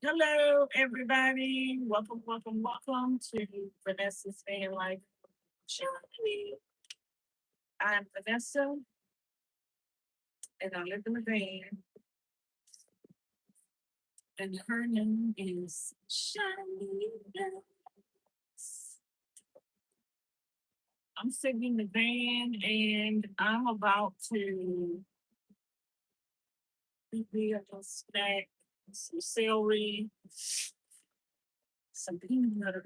Hello, everybody. Welcome, welcome, welcome to Vanessa's Vanlife Journey. I'm Vanessa, and I live in a van, and her name is Charlene. I'm sitting in the van, and I'm about to be a little snack, some celery, some peanut butter,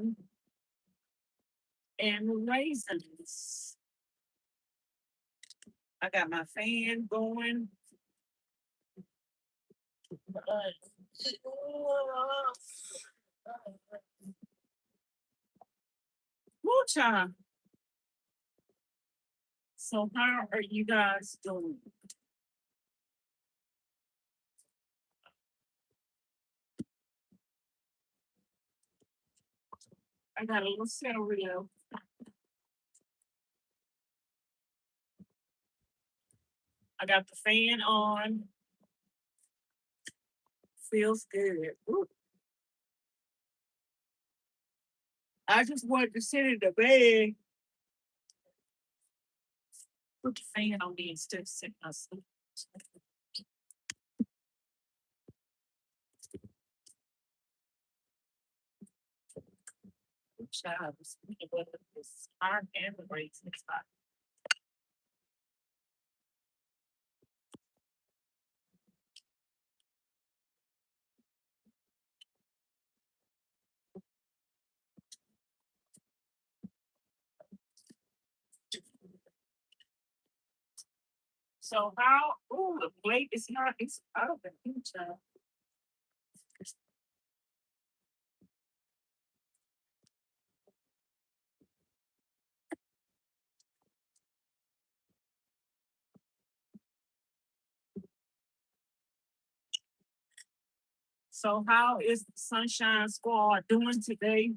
and raisins. I got my fan going. Woo child. So how are you guys doing? I got a little celery. I got the fan on. Feels good. Woo. I just wanted to sit in the bed, put the fan on me instead of sitting asleep. Child, speaking of this hard and the brakes next time. So how? Oh, the plate is not. It's out of the future. So how is the Sunshine Squad doing today?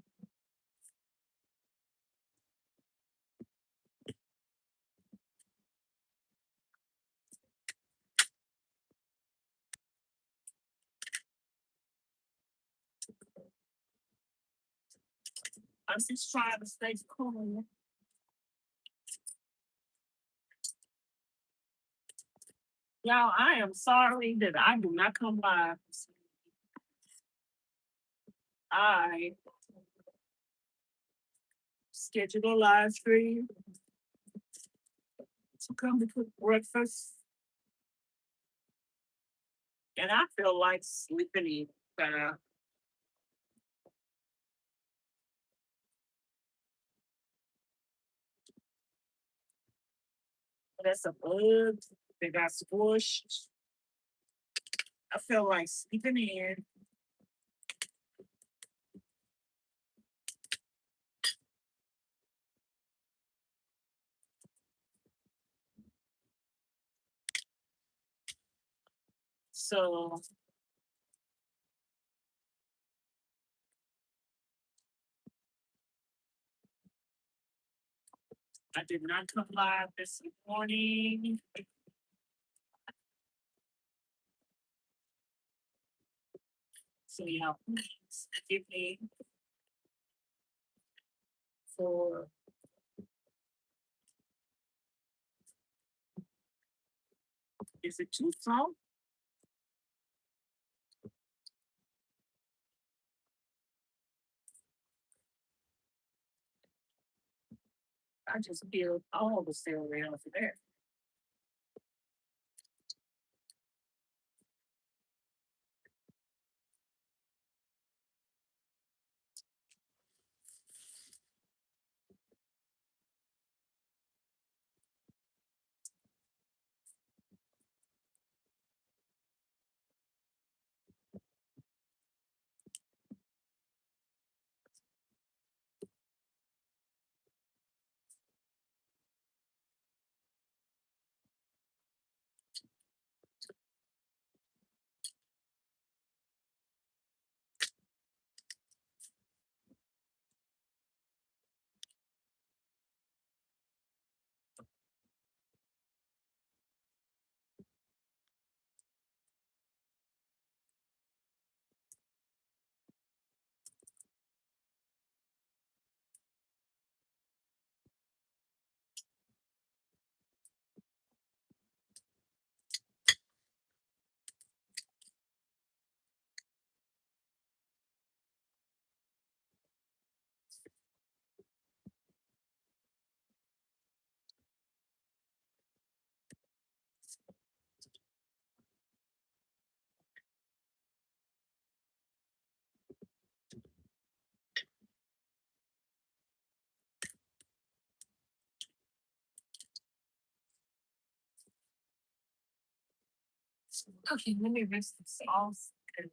I'm just trying to stay cool. Y'all, I am sorry that I do not come live. I scheduled a live stream to come to cook breakfast, and I feel like sleeping in. That's a bug that got squished. I feel like sleeping in. So I did not come live this morning. So y'all, please forgive me for is it too slow? I just peeled all the celery off of there. Okay, let me rinse the sauce. And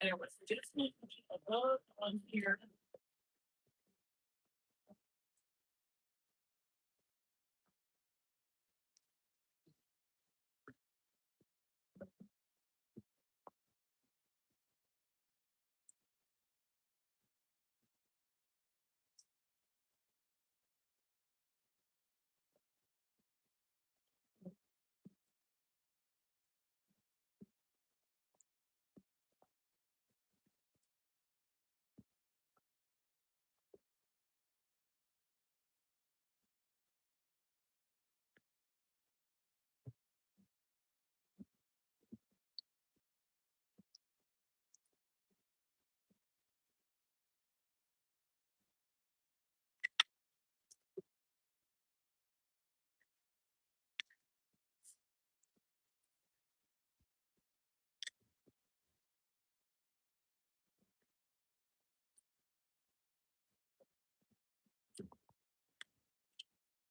there was just a bug on here.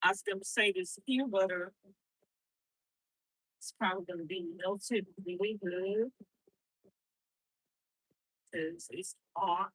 I was gonna say this peanut butter is probably gonna be melted really good because it's hot.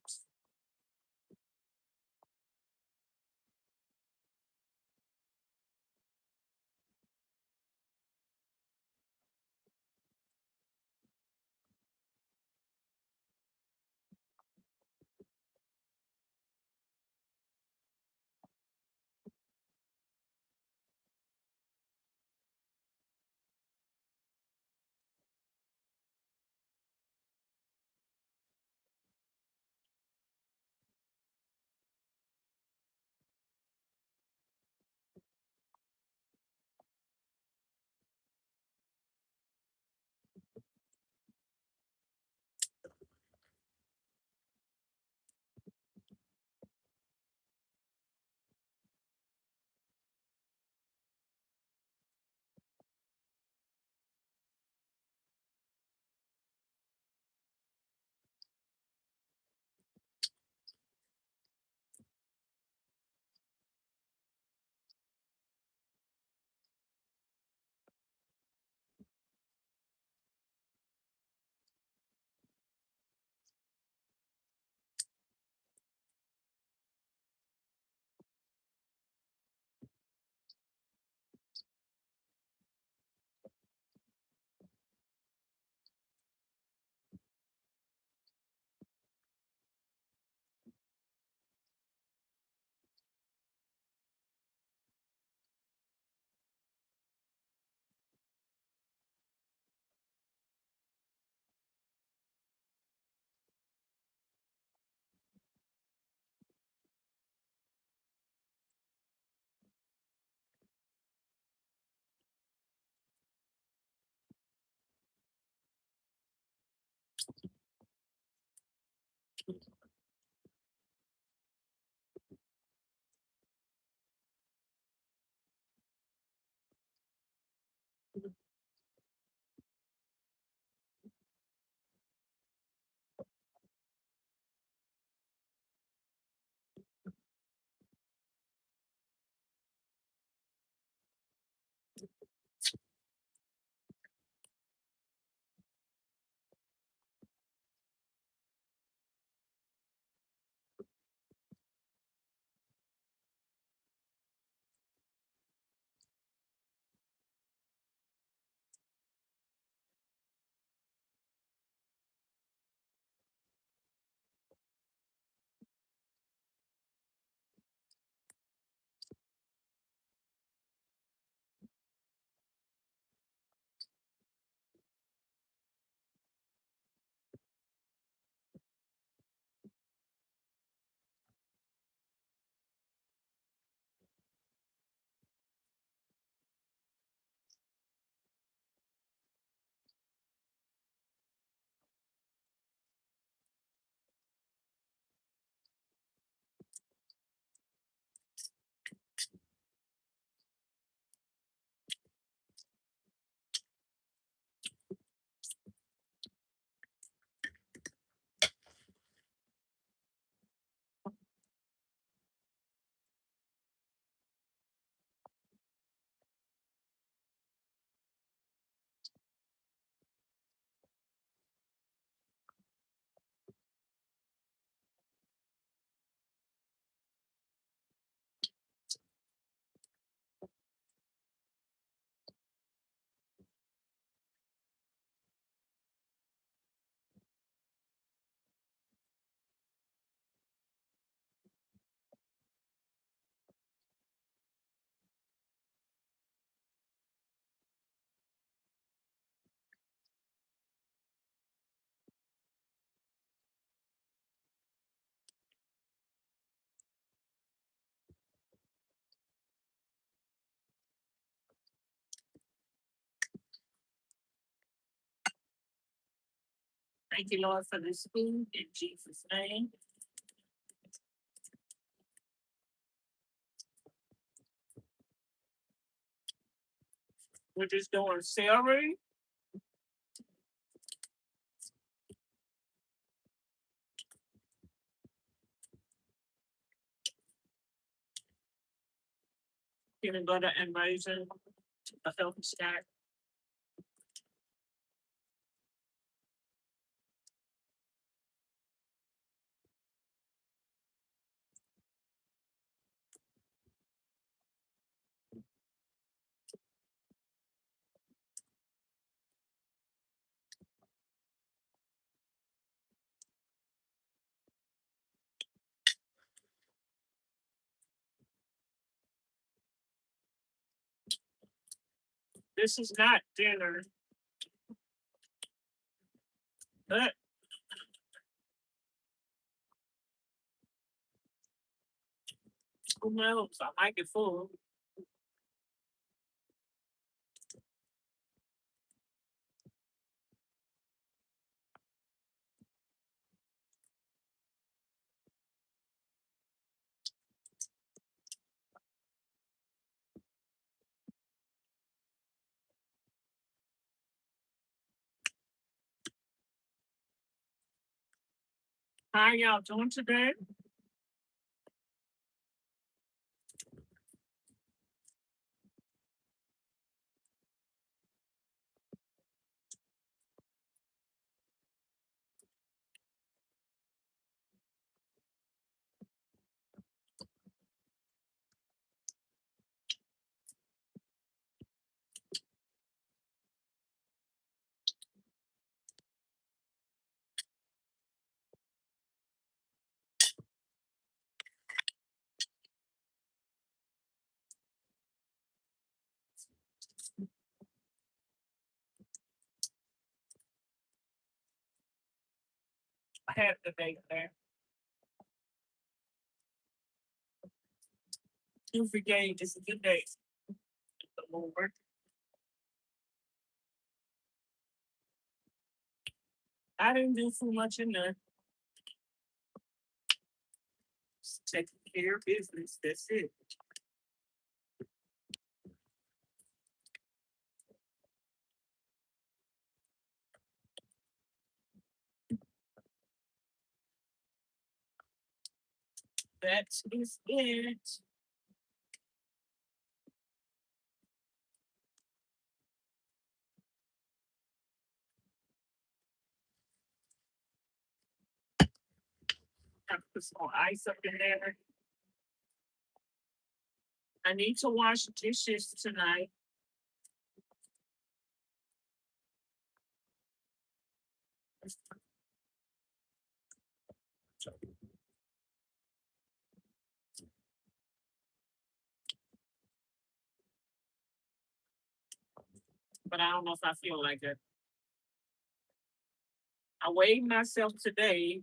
Thank you, Lord, for this food in Jesus' name. We're just doing celery. Peanut butter and raisin, a healthy snack. This is not dinner, but who knows? I might get full. How y'all doing today? I had the day there. You forgave. This is a good day. The Lord. I didn't do too much in there. Just taking care of business. That's it. That is it. Have to put some more ice up in there. I need to wash dishes tonight. But I don't know if I feel like it. I weighed myself today.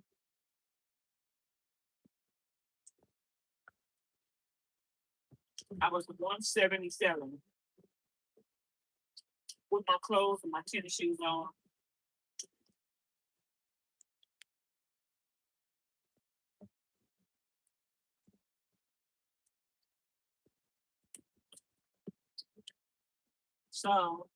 I was 177 with my clothes and my tennis shoes on. So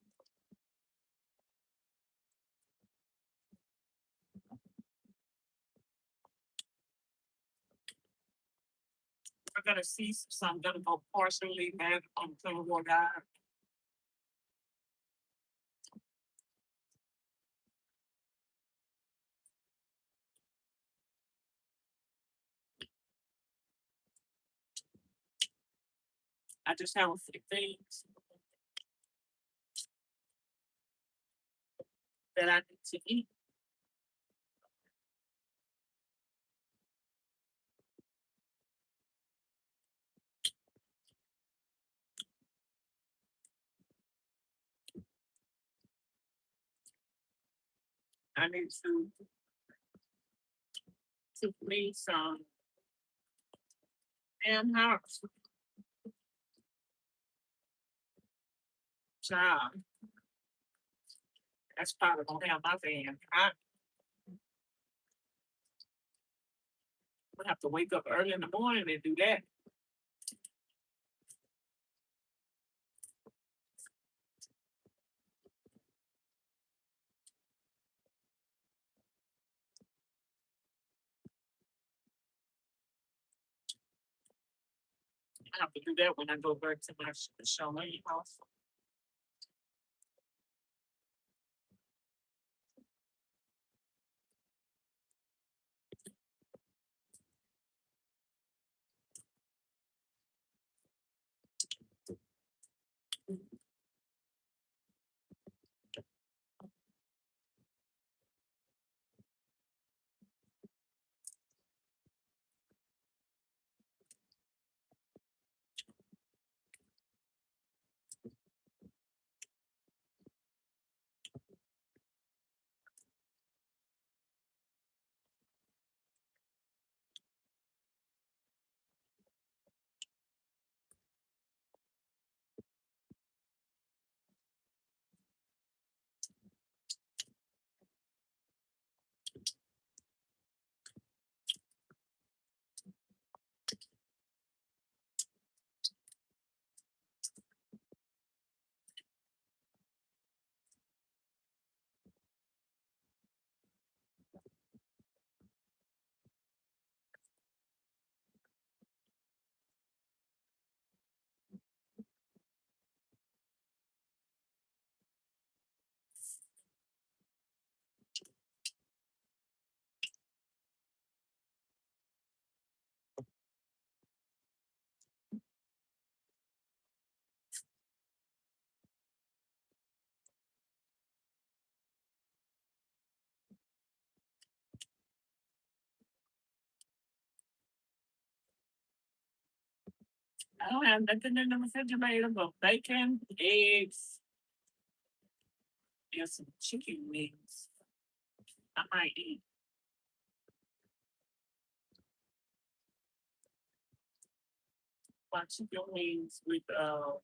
we're gonna see. So I'm gonna go partially back on clean water. I just have a few things that I need to eat. I need to clean some damn house. Job. That's probably gonna have my van. We have to wake up early in the morning and do that. I have to do that when I go back to my Charlene house. I don't have nothing in the refrigerator but bacon, eggs, and some chicken wings. I might eat my chicken wings with a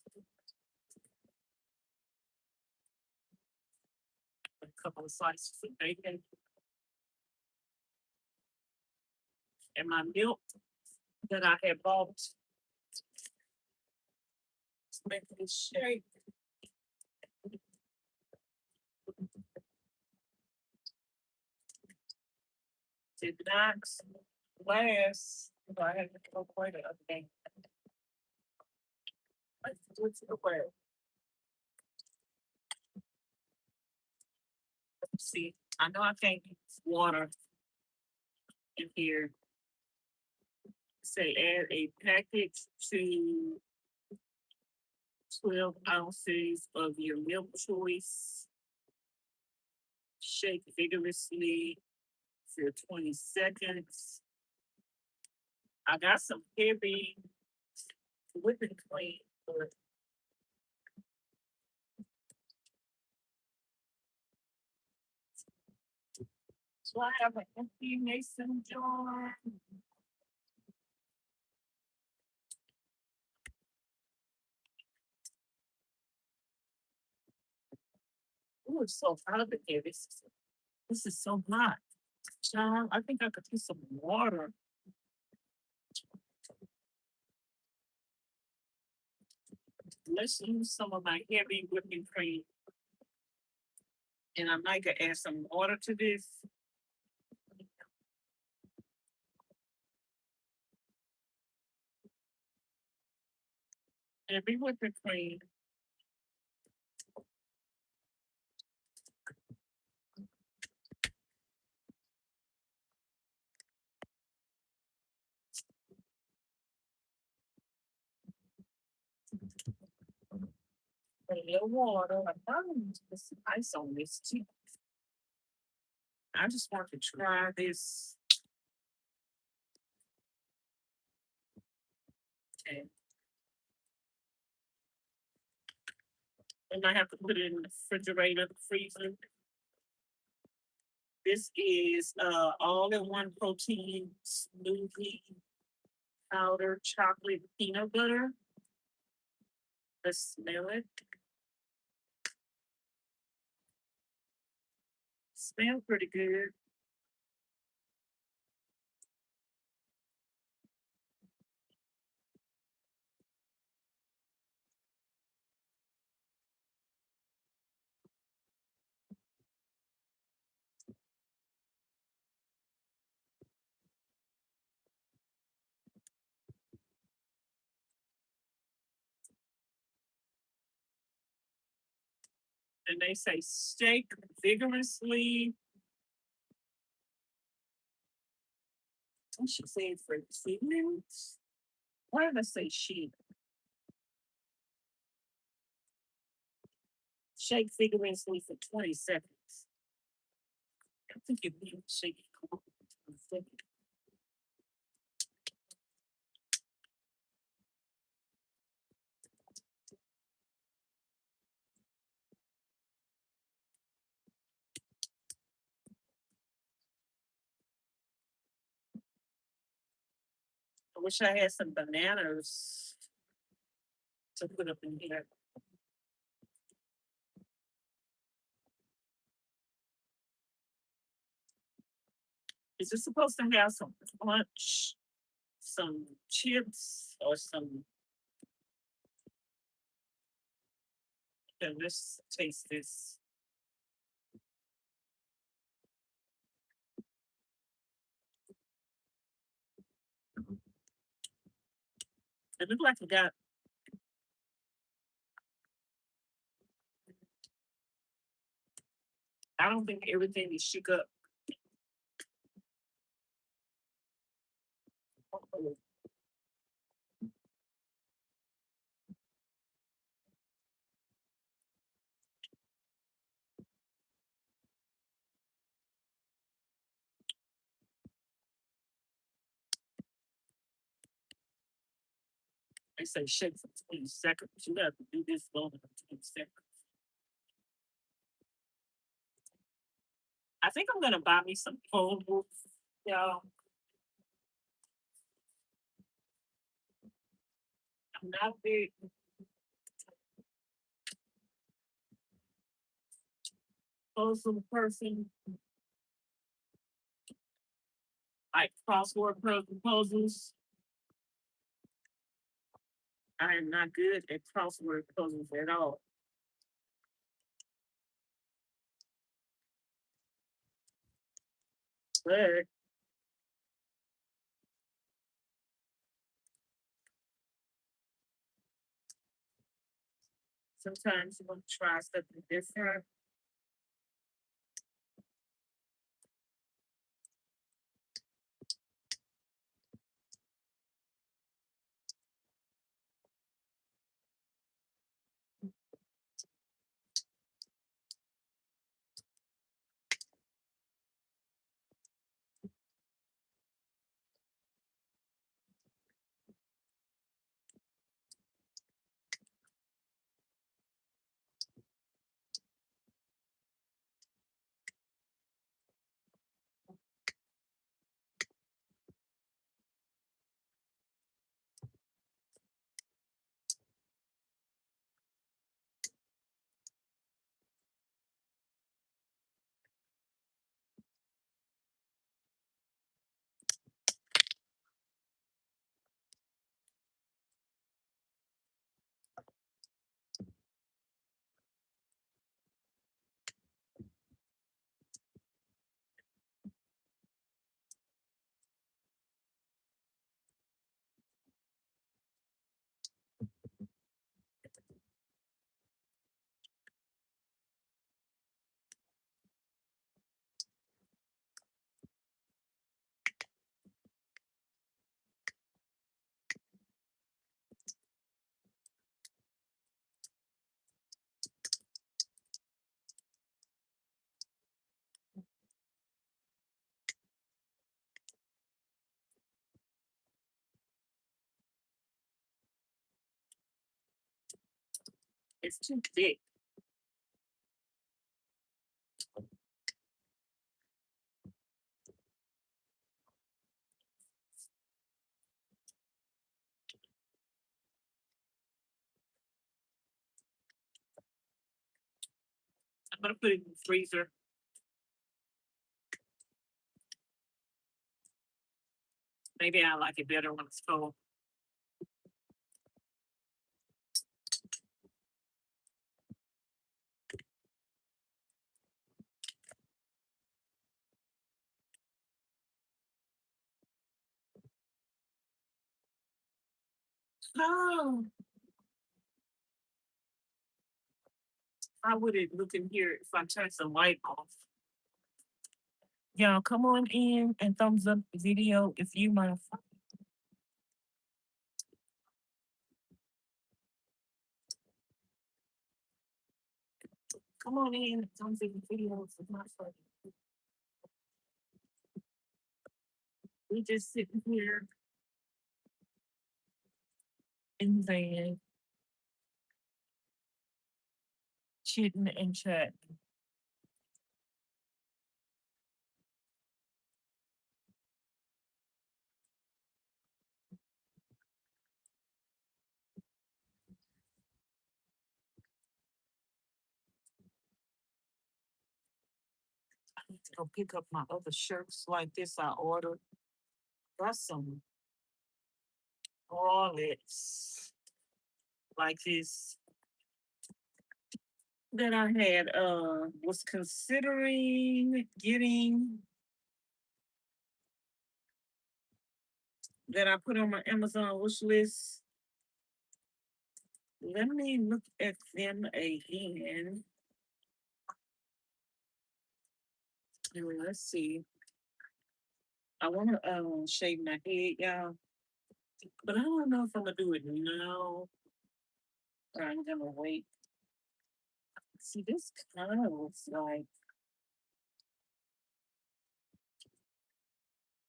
couple of slices of bacon and my milk that I had bought to make this shake. Did not last. So I had to go quite a day. Let's do it to the way. Let's see. I know I can't use water in here. Say add a package to 12 ounces of your milk choice. Shake vigorously for 20 seconds. I got some heavy whipping cream, but so I have an empty mason jar. Oh, it's so hot in here. This is so hot. Child, I think I could use some water. Let's use some of my heavy whipping cream. And I might could add some water to this. Heavy whipping cream. A little water. I'm probably put some ice on this too. I just want to try this. Okay. And I have to put it in the refrigerator, the freezer. This is all-in-one protein smoothie powder chocolate peanut butter. Let's smell it. Smells pretty good. And they say shake vigorously. I should say it for 2 minutes. Why did I say she? Shake vigorously for 20 seconds. I think you need to shake it. I wish I had some bananas to put up in here. Is it supposed to have some punch, some chips, or some? Yeah, let's taste this. It looks like it got. I don't think everything is shook up. They say shake for 20 seconds. You got to do this longer than 20 seconds. I think I'm gonna buy me some phone books, y'all. I'm not big puzzle person, like crossword puzzles. I am not good at crossword puzzles at all. But sometimes you want to try something different. It's too thick. I'm gonna put it in the freezer. Maybe I like it better when it's cold. Oh, How would it look in here if I turn the light off? Y'all come on in and thumbs up the video if you my come on in and thumbs up the video if my friend. We just sitting here in the van, chitting and chatting. I need to go pick up my other shirts like this I ordered. Got some bralettes like this that I had was considering getting that I put on my Amazon wish list. Let me look at them again. Let's see. I want to shave my head, y'all, but I don't know if I'm gonna do it now or I'm gonna wait. See, this kind of looks like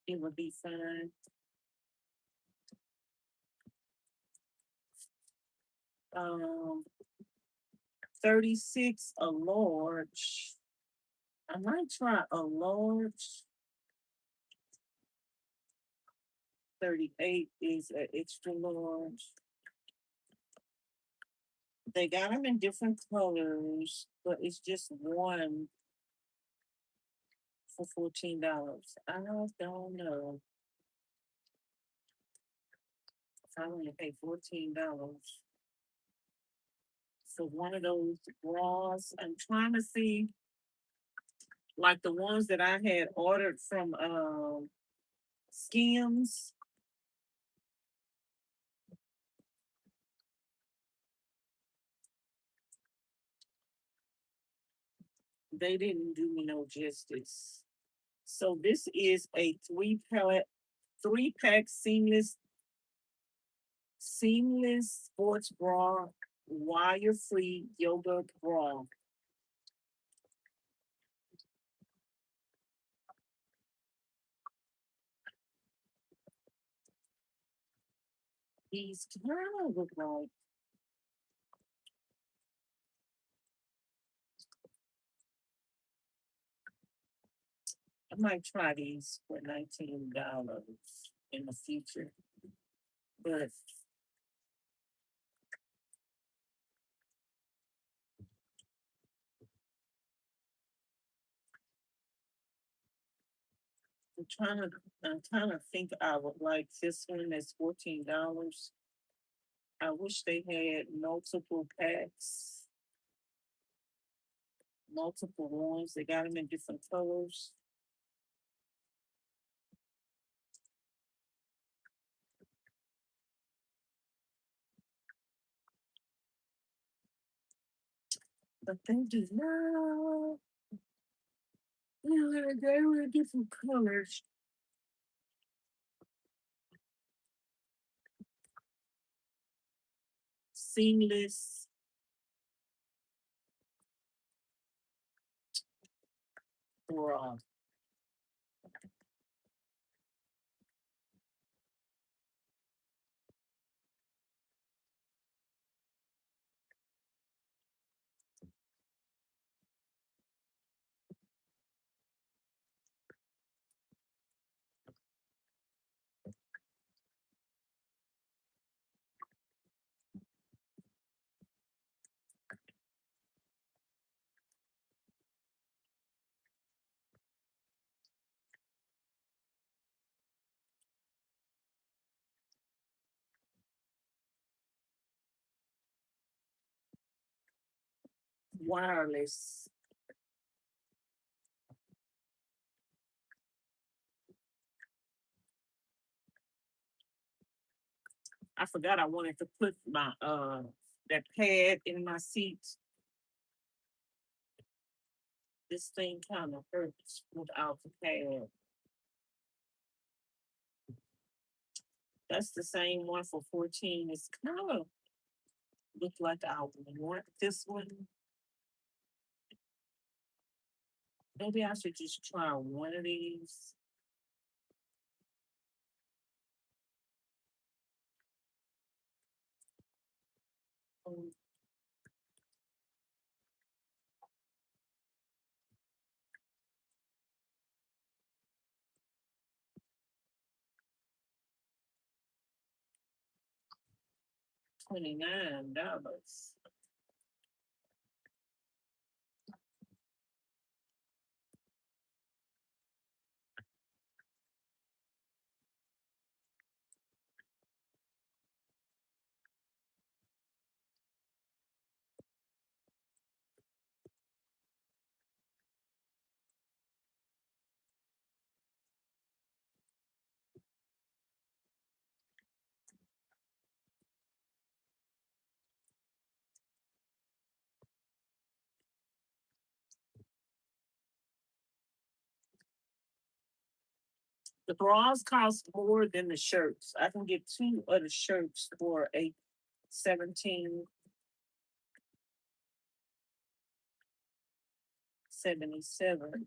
it would be fine. um 36 a large. I might try a large. 38 is an extra large. They got them in different colors, but it's just one for $14. I don't know if I want to pay $14 for one of those bras. I'm trying to see, like the ones that I had ordered from Skims. They didn't do me no justice. So this is a three pack seamless sports bra, wire free yoga bra. These kind of look like I might try these for $19 in the future, but I'm trying to think I would like this one that's $14. I wish they had multiple packs, multiple ones. They got them in different colors. But they do not. Yeah, they were in different colors. Seamless bra. Wireless. I forgot I wanted to put my that pad in my seat. This thing kind of hurts without the pad. That's the same one for 14. It's kind of look like I want this one. Maybe I should just try one of these. Um, 29. The bras cost more than the shirts. I can get two of the shirts for a 17.77.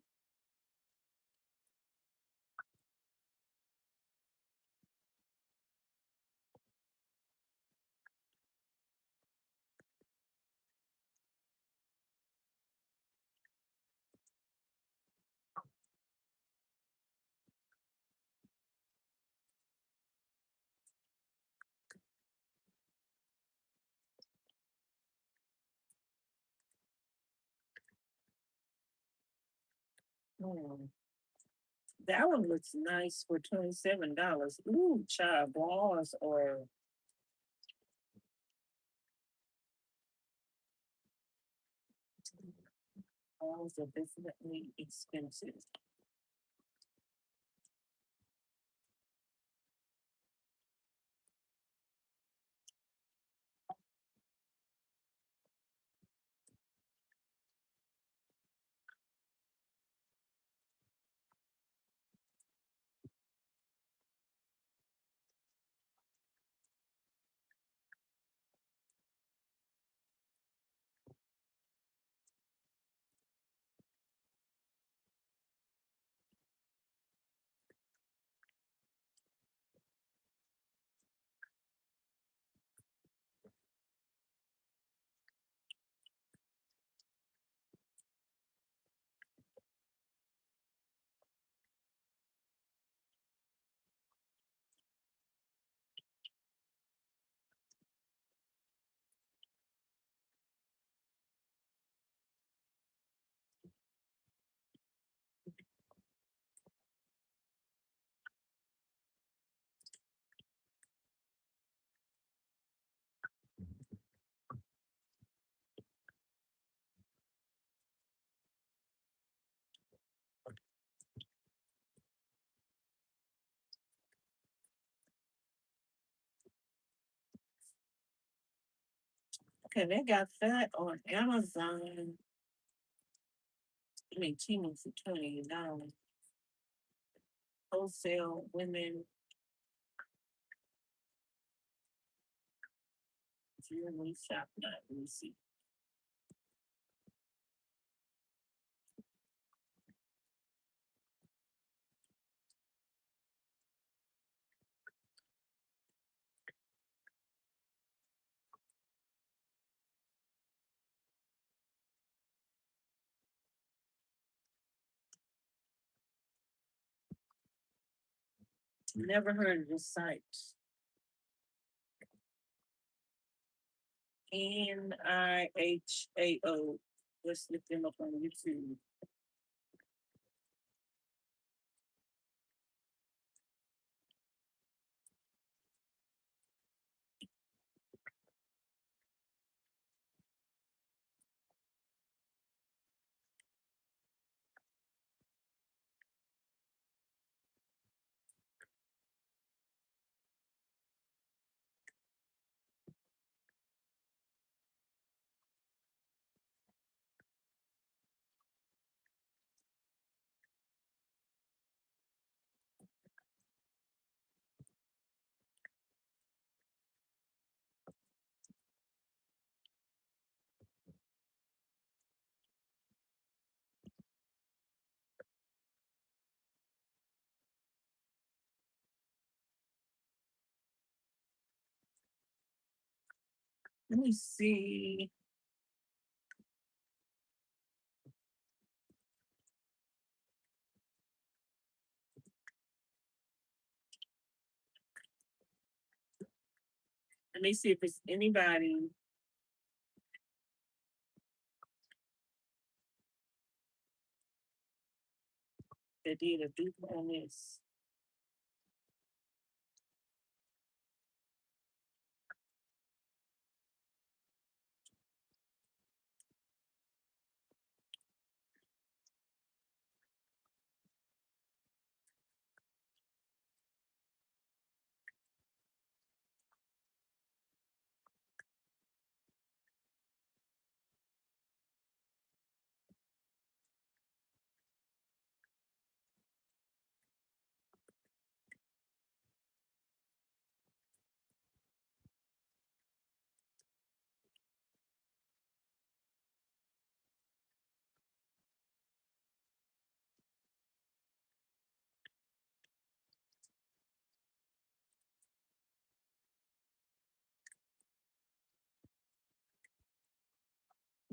Hmm. That one looks nice for $27. Ooh, child bras are definitely expensive. Okay, they got that on Amazon. I mean, Temu for $20. Wholesale women jewelry shop. Not let see. Never heard of this site. NIHAO. Let's look them up on YouTube. Let me see. Let me see if it's anybody that did a dupe on this.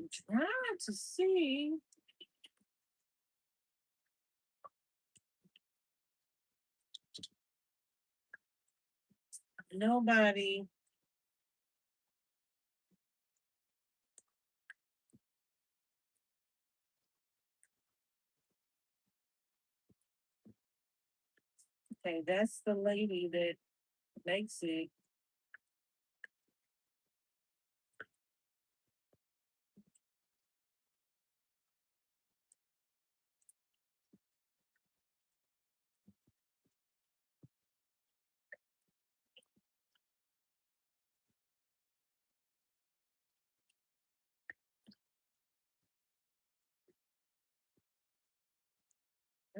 I'm trying to see. Nobody. Okay, that's the lady that makes it.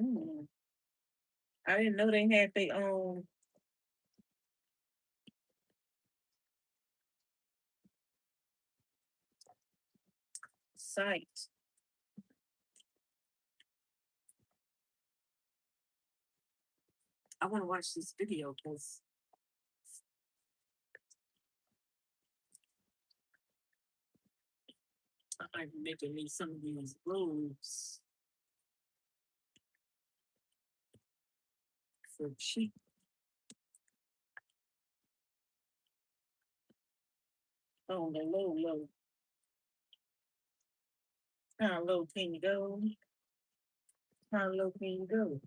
Mm, I didn't know they had their own site. I want to watch this video because I'm making me some of these robes for cheap. On the low, low. How low can you go? How low can you go?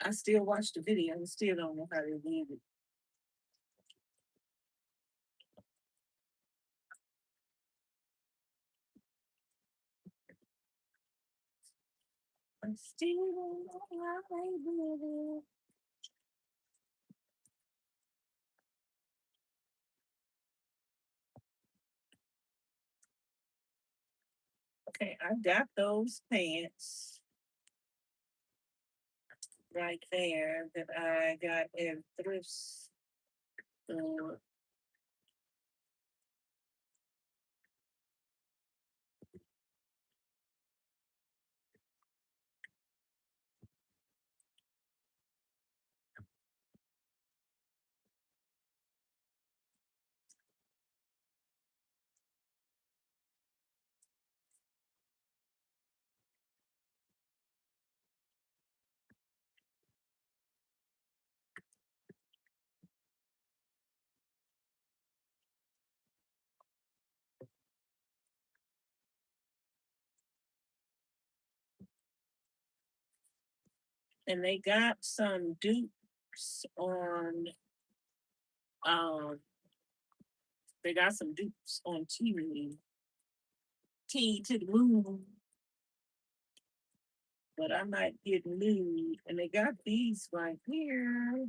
I still watch the video and still don't know how they did it. I still don't know how they did it. Okay, I got those pants right there that I got at thrift store. And they got some dupes on um they got some dupes on TV. T to the moon. But I might get nude. And they got these right here.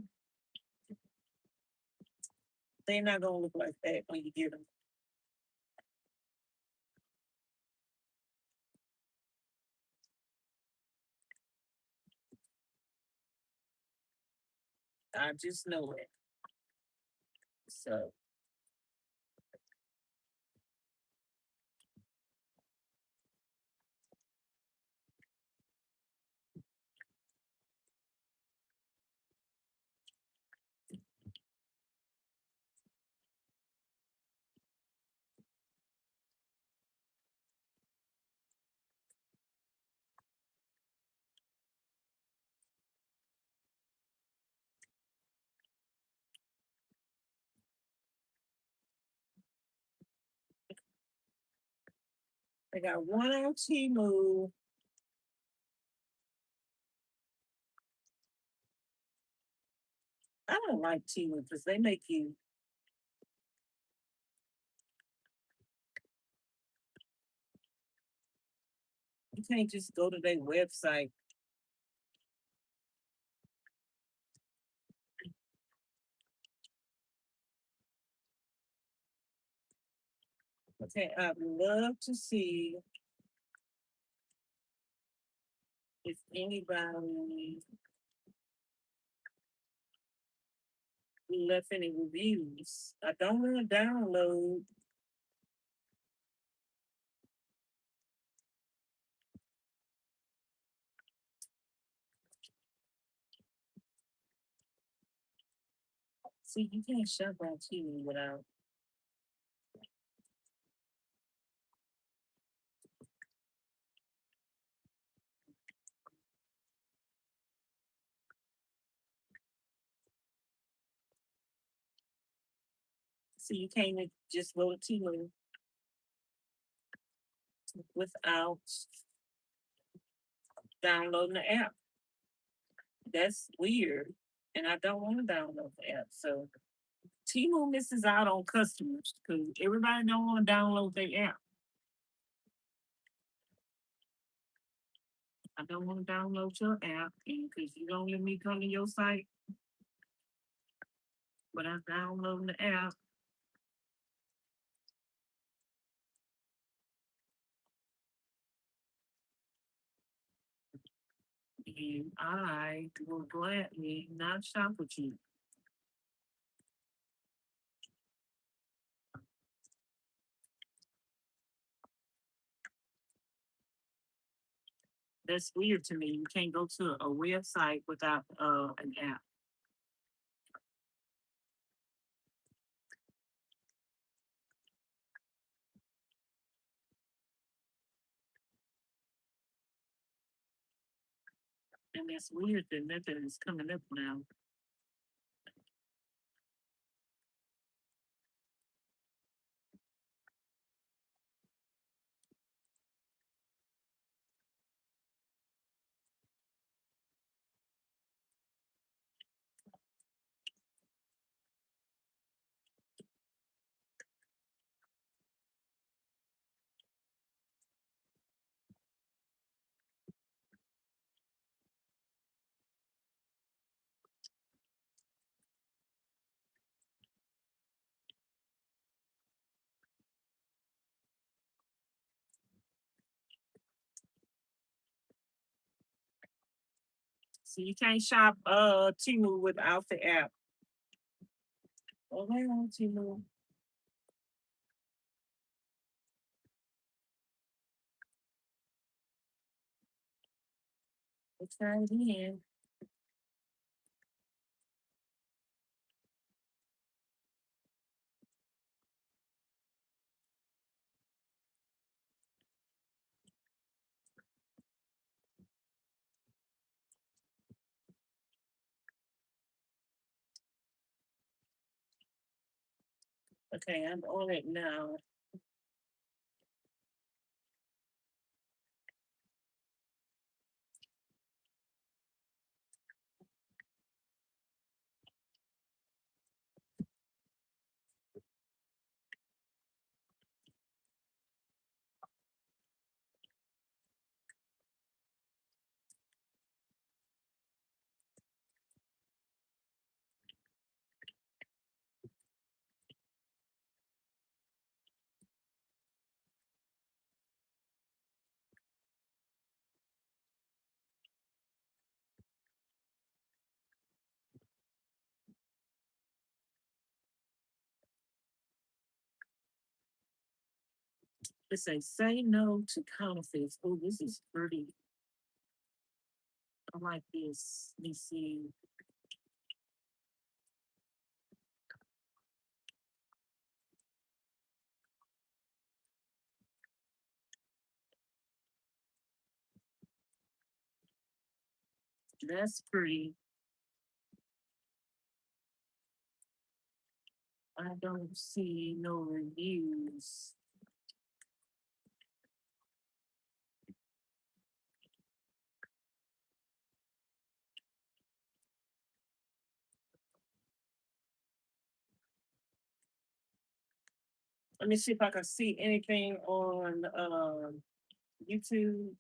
They're not gonna look like that when you get them. I just know it. So I got one on Timu. I don't like Timu because they make you can't just go to their website. Okay, I'd love to see if anybody left any reviews. I don't want to download. See, you can't shop on TV without. See, you can't just go to TV without downloading the app. That's weird. And I don't want to download the app. So Timu misses out on customers because everybody don't want to download their app. I don't want to download your app because you don't let me come to your site. But I'm downloading the app. And I will gladly not shop with you. That's weird to me. You can't go to a website without an app. And that's weird that nothing is coming up now. So you can't shop Timu without the app. Oh, hang on, Timu. Let's try it again. Okay, I'm on it now. It says, say no to counterfeits. Oh, this is pretty. I like this. Let me see. That's pretty. I don't see no reviews. Let me see if I can see anything on YouTube.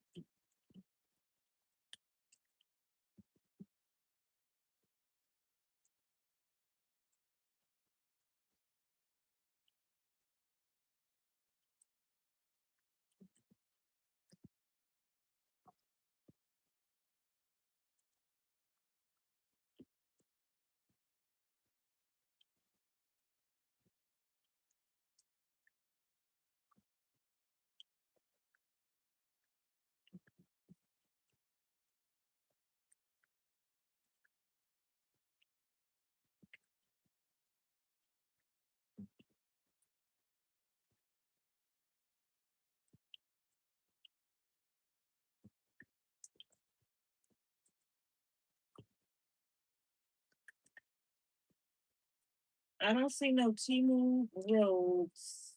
I don't see no Timu robes.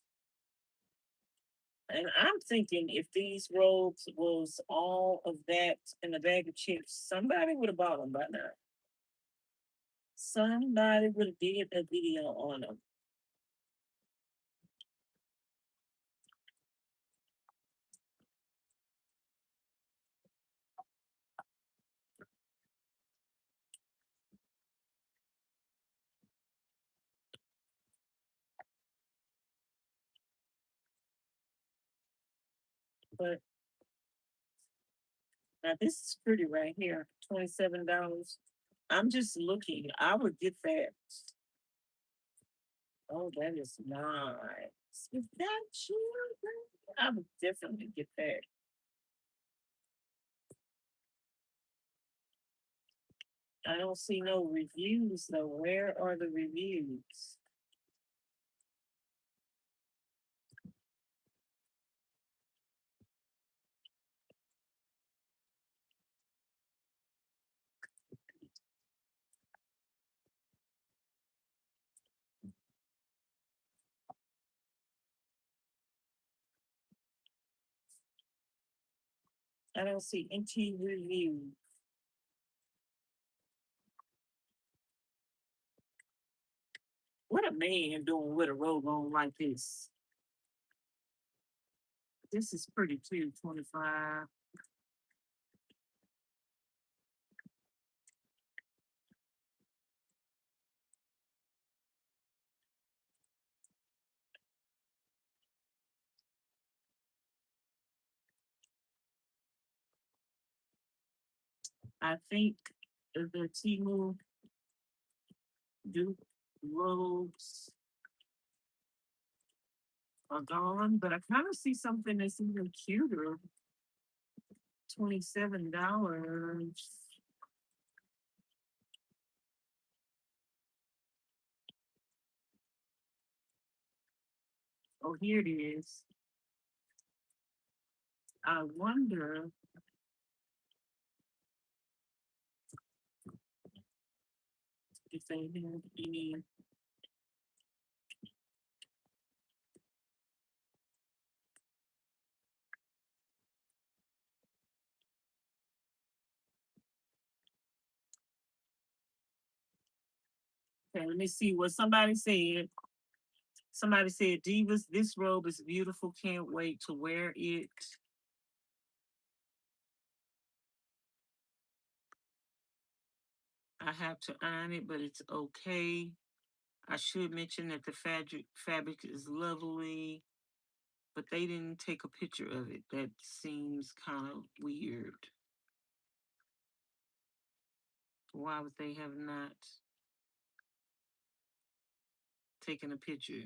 And I'm thinking if these robes was all of that in a bag of chips, somebody would have bought them by now. Somebody would have did a video on them. But now this is pretty right here, $27. I'm just looking. I would get that. Oh, that is nice. Is that children? I would definitely get that. I don't see no reviews though. Where are the reviews? I don't see any reviews. What a man doing with a robe on like this? This is pretty too, 25. I think the Timu Duke robes are gone, but I kind of see something that's even cuter. $27. Oh, here it is. I wonder if they have any. Okay, let me see what somebody said. Somebody said, Divas, this robe is beautiful. Can't wait to wear it. I have to iron it, but it's okay. I should mention that the fabric is lovely, but they didn't take a picture of it. That seems kind of weird. Why would they have not taken a picture?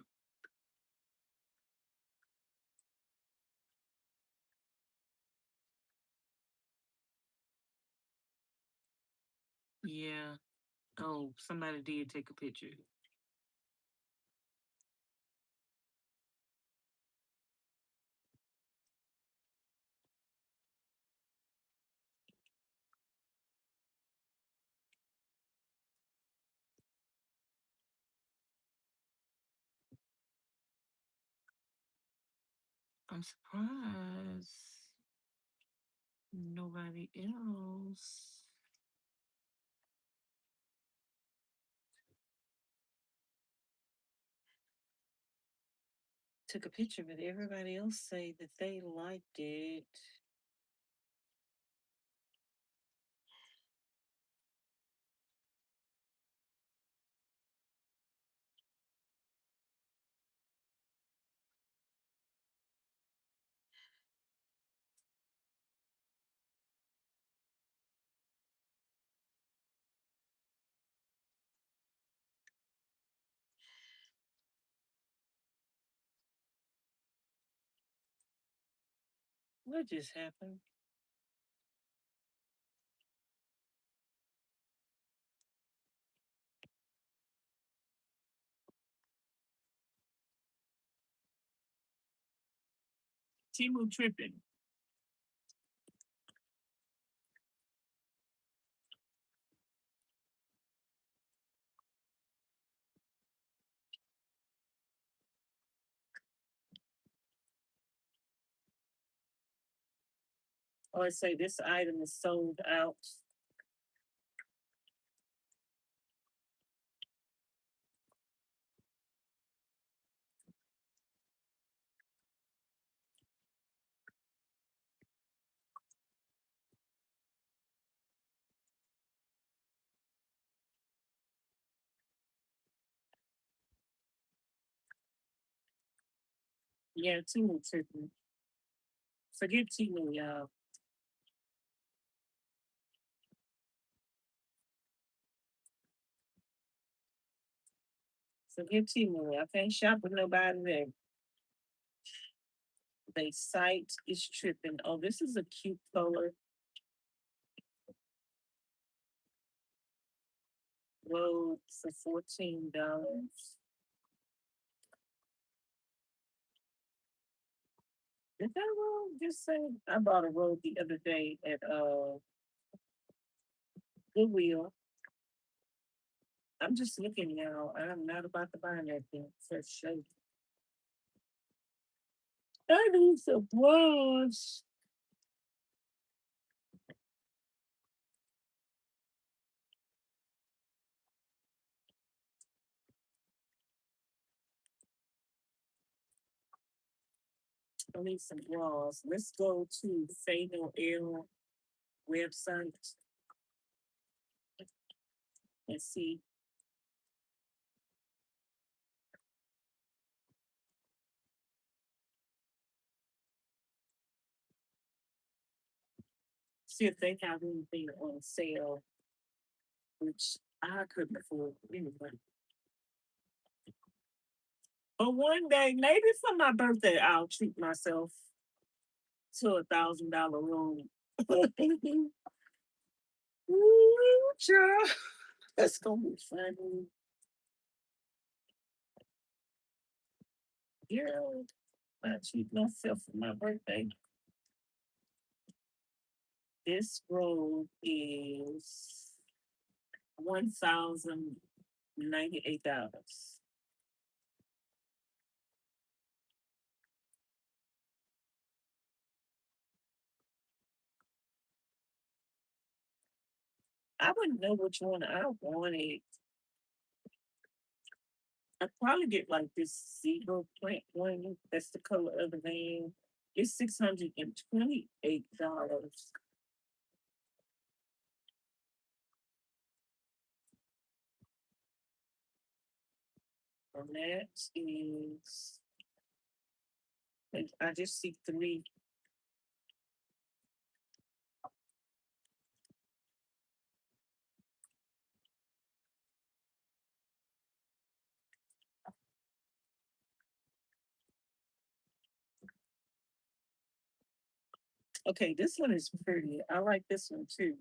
Yeah. Oh, somebody did take a picture. I'm surprised nobody else took a picture, but everybody else say that they liked it. What just happened? Timu tripping. Or say this item is sold out. Yeah, Timu tripping. Forget Timu, y'all. Forget Timu. I can't shop with nobody there. They site is tripping. Oh, this is a cute color. Robe for $14. Did that robe just say I bought a robe the other day at Goodwill. I'm just looking now. I'm not about to buy anything for sure. I need some blush. I need some bras. Let's go to Fatal L website and see if they have anything on sale, which I couldn't afford anyway. But one day, maybe for my birthday, I'll treat myself to $1,000 room. Ooh, child. That's gonna be funny. Yeah, I treat myself for my birthday. This robe is $1,098. I wouldn't know which one I wanted. I'd probably get like this zebra print one. That's the color of the van. It's $628. And that is, I just see three. Okay, this one is pretty. I like this one too.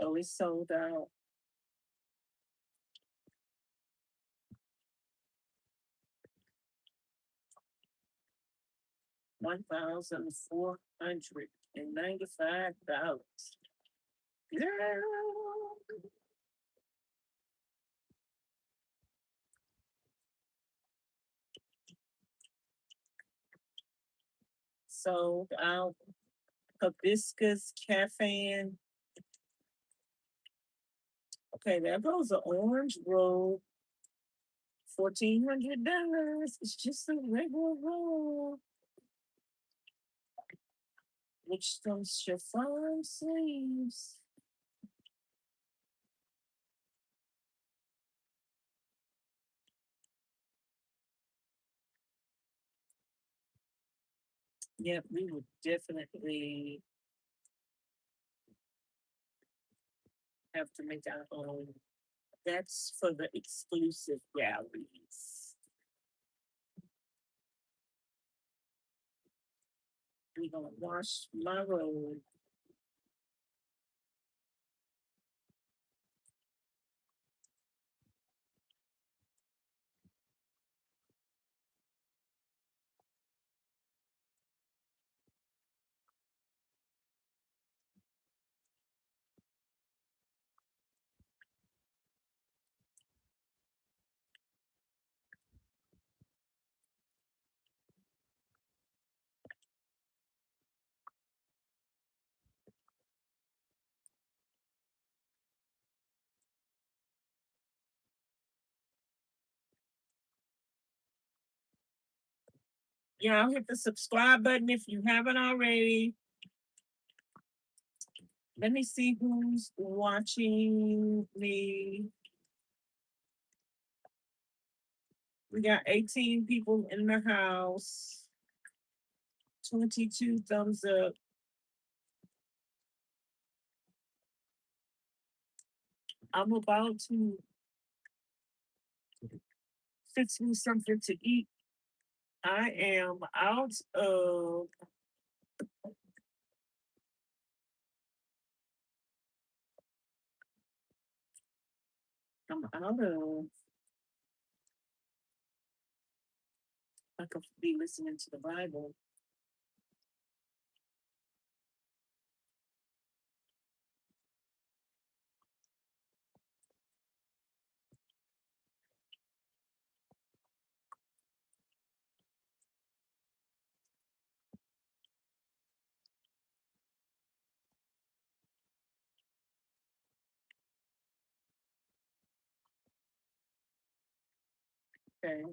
Oh, it's sold out. $1,495. Girl. Sold out. Hibiscus cafe. Okay, there goes an orange robe. $1,400. It's just a regular robe with some chiffon sleeves. Yep, we would definitely have to make our own. That's for the exclusive galleries. We're gonna wash my robe. Y'all hit the subscribe button if you haven't already. Let me see who's watching me. We got 18 people in the house. 22 thumbs up. I'm about to fix me something to eat. I am out of I'm out of I could be listening to the Bible. Okay.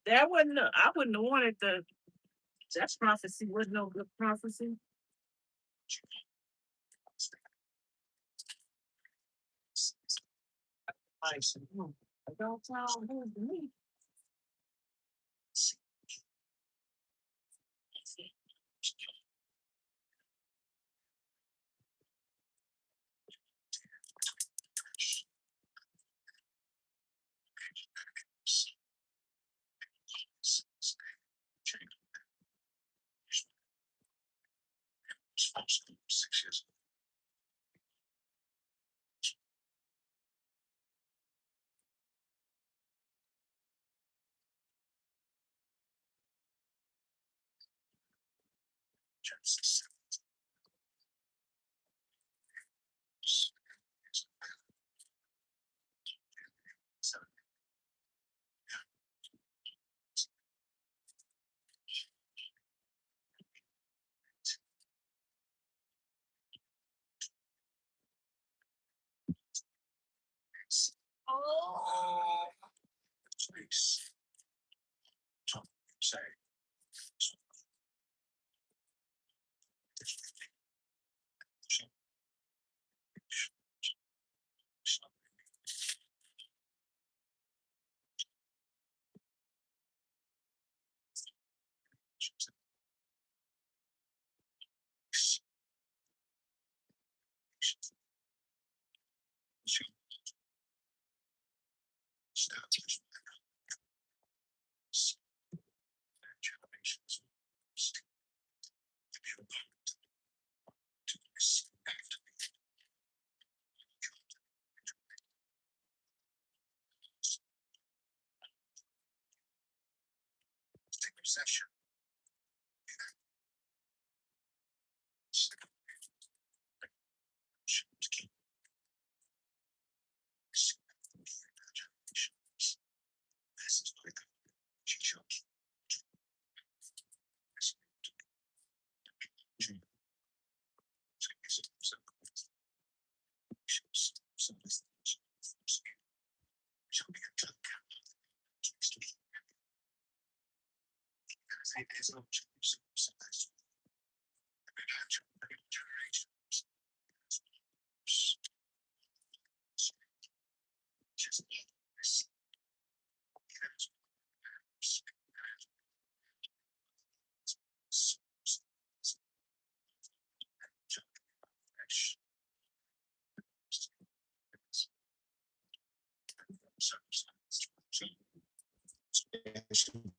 That wasn't. I wouldn't have wanted the. That prophecy was no good prophecy. I said, don't tell me. Oh,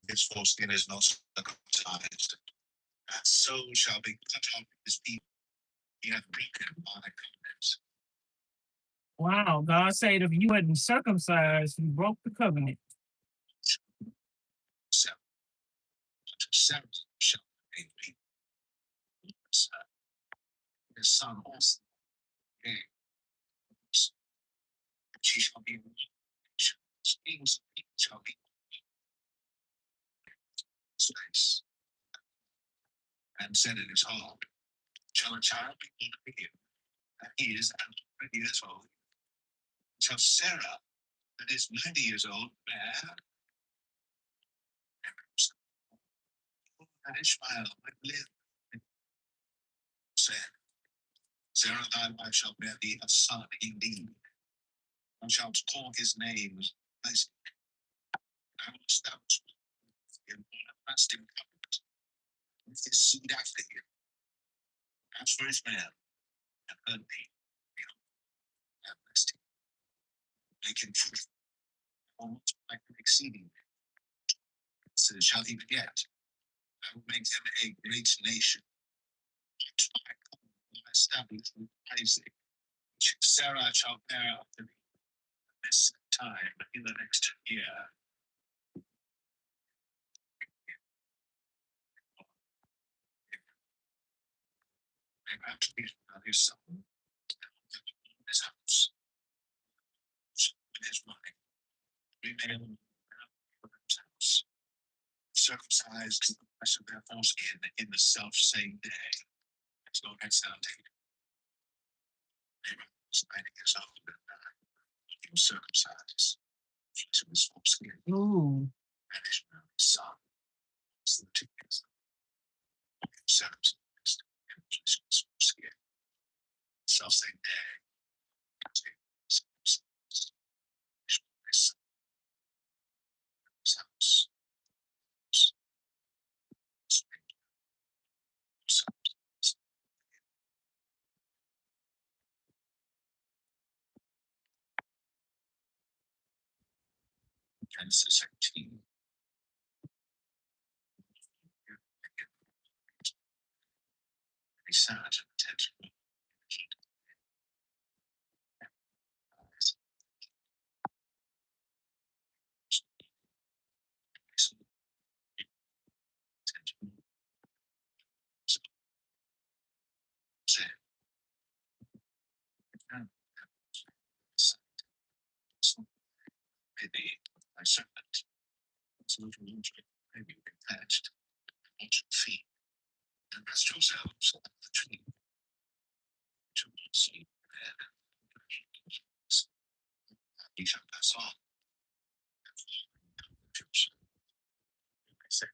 His foreskin is not circumcised, and so shall be cut off his people. He hath broken my covenant. wow. God said if you hadn't circumcised, you broke the covenant. Sarah, Sarah shall be people. His son also. She shall be kings shall be space. And said in his heart, shall a child be born to him? And he is 20 years old. Shall Sarah, that is 90 years old, bear? And Ishmael might live. Said, Sarah, thy wife shall bear thee a son indeed. And shalt call his name Isaac. I will establish him an everlasting covenant with his seed after him. As for his man, and heard thee, and blessed him, make him fruitful, almost like an exceeding. So shall he beget. I will make him a great nation. My covenant will I establish with Isaac, which Sarah shall bear after me this time in the next year. Abraham took his son in his house with his wife. Remained in Abraham's house, circumcised the rest of their foreskin in the self same day. So that's not taken. Abraham was 90 years old and he was circumcised. Flesh of his foreskin. Ooh. And Ishmael, his son, was 2 years old. He was circumcised and flesh of his foreskin. Self same day. Circumcised. Ishmael, his son, his house. Genesis 17. He sat at the tent. Maybe my servant. So maybe we patched. Watch your feet and rest yourselves on the tree. To see and he shall pass on. I say,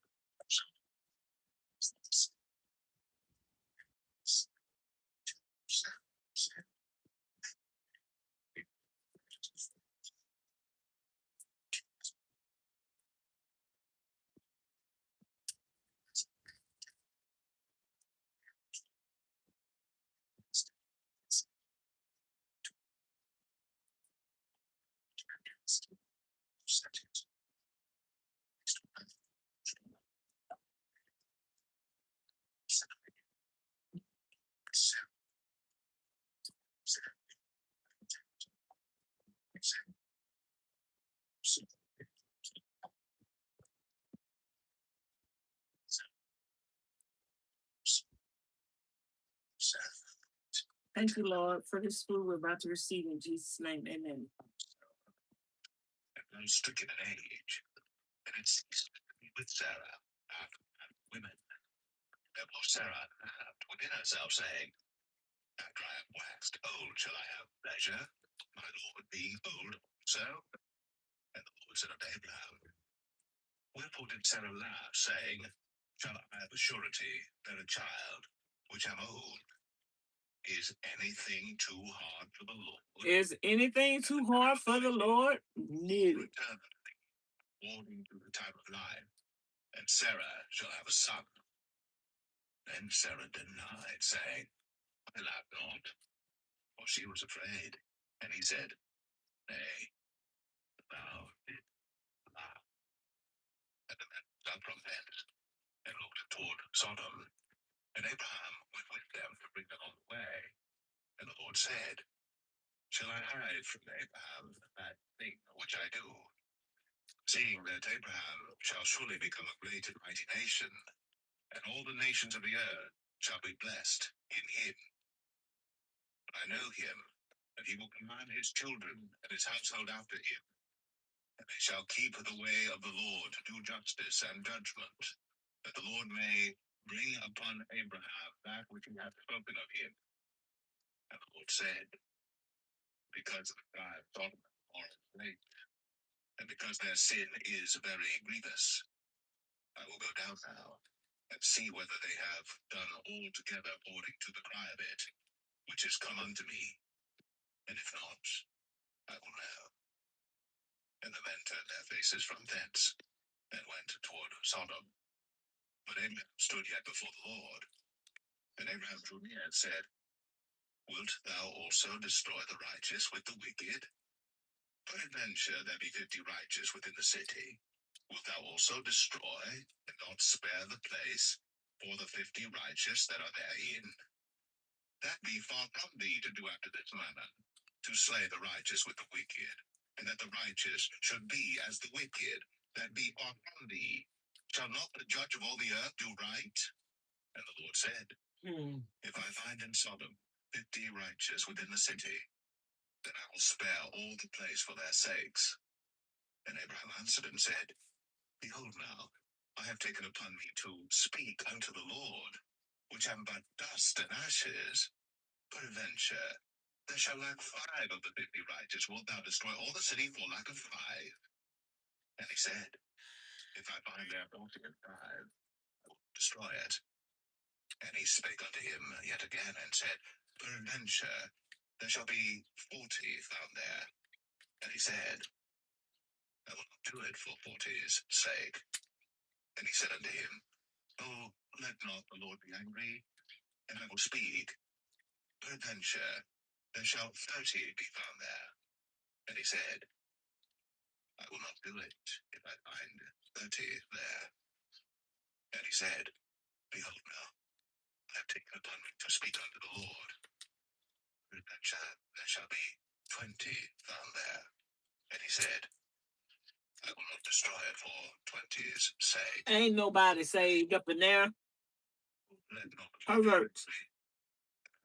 Thank you, Lord, for this food we're about to receive in Jesus' name. Amen. And stricken in age, and it ceased to be with Sarah after women. Therefore Sarah laughed within herself, saying, after I have waxed old, shall I have pleasure, my Lord being old also? And the Lord said unto Abraham, wherefore did Sarah laugh, saying, shall I have a surety bear a child, which am old? Is anything too hard for the Lord? Is anything too hard for the Lord? No. Return according to the time of life, and Sarah shall have a son. Then Sarah denied, saying, I laugh not, for she was afraid. And he said, nay, thou didst laugh. And the men got from thence, and looked toward Sodom. And Abraham went with them to bring them on the way. And the Lord said, shall I hide from Abraham that thing which I do? Seeing that Abraham shall surely become a great and mighty nation, and all the nations of the earth shall be blessed in him. But I know him, and he will command his children and his household after him, and they shall keep the way of the Lord to do justice and judgment, that the Lord may bring upon Abraham that which he hath spoken of him. And the Lord said, because of the cry of Sodom and Gomorrah late, and because their sin is very grievous, I will go down now and see whether they have done altogether according to the cry of it, which is come unto me. And if not, I will know. And the men turned their faces from thence, and went toward Sodom. But Abraham stood yet before the Lord. And Abraham drew near and said, wilt thou also destroy the righteous with the wicked? Peradventure there be 50 righteous within the city. Wilt thou also destroy, and not spare the place, for the 50 righteous that are therein? That be far from thee to do after this manner, to slay the righteous with the wicked, and that the righteous should be as the wicked, that be far from thee. Shall not the judge of all the earth do right? And the Lord said, If I find in Sodom 50 righteous within the city, then I will spare all the place for their sakes. And Abraham answered and said, Behold now, I have taken upon me to speak unto the Lord, which am but dust and ashes. Peradventure, there shall lack 5 of the 50 righteous. Wilt thou destroy all the city for lack of 5? And he said, If I find there 40 and 5, I will destroy it. And he spake unto him yet again and said, Peradventure, there shall be 40 found there. And he said, I will not do it for 40's sake. And he said unto him, Oh, let not the Lord be angry, and I will speak. Peradventure, there shall 30 be found there. And he said, I will not do it if I find 30 there. And he said, Behold now, I have taken upon me to speak unto the Lord. Peradventure, there shall be 20 found there. And he said, I will not destroy it for 20's sake. Ain't nobody saved up in there. Let not Alert.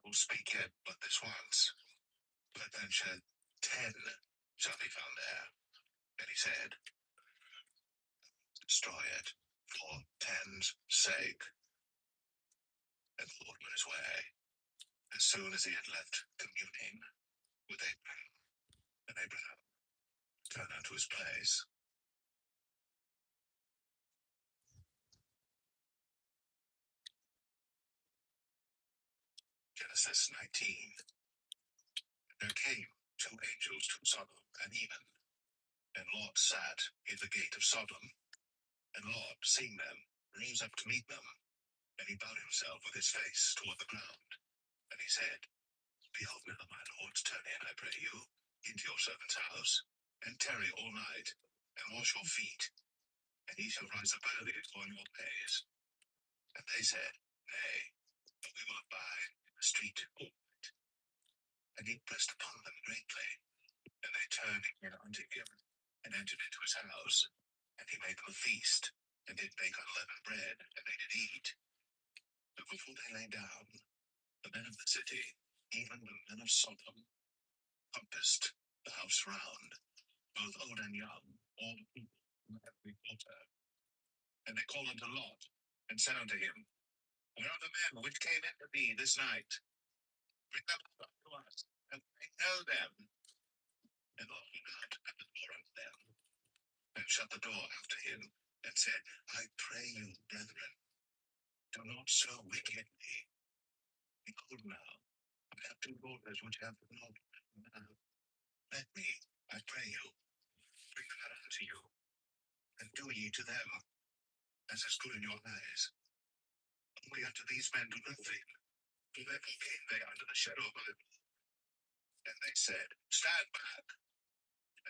will speak it but this once. Peradventure 10 shall be found there. And he said, Destroy it for 10's sake. And the Lord went his way. As soon as he had left communing with Abraham, and Abraham returned unto his place. Genesis 19. There came 2 angels to Sodom and Edom, and Lot sat in the gate of Sodom. And Lot, seeing them, rose up to meet them, and he bowed himself with his face toward the ground. And he said, Behold now, my lords, turn in, I pray you, into your servant's house, and tarry all night, and wash your feet, and ye shall rise up early to go on your ways. And they said, Nay, but we will abide in the street all night. And he pressed upon them greatly, and they turned again unto him, and entered into his house. And he made them a feast, and did bake unleavened bread, and they did eat. But before they lay down, the men of the city, even the men of Sodom, compassed the house round, both old and young, all the people from every quarter. And they called unto Lot, and said unto him, Where are the men which came in to thee this night? Bring them up to us, and we may know them. And Lot went out at the door unto them, and shut the door after him, and said, I pray you, brethren, do not so wickedly. Behold now, I have 2 daughters which have not now. Let me, I pray you, bring them out unto you, and do ye to them as is good in your eyes. Only unto these men do nothing, for therefore came they under the shadow of my roof. And they said, Stand back.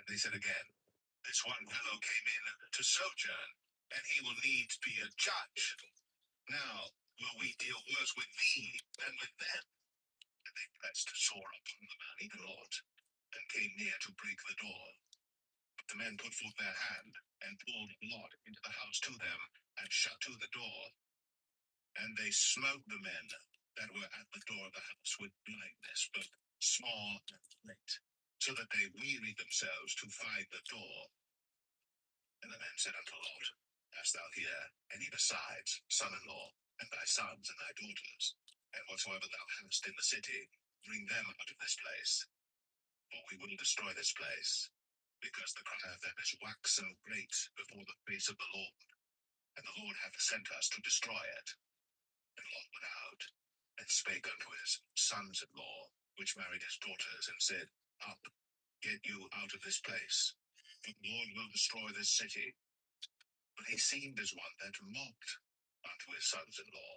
And they said again, This one fellow came in to sojourn, and he will needs be a judge. Now will we deal worse with thee than with them? And they pressed sore upon the man, even Lot, and came near to break the door. But the men put forth their hand, and pulled Lot into the house to them, and shut to the door. And they smote the men that were at the door of the house with blindness, both small and great, so that they wearied themselves to find the door. And the men said unto Lot, Hast thou here any besides son-in-law, and thy sons and thy daughters? And whatsoever thou hast in the city, bring them out of this place. For we will destroy this place, because the cry of them is waxen great before the face of the Lord. And the Lord hath sent us to destroy it. And Lot went out, and spake unto his sons-in-law, which married his daughters, and said, Up, get you out of this place, for the Lord will destroy this city. But he seemed as one that mocked unto his sons-in-law.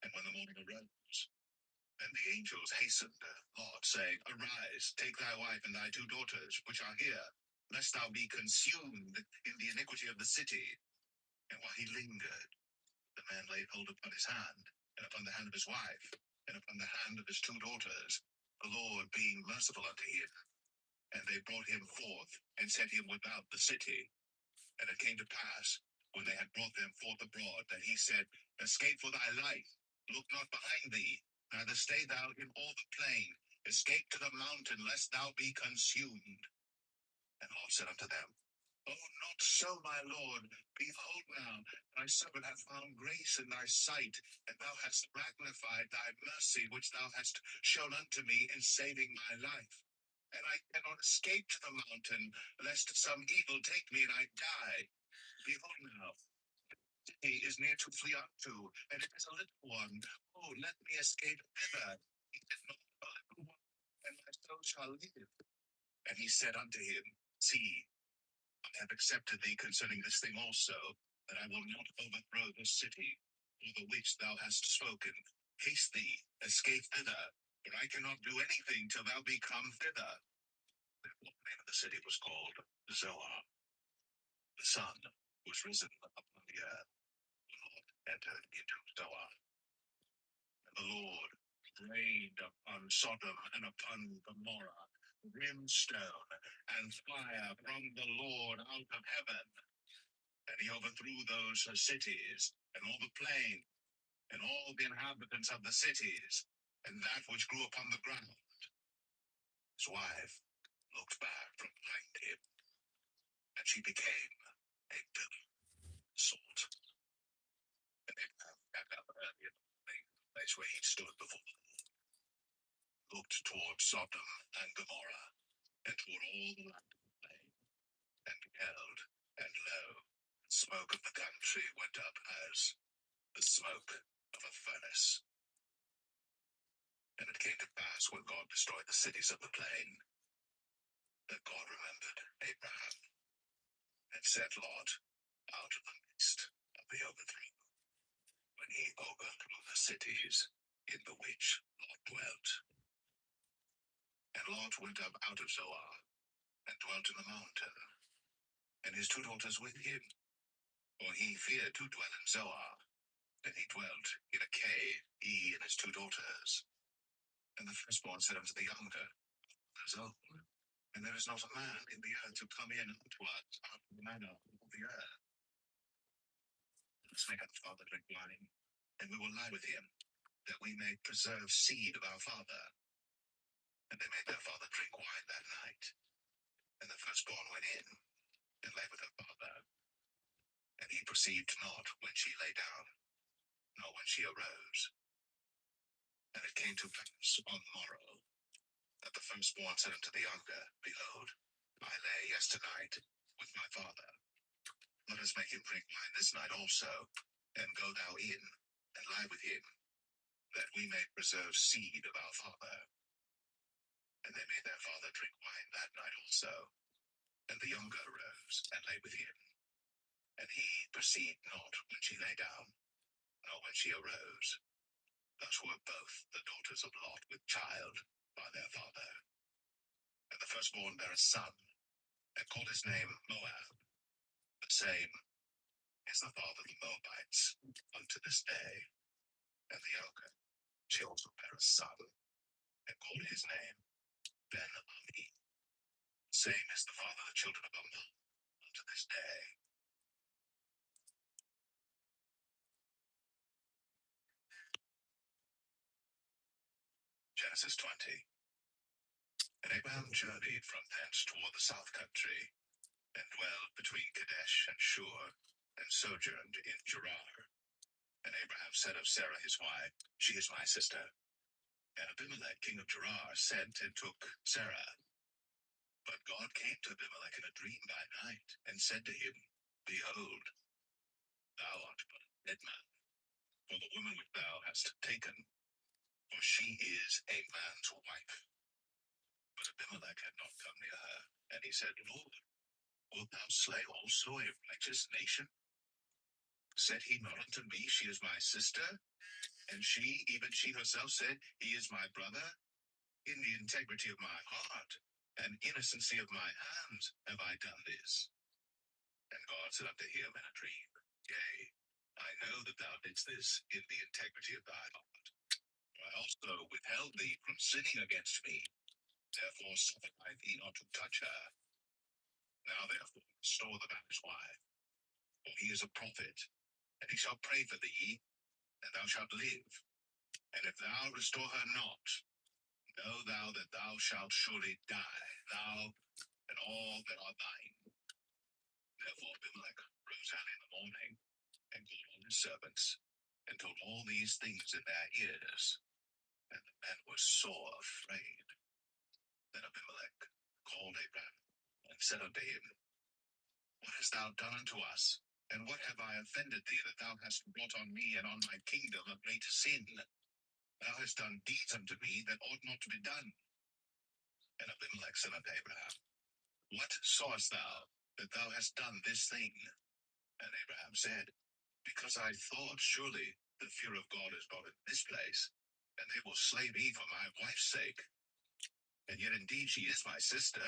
And when the morning arose, and the angels hastened Lot, saying, Arise, take thy wife and thy 2 daughters, which are here, lest thou be consumed in the iniquity of the city. And while he lingered, the man laid hold upon his hand, and upon the hand of his wife, and upon the hand of his 2 daughters, the Lord being merciful unto him. And they brought him forth, and set him without the city. And it came to pass, when they had brought them forth abroad, that he said, Escape for thy life, Look not behind thee, neither stay thou in all the plain. Escape to the mountain, lest thou be consumed. And Lot said unto them, Oh, not so, my Lord. Behold now, thy servant hath found grace in thy sight, and thou hast magnified thy mercy, which thou hast shown unto me in saving my life. And I cannot escape to the mountain, lest some evil take me and I die. Behold now, he is near to flee unto, and it is a little one. Oh, let me escape thither. He did not a little one, and my soul shall live. And he said unto him, See, I have accepted thee concerning this thing also, that I will not overthrow this city, for the which thou hast spoken. Haste thee, escape thither, for I cannot do anything till thou be come thither. Therefore the name of the city was called Zoar. The sun was risen upon the earth. The Lord entered into Zoar. And the Lord rained upon Sodom and upon Gomorrah brimstone and fire from the Lord out of heaven. And he overthrew those cities, and all the plain, and all the inhabitants of the cities, and that which grew upon the ground. His wife looked back from behind him, and she became a pillar of salt. And Abraham got up early in the morning, the place where he stood before the Lord, looked toward Sodom and Gomorrah, and toward all the land of the plain, and beheld, and lo, the smoke of the country went up as the smoke of a furnace. And it came to pass, when God destroyed the cities of the plain, that God remembered Abraham, and set Lot out of the midst of the overthrow, when he overthrew the cities in the which Lot dwelt. And Lot went up out of Zoar, and dwelt in the mountain, and his two daughters with him, for he feared to dwell in Zoar. And he dwelt in a cave, he and his two daughters. And the firstborn said unto the younger, Thou art old, and there is not a man in the earth to come in unto us out of the manner of the earth. Let us make our father drink wine, and we will lie with him, that we may preserve seed of our father. And they made their father drink wine that night. And the firstborn went in, and lay with her father. And he perceived not when she lay down, nor when she arose. And it came to pass on the morrow, that the firstborn said unto the younger, Behold, I lay yesternight with my father. Let us make him drink wine this night also, and go thou in, and lie with him, that we may preserve seed of our father. And they made their father drink wine that night also. And the younger arose, and lay with him. And he perceived not when she lay down, nor when she arose. Thus were both the daughters of Lot with child by their father. And the firstborn bare a son, and called his name Moab. The same is the father of the Moabites unto this day. And the younger, she also bare a son, and called his name Ben-Ami. Same is the father of the children of Ammon unto this day. Genesis 20. And Abraham journeyed from thence toward the south country, and dwelled between Kadesh and Shur, and sojourned in Gerar. And Abraham said of Sarah his wife, She is my sister. And Abimelech king of Gerar sent and took Sarah. But God came to Abimelech in a dream by night, and said to him, Behold, thou art but a dead man, for the woman which thou hast taken, for she is a man's wife. But Abimelech had not come near her, and he said, Lord, wilt thou slay also a righteous nation? Said he not unto me, She is my sister? And she, even she herself, said, He is my brother? In the integrity of my heart and innocency of my hands have I done this. And God said unto him in a dream, Yea, I know that thou didst this in the integrity of thy heart. For I also withheld thee from sinning against me. Therefore suffered I thee not to touch her. Now therefore restore the man's wife, for he is a prophet, and he shall pray for thee, and thou shalt live. And if thou restore her not, know thou that thou shalt surely die, thou and all that are thine. Therefore Abimelech rose early in the morning, and called all his servants, and told all these things in their ears. And the men were sore afraid. Then Abimelech called Abraham, and said unto him, What hast thou done unto us? And what have I offended thee, that thou hast brought on me and on my kingdom a great sin? Thou hast done deeds unto me that ought not to be done. And Abimelech said unto Abraham, What sawest thou, that thou hast done this thing? And Abraham said, Because I thought, surely the fear of God is brought in this place, and they will slay me for my wife's sake. And yet indeed she is my sister.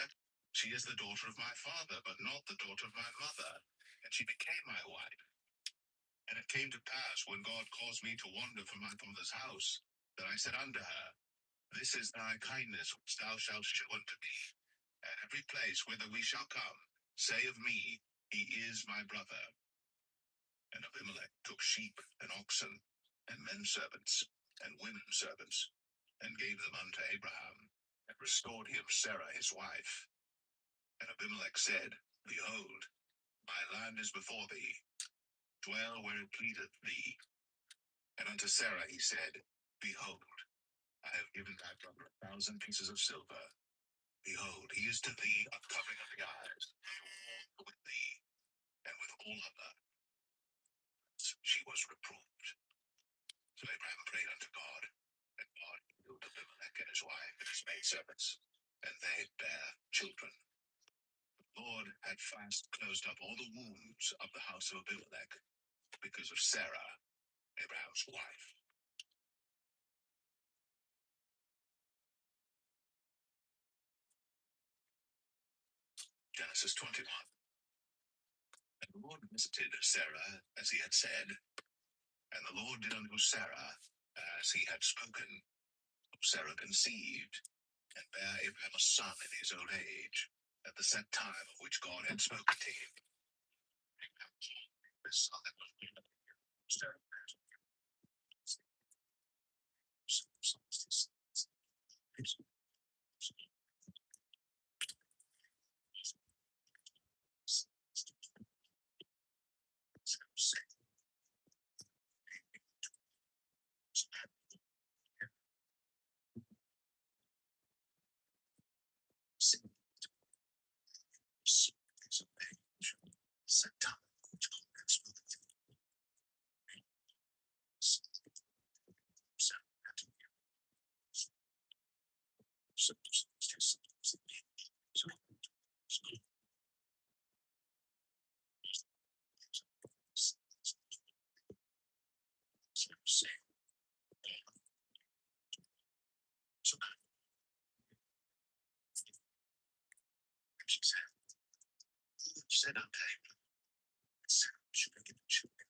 She is the daughter of my father, but not the daughter of my mother. And she became my wife. And it came to pass, when God caused me to wander from my father's house, that I said unto her, This is thy kindness which thou shalt show unto me. At every place whither we shall come, say of me, He is my brother. And Abimelech took sheep and oxen, and men servants, and women servants, and gave them unto Abraham, and restored him Sarah his wife. And Abimelech said, Behold, my land is before thee, dwell where it pleaseth thee. And unto Sarah he said, Behold, I have given thy brother 1,000 pieces of silver. Behold, he is to thee a covering of the eyes, with thee, and with all other. She was reproved. So Abraham prayed unto God, and God healed Abimelech and his wife and his maidservants, and they bare children. The Lord had fast closed up all the wombs of the house of Abimelech because of Sarah, Abraham's wife. Genesis 21. And the Lord visited Sarah as he had said, and the Lord did unto Sarah as he had spoken. Sarah conceived, and bare Abraham a son in his old age, at the set time of which God had spoken to him. The son that was born of Sarah. Set time of which God had spoken to him. She said unto him, Sarah should have given children.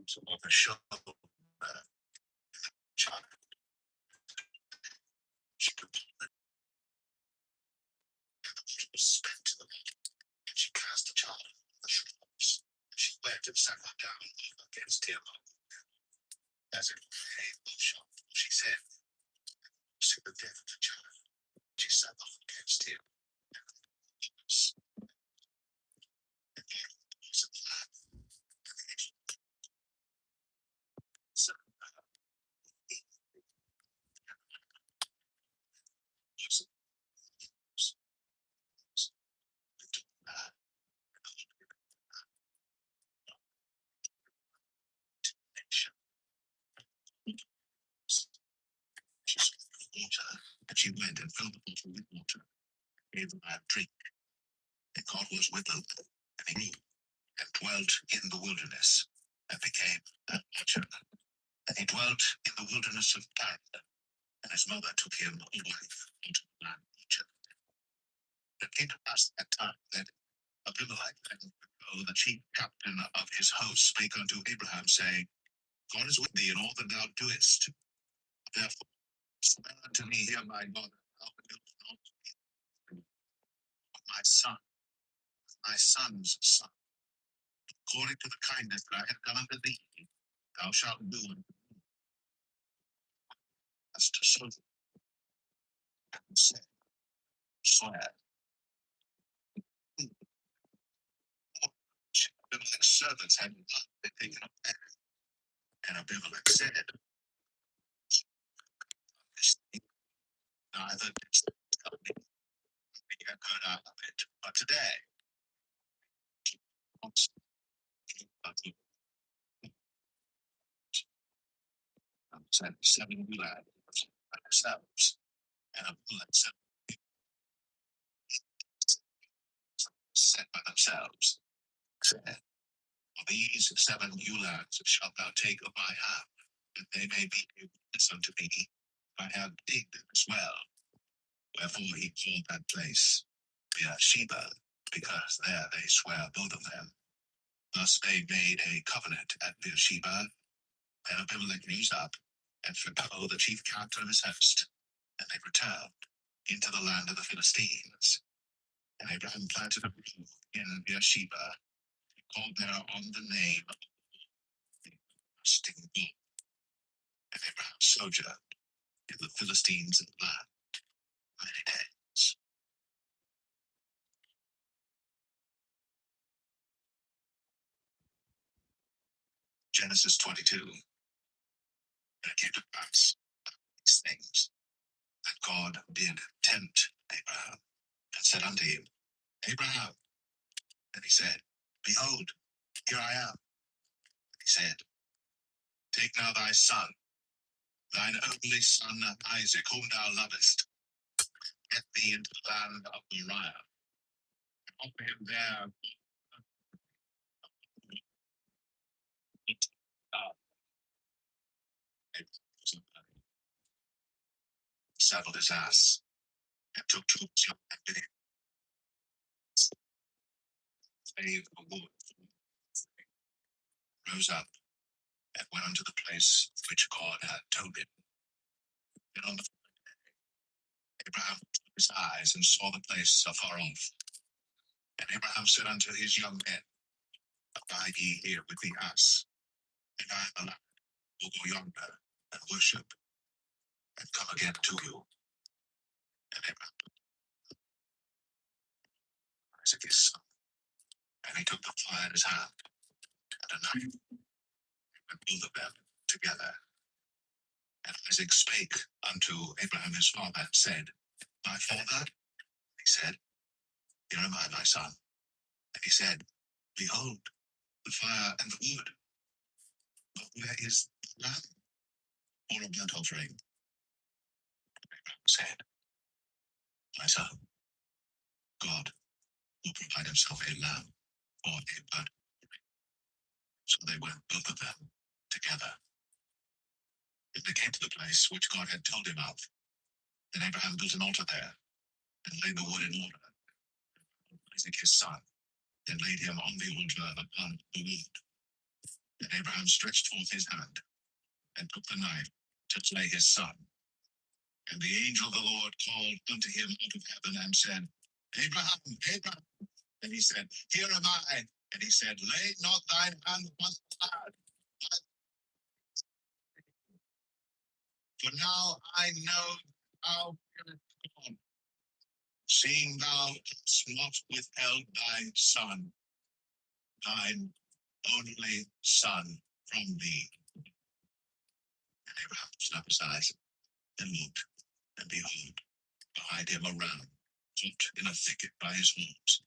So on the show, child, she was spent to the Lord, and she cast the child on the shoulders. She wept and sat down against him, as it lay in the shop. She said, See the death of the child. She sat off against him. water, and she went and filled the bottle with water, gave the man drink. And God was with them, and he grew, and dwelt in the wilderness, and became a watcher. And he dwelt in the wilderness of Paran, and his mother took him a wife out of the land of Egypt. And it came to pass at that time that Abimelech, the chief captain of his host, spake unto Abraham, saying, God is with thee in all that thou doest. Therefore, swear unto me here, my God, that thou wilt not my son, my son's son, according to the kindness that I have done unto thee, thou shalt do unto me as to so and said, swear. Abimelech's servants had not been taken up there, and Abimelech said, neither didst thou tell me, we had heard out of it, but today, sent 7 lads by themselves, and Abimelech sent by themselves, said, these 7 lads shalt thou take of my hand, that they may be a witness unto me. I have digged as well. Wherefore he called that place Beersheba, because there they swear both of them. Thus they made a covenant at Beersheba, and Abimelech rose up and foretold the chief captain of his host, and they returned into the land of the Philistines. And Abraham planted a grove in Beersheba, called there on the name of the everlasting God. And Abraham sojourned in the Philistines' land many days. Genesis 22. And it came to pass these things that God did tempt Abraham, and said unto him, Abraham. And he said, Behold, here I am. And he said, Take now thy son, thine only son Isaac, whom thou lovest, get thee into the land of Moriah, and offer him there. Saddled his ass, and took 2 of his young men with him, clave a wood, rose up, and went unto the place which God had told him. And on the Abraham took his eyes and saw the place afar off. And Abraham said unto his young men, Abide ye here with the ass, and I and the lad will go yonder and worship, and come again to you. And Abraham took Isaac his son, and he took the fire in his hand, and a knife, and both of them together. And Isaac spake unto Abraham his father, and said, My father? He said, Here am I, my son. And he said, Behold, the fire and the wood, but where is the lamb or a burnt offering? Abraham said, My son, God will provide himself a lamb or a burnt offering. So they went both of them together. And they came to the place which God had told him of. And Abraham built an altar there, and laid the wood in order. Isaac his son, and laid him on the altar upon the wood. And Abraham stretched forth his hand, and took the knife to slay his son. And the angel of the Lord called unto him out of heaven, and said, Abraham, Abraham. And he said, Here am I. And he said, Lay not thine hand upon the lad, for now I know thou fearest God, seeing thou hast not withheld thy son, thine only son, from thee. And Abraham lifted up his eyes and looked, and behold, behind him a ram caught in a thicket by his horns.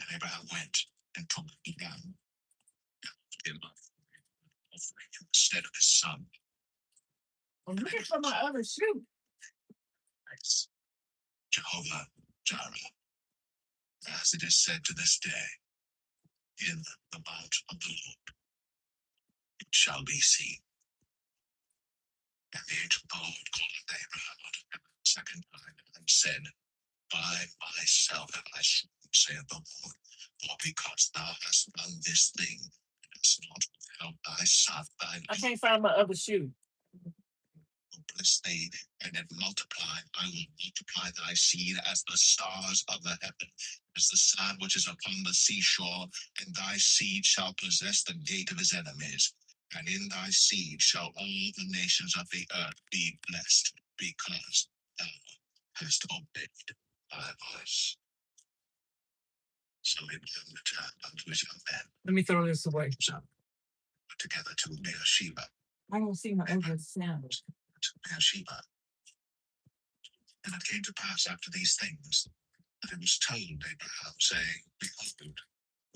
And Abraham went and took the ram, and put him up, offering him instead of his son. I'm looking for my other shoe. place. Jehovah Jireh, as it is said to this day, in the mount of the Lord it shall be seen. And the angel of the Lord called Abraham out of heaven the second time and said, by myself have I sworn, saith the Lord, for because thou hast done this thing, and hast not withheld thy son, thy I can't find my other shoe. will bless thee, and in multiply, I will multiply thy seed as the stars of the heaven, as the sand which is upon the seashore, and thy seed shall possess the gate of his enemies. And in thy seed shall all the nations of the earth be blessed, because thou hast obeyed my voice. So Abraham returned unto his young men. Let me throw this away. So together to Beersheba. I don't see my other sound. To Beersheba. And it came to pass after these things that it was told Abraham, saying, behold,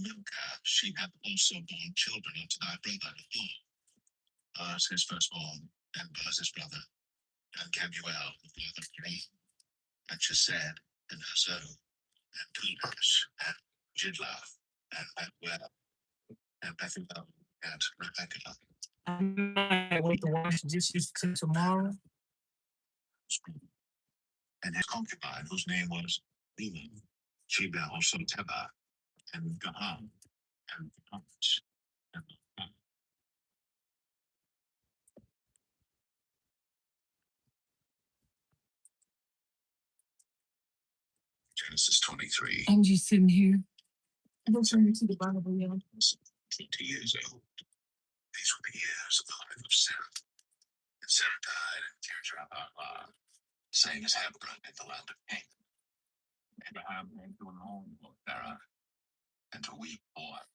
Milcah, she hath also borne children unto thy brother Buz his firstborn, and Buz his brother, and Kemuel, the father of Haran, and Chesed, and Hazo, and Pildash, and Jidlaph, and Bethuel, and Bethuel, and Rebekah. I might wait to wash dishes till tomorrow. And his concubine, whose name was Bina, she bare also Teba, and Gaham, and Punch, and Genesis 23. I'm just sitting here. I don't turn to the Bible, y'all. 20 years old. These were the years of the life of Sarah. And Sarah died in Kirjath-Arba, same as Hebron in the land of Canaan. Abraham came to an home of Sarah, and to weep for her.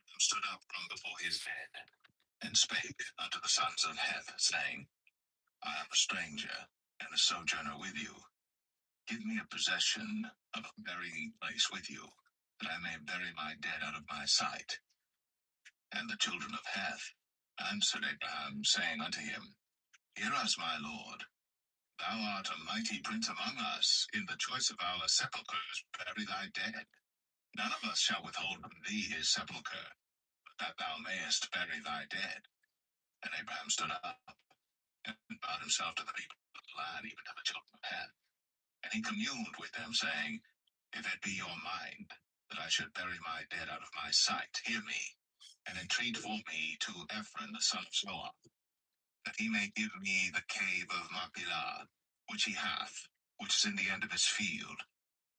Abraham stood up from before his bed, and spake unto the sons of Heth, saying, I am a stranger, and a sojourner with you. Give me a possession of a burying place with you, that I may bury my dead out of my sight. And the children of Heth answered Abraham, saying unto him, Hear us, my lord. Thou art a mighty prince among us. In the choice of our sepulchres bury thy dead. None of us shall withhold from thee his sepulchre, but that thou mayest bury thy dead. And Abraham stood up, and bowed himself to the people of the land, even to the children of Heth. And he communed with them, saying, If it be your mind that I should bury my dead out of my sight, hear me, and entreat for me to Ephron the son of Zohar, that he may give me the cave of Machpelah, which he hath, which is in the end of his field.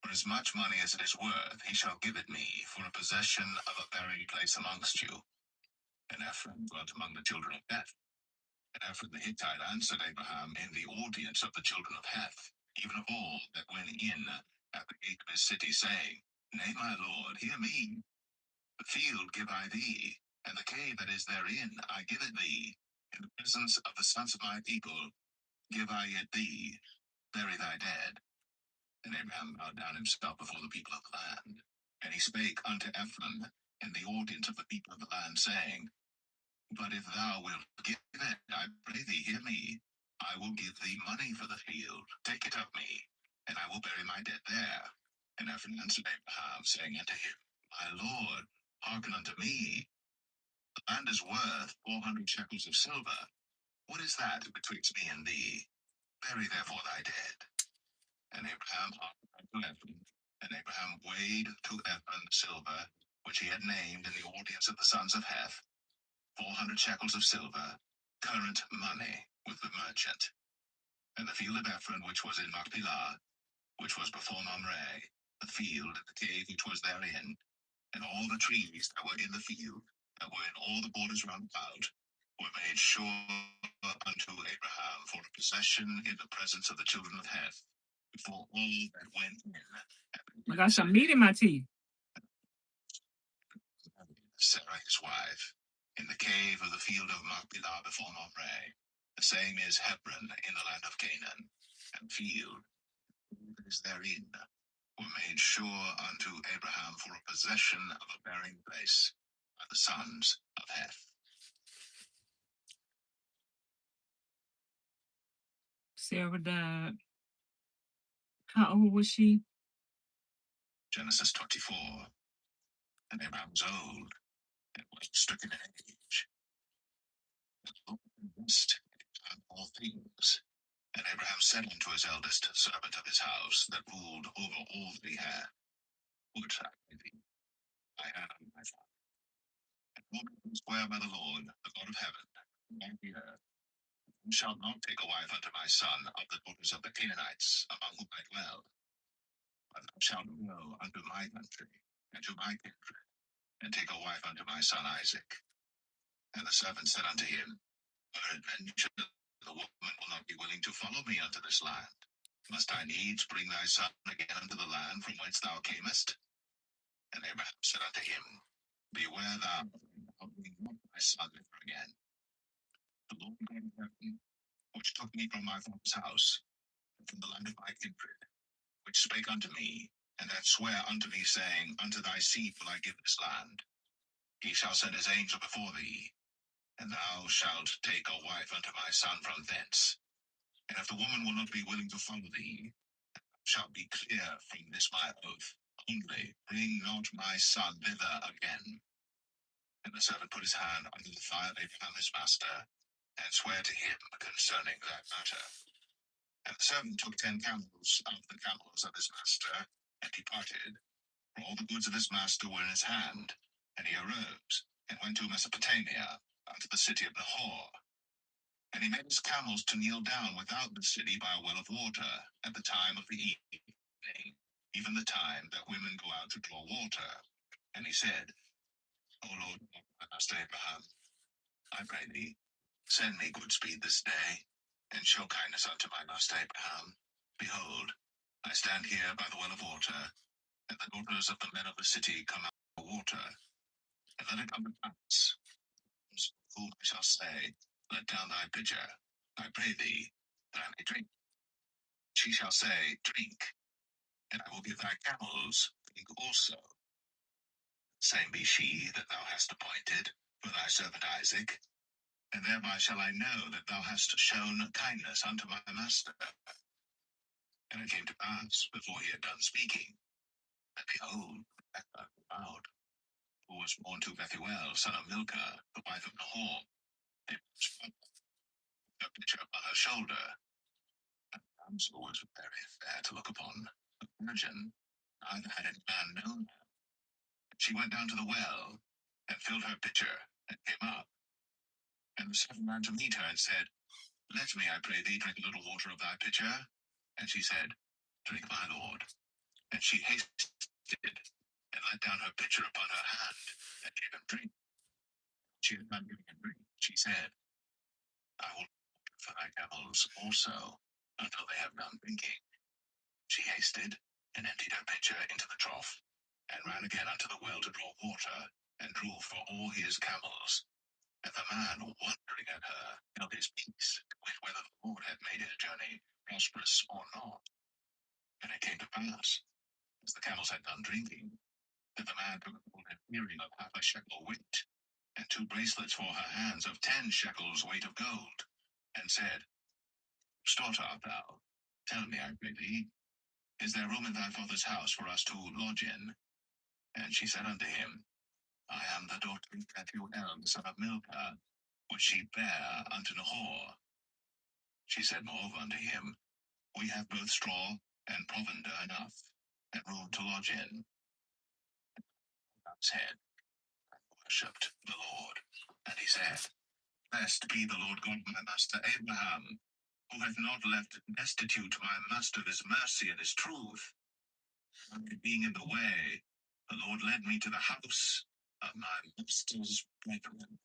For as much money as it is worth, he shall give it me for a possession of a buried place amongst you. And Ephron dwelt among the children of Heth. And Ephron the Hittite answered Abraham in the audience of the children of Heth, even of all that went in at the gate of his city, saying, Nay, my lord, hear me. The field give I thee, and the cave that is therein I give it thee. In the presence of the sons of my people give I it thee. Bury thy dead. And Abraham bowed down himself before the people of the land. And he spake unto Ephron in the audience of the people of the land, saying, But if thou wilt give it, I pray thee, hear me. I will give thee money for the field. Take it of me, and I will bury my dead there. And Ephron answered Abraham, saying unto him, My lord, hearken unto me. The land is worth 400 shekels of silver. What is that betwixt me and thee? Bury therefore thy dead. And Abraham hearkened unto Ephron. And Abraham weighed to Ephron the silver, which he had named in the audience of the sons of Heth, 400 shekels of silver, current money, with the merchant. And the field of Ephron, which was in Machpelah, which was before Mamre, the field and the cave which was therein, and all the trees that were in the field, that were in all the borders round about, were made sure unto Abraham for a possession in the presence of the children of Heth, before all that went in. I got some meat in my teeth. Sarah his wife, in the cave of the field of Machpelah before Mamre, the same is Hebron in the land of Canaan, and field that is therein were made sure unto Abraham for a possession of a burying place by the sons of Heth. Sarah died. How old was she? Genesis 24. And Abraham was old and was stricken in age. The Lord blessed all things. And Abraham said unto his eldest servant of his house that ruled over all that he had, would I thee, I had on my father. And Abraham swear by the Lord, the God of heaven, and the earth, thou shalt not take a wife unto my son of the daughters of the Canaanites, among whom I dwell, but thou shalt go unto my country, and to my kindred, and take a wife unto my son Isaac. And the servant said unto him, peradventure the woman will not be willing to follow me unto this land. Must I needs bring thy son again unto the land from whence thou camest? And Abraham said unto him, beware thou bring not thy son hither again. The Lord God of heaven, which took me from my father's house, and from the land of my kindred, which spake unto me, and that sware unto me, saying, unto thy seed will I give this land. He shall send his angel before thee, and thou shalt take a wife unto my son from thence. And if the woman will not be willing to follow thee, thou shalt be clear from this my oath. Only bring not my son thither again. And the servant put his hand under the thigh of Abraham his master, and sware to him concerning that matter. And the servant took 10 camels out of the camels of his master, and departed, for all the goods of his master were in his hand. And he arose, and went to Mesopotamia, unto the city of Nahor. And he made his camels to kneel down without the city by a well of water, at the time of the evening, even the time that women go out to draw water. And he said, O Lord, my master Abraham, I pray thee, send me good speed this day, and show kindness unto my master Abraham. Behold, I stand here by the well of water, and the daughters of the men of the city come out for water. And let it come to pass, whom I shall say, let down thy pitcher, I pray thee, that I may drink. She shall say, drink, and I will give thy camels drink also. Same be she that thou hast appointed for thy servant Isaac, and thereby shall I know that thou hast shown kindness unto my master. And it came to pass, before he had done speaking, that behold, Rebekah bowed, who was born to Bethuel, son of Milcah, the wife of Nahor, a pitcher upon her shoulder. And the damsel was very fair to look upon, a virgin, neither had any man known her. She went down to the well, and filled her pitcher, and came up. And the servant ran to meet her, and said, let me, I pray thee, drink a little water of thy pitcher. And she said, drink, my lord. And she hasted, and let down her pitcher upon her hand, and gave him drink. She had not given him drink. She said, I will water for thy camels also, until they have done drinking. She hasted, and emptied her pitcher into the trough, and ran again unto the well to draw water, and drew for all his camels. And the man, wondering at her, held his peace, to wit whether the Lord had made his journey prosperous or not. And it came to pass, as the camels had done drinking, that the man took a golden earring of half a shekel weight, and 2 bracelets for her hands of 10 shekels weight of gold, and said, Daughter art thou? Tell me, I pray thee, is there room in thy father's house for us to lodge in? And she said unto him, I am the daughter of Bethuel, the son of Milcah, which she bare unto Nahor. She said moreover unto him, we have both straw and provender enough, and room to lodge in. His head worshipped the Lord, and he said, blessed be the Lord God of my master Abraham, who hath not left destitute my master his mercy and his truth. And being in the way, the Lord led me to the house of my master's brethren,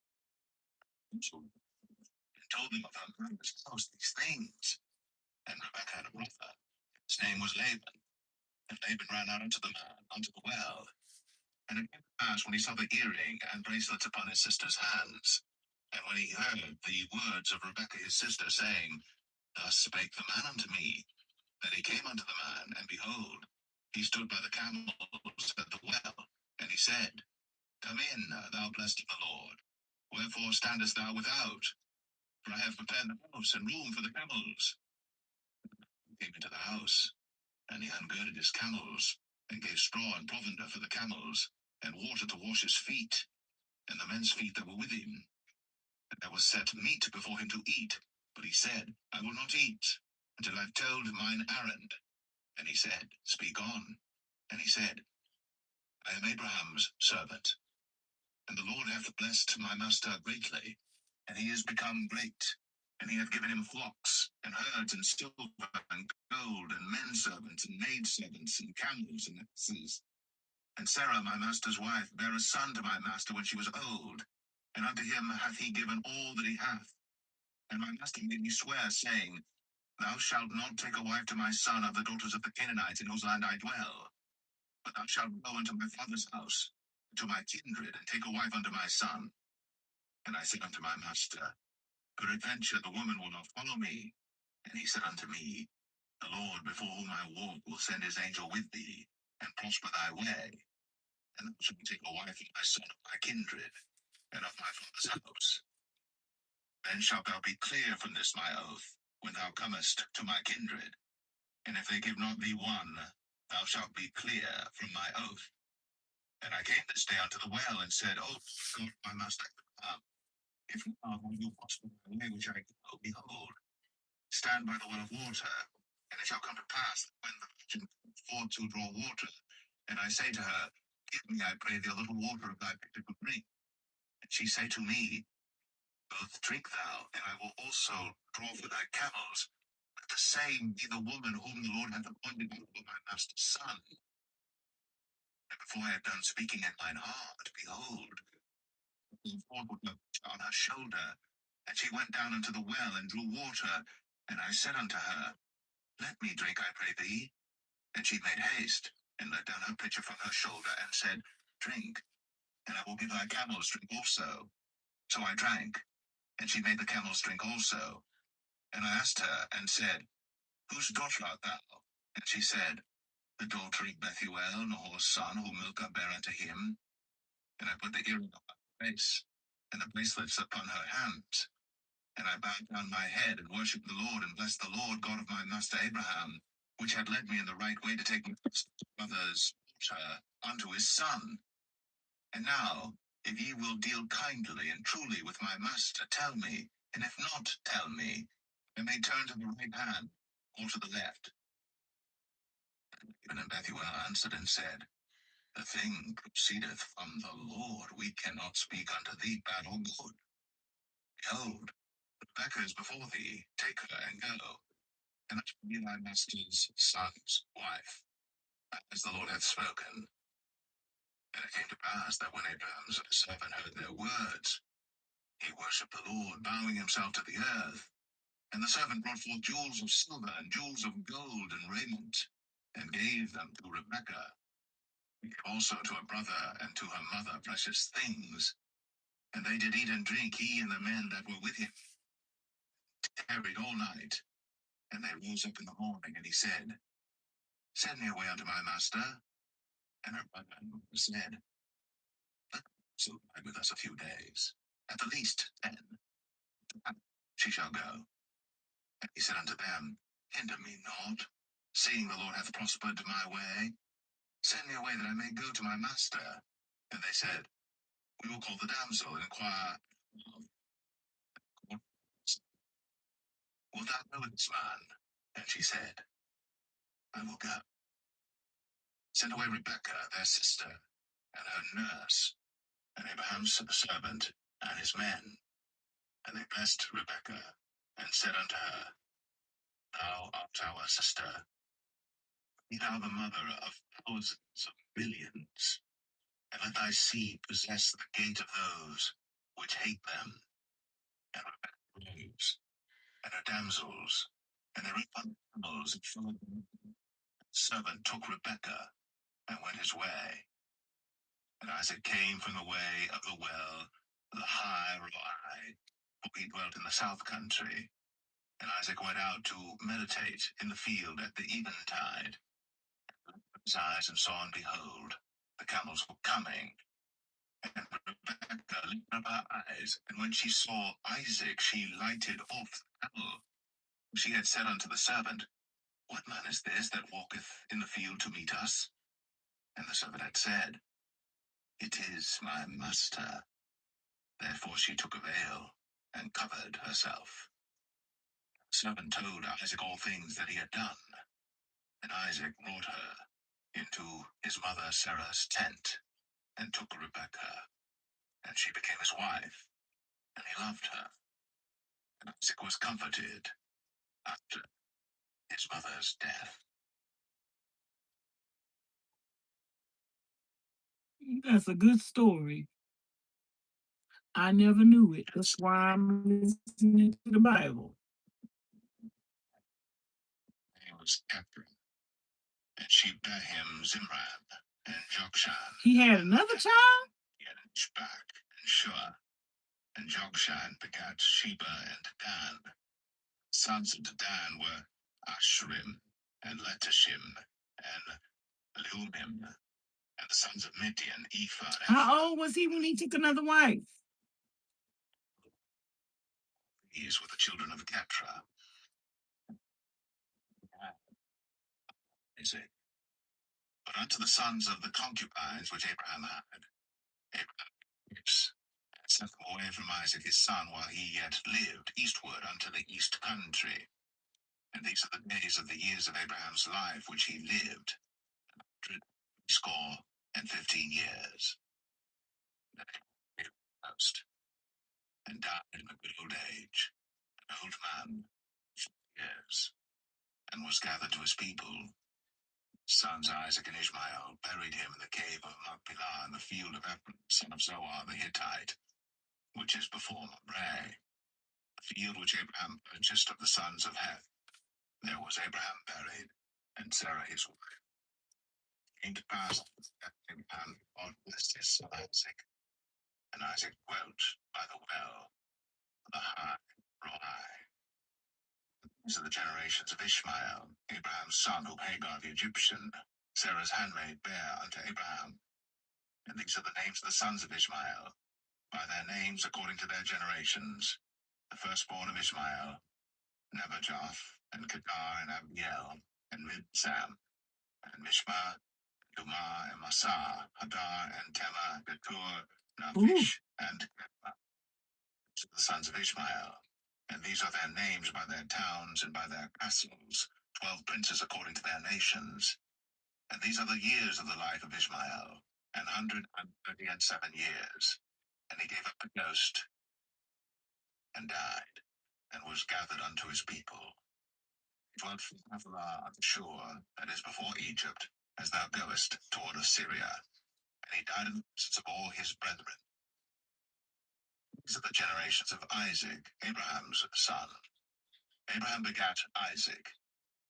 and told them of her mother's house these things. And Rebekah had a brother, his name was Laban. And Laban ran out unto the man, unto the well. And it came to pass, when he saw the earring and bracelets upon his sister's hands, and when he heard the words of Rebekah his sister, saying, thus spake the man unto me, that he came unto the man, and behold, he stood by the camels at the well. And he said, come in, thou blessed of the Lord. Wherefore standest thou without? For I have prepared the house and room for the camels. came into the house, and he ungirded his camels, and gave straw and provender for the camels, and water to wash his feet, and the men's feet that were with him. And there was set meat before him to eat, but he said, I will not eat, until I've told mine errand. And he said, Speak on. And he said, I am Abraham's servant, and the Lord hath blessed my master greatly, and he is become great. And he hath given him flocks, and herds, and silver, and gold, and men servants, and maid servants, and camels, and asses. And Sarah, my master's wife, bare a son to my master when she was old, and unto him hath he given all that he hath. And my master made me swear, saying, Thou shalt not take a wife to my son of the daughters of the Canaanites in whose land I dwell, but thou shalt go unto my father's house, to my kindred, and take a wife unto my son. And I said unto my master, Peradventure the woman will not follow me. And he said unto me, The Lord before whom I walk will send his angel with thee, and prosper thy way. And thou shalt take a wife of my son of my kindred, and of my father's house. Then shalt thou be clear from this my oath, when thou comest to my kindred. And if they give not thee one, thou shalt be clear from my oath. And I came this day unto the well, and said, O God, my master, if now thou wilt prosper my way which I go, behold, stand by the well of water. And it shall come to pass that when the virgin comes forth to draw water, and I say to her, Give me, I pray thee, a little water of thy pitcher to drink. And she say to me, Both drink thou, and I will also draw for thy camels. Let the same be the woman whom the Lord hath appointed over my master's son. And before I had done speaking in mine heart, behold, came forth with a pitcher on her shoulder, and she went down unto the well and drew water. And I said unto her, Let me drink, I pray thee. And she made haste, and let down her pitcher from her shoulder, and said, Drink, and I will give thy camels drink also. So I drank, and she made the camels drink also. And I asked her, and said, Whose daughter art thou? And she said, The daughter of Bethuel, Nahor's son, whom Milcah bare unto him. And I put the earring on her face, and the bracelets upon her hands. And I bowed down my head, and worshipped the Lord, and blessed the Lord God of my master Abraham, which had led me in the right way to take my brother's daughter unto his son. And now, if ye will deal kindly and truly with my master, tell me, and if not, tell me, I may turn to the right hand, or to the left. And Bethuel answered and said, The thing proceedeth from the Lord. We cannot speak unto thee bad or good. Behold, Rebekah is before thee. Take her and go, and that shall be thy master's son's wife, as the Lord hath spoken. And it came to pass that when Abraham's servant heard their words, he worshipped the Lord, bowing himself to the earth. And the servant brought forth jewels of silver and jewels of gold and raiment, and gave them to Rebekah. He gave also to her brother and to her mother precious things. And they did eat and drink, he and the men that were with him, tarried all night. And they rose up in the morning, and he said, Send me away unto my master. And her brother said, Let so abide with us a few days, at the least 10. She shall go. And he said unto them, Hinder me not, seeing the Lord hath prospered my way. Send me away that I may go to my master. And they said, We will call the damsel and inquire, Wilt thou know this man? And she said, I will go. Send away Rebekah, their sister, and her nurse, and Abraham's servant, and his men. And they blessed Rebekah, and said unto her, Thou art our sister. Be thou the mother of thousands of millions, and let thy seed possess the gate of those which hate them. And Rebekah rose, and her damsels, and they ran on camels, and followed them. The servant took Rebekah, and went his way. And Isaac came from the way of the well, the high Roi, for he dwelt in the south country. And Isaac went out to meditate in the field at the eventide. His eyes and saw, and behold, the camels were coming. And Rebekah lifted up her eyes, and when she saw Isaac, she lighted off the camel. She had said unto the servant, What man is this that walketh in the field to meet us? And the servant had said, It is my master. Therefore she took a veil and covered herself. The servant told Isaac all things that he had done. And Isaac brought her into his mother Sarah's tent, and took Rebekah, and she became his wife, and he loved her. And Isaac was comforted after his mother's death. That's a good story. I never knew it. That's why I'm listening to the Bible. Her name was Deborah, and she bare him Zimran and Jokshan. He had another child? He had Ishbak and Shua, and Jokshan begat Sheba and Dan. Sons of Dan were Ashrim and Letashim and Leumim, and the sons of Midian, Ephah. How old was he when he took another wife? These were the children of Keturah. Isaac. But unto the sons of the concubines which Abraham had, Abraham gifts, and sent them away from Isaac his son while he yet lived eastward unto the east country. And these are the days of the years of Abraham's life which he lived, 115 years. And Abraham lived and died in a good old age, an old man, 50 years, and was gathered to his people. Sons Isaac and Ishmael buried him in the cave of Machpelah in the field of Ephron, son of Zohar the Hittite, which is before Mamre, the field which Abraham purchased of the sons of Heth. There was Abraham buried, and Sarah his wife. It came to pass that Abraham God blessed his son Isaac, and Isaac dwelt by the well of the high Roi. These are the generations of Ishmael, Abraham's son, whom Hagar the Egyptian, Sarah's handmaid, bare unto Abraham. And these are the names of the sons of Ishmael, by their names according to their generations. The firstborn of Ishmael, Nebajoth, and Kedar, and Abiel, and Mibsam, and Mishma, Dumah, and Massa, Hadar, and Tema, Getur, Nafish, and Kepha. These are the sons of Ishmael. And these are their names by their towns and by their castles, 12 princes according to their nations. And these are the years of the life of Ishmael, 137 years. And he gave up the ghost, and died, and was gathered unto his people. He dwelt from Havilah on the shore that is before Egypt, as thou goest toward Assyria. And he died in the presence of all his brethren. These are the generations of Isaac, Abraham's son. Abraham begat Isaac,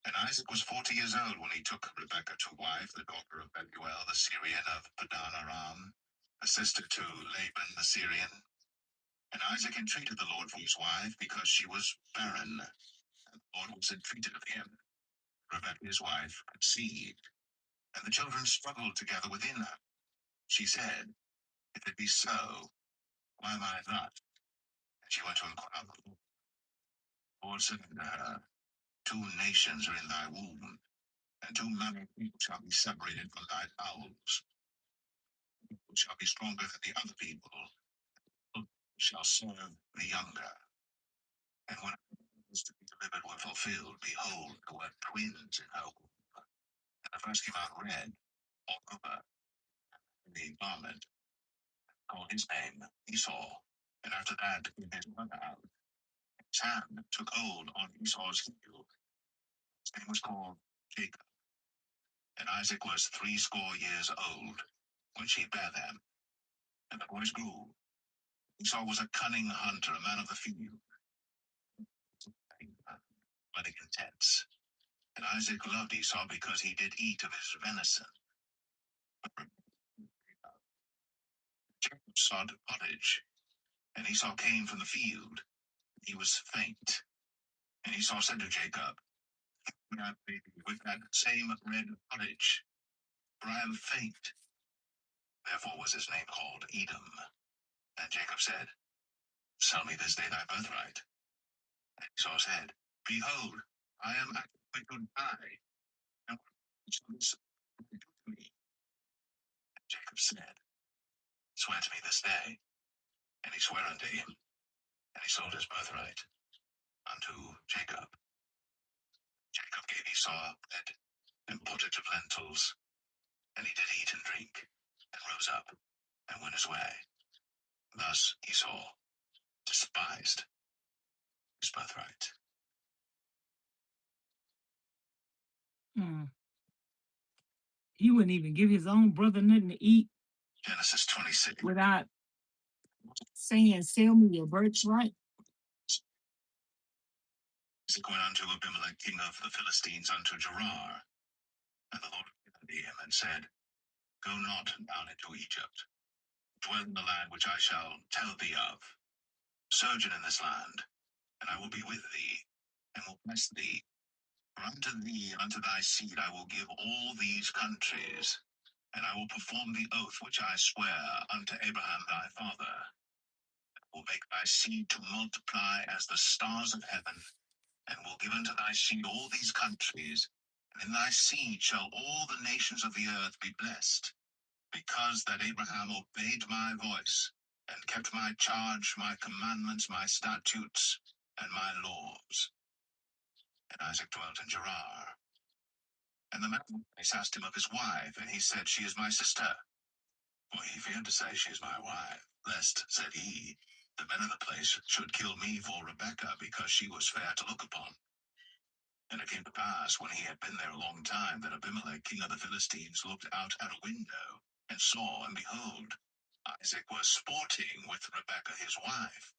and Isaac was 40 years old when he took Rebekah to wife, the daughter of Bethuel the Syrian of Padan Aram, a sister to Laban the Syrian. And Isaac entreated the Lord for his wife, because she was barren. And the Lord was entreated of him. Rebekah his wife conceived, and the children struggled together within her. She said, If it be so, why am I thus? And she went to inquire of the Lord. The Lord said unto her, 2 nations are in thy womb, and 2 manner of people shall be separated from thy bowels. People shall be stronger than the other people, and shall serve the younger. And when it was to be delivered were fulfilled, behold, there were twins in her womb. And the first came out red all over the garment, called his name Esau. And after that came his mother out. His hand took hold on Esau's heel. His name was called Jacob. And Isaac was 80 years old when she bare them. And the boys grew. Esau was a cunning hunter, a man of the field, dwelling in tents. And Isaac loved Esau because he did eat of his venison. But Jacob sought pottage, and Esau came from the field. He was faint. And Esau said to Jacob, May I pray thee with that same red pottage, for I am faint. Therefore was his name called Edom. And Jacob said, Sell me this day thy birthright. And Esau said, Behold, I am we could die. And what shall this do to me? And Jacob said, Swear to me this day. And he sware unto him, and he sold his birthright unto Jacob. Jacob gave Esau bread and pottage of lentils, and he did eat and drink, and rose up, and went his way. Thus Esau despised his birthright. He wouldn't even give his own brother nothing to eat Genesis 26. without saying, "Sell me your birthright." Isaac went unto Abimelech, king of the Philistines, unto Gerar. And the Lord appeared unto him and said, Go not down into Egypt. Dwell in the land which I shall tell thee of. Sojourn in this land, and I will be with thee, and will bless thee. For unto thee and unto thy seed I will give all these countries, and I will perform the oath which I swear unto Abraham thy father. I will make thy seed to multiply as the stars of heaven, and will give unto thy seed all these countries, and in thy seed shall all the nations of the earth be blessed, because that Abraham obeyed my voice, and kept my charge, my commandments, my statutes, and my laws. And Isaac dwelt in Gerar. And the man asked him of his wife, and he said, She is my sister. For he feared to say, She is my wife, lest, said he, the men of the place should kill me for Rebekah, because she was fair to look upon. And it came to pass, when he had been there a long time, that Abimelech, king of the Philistines, looked out at a window, and saw, and behold, Isaac was sporting with Rebekah his wife.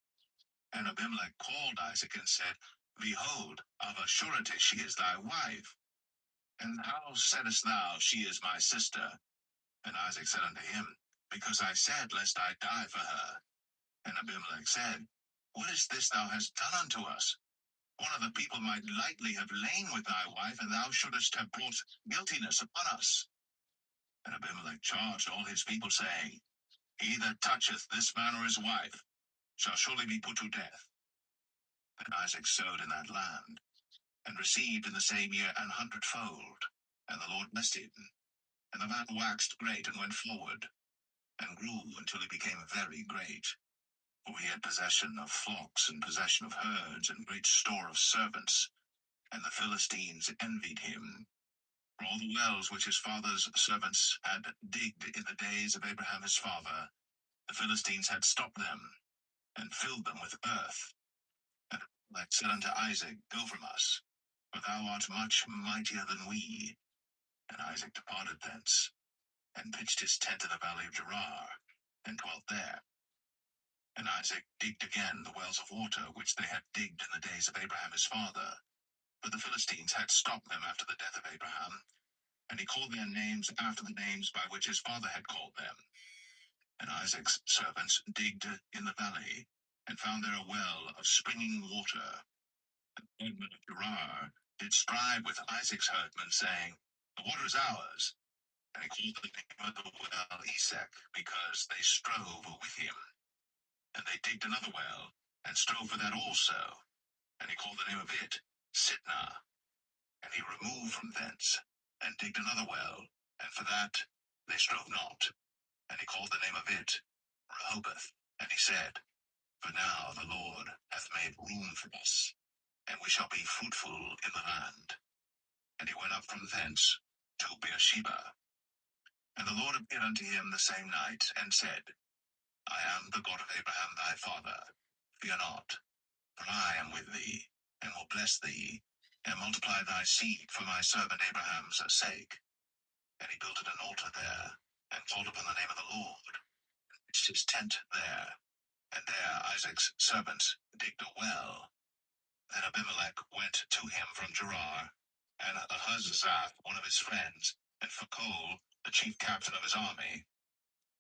And Abimelech called Isaac and said, Behold, of a surety she is thy wife. And how saidst thou, She is my sister? And Isaac said unto him, Because I said, Lest I die for her. And Abimelech said, What is this thou hast done unto us? One of the people might lightly have lain with thy wife, and thou shouldest have brought guiltiness upon us. And Abimelech charged all his people, saying, He that toucheth this man or his wife shall surely be put to death. And Isaac sowed in that land, and received in the same year 100-fold. And the Lord blessed him. And the man waxed great, and went forward, and grew until he became very great. For he had possession of flocks, and possession of herds, and great store of servants. And the Philistines envied him. For all the wells which his father's servants had digged in the days of Abraham his father, the Philistines had stopped them, and filled them with earth. And Abimelech said unto Isaac, Go from us, for thou art much mightier than we. And Isaac departed thence, and pitched his tent in the valley of Gerar, and dwelt there. And Isaac digged again the wells of water which they had digged in the days of Abraham his father. But the Philistines had stopped them after the death of Abraham, and he called their names after the names by which his father had called them. And Isaac's servants digged in the valley, and found there a well of springing water. And the herdmen of Gerar did strive with Isaac's herdmen, saying, The water is ours. And he called the name of the well Esek, because they strove with him. And they digged another well, and strove for that also. And he called the name of it Sitnah. And he removed from thence, and digged another well, and for that they strove not. And he called the name of it Rehoboth. And he said, For now the Lord hath made room for us, and we shall be fruitful in the land. And he went up from thence to Beersheba. And the Lord appeared unto him the same night, and said, I am the God of Abraham thy father. Fear not, for I am with thee, and will bless thee, and multiply thy seed for my servant Abraham's sake. And he built an altar there, and called upon the name of the Lord, and pitched his tent there. And there Isaac's servants digged a well. Then Abimelech went to him from Gerar, and Ahuzzath, one of his friends, and Phicol, the chief captain of his army.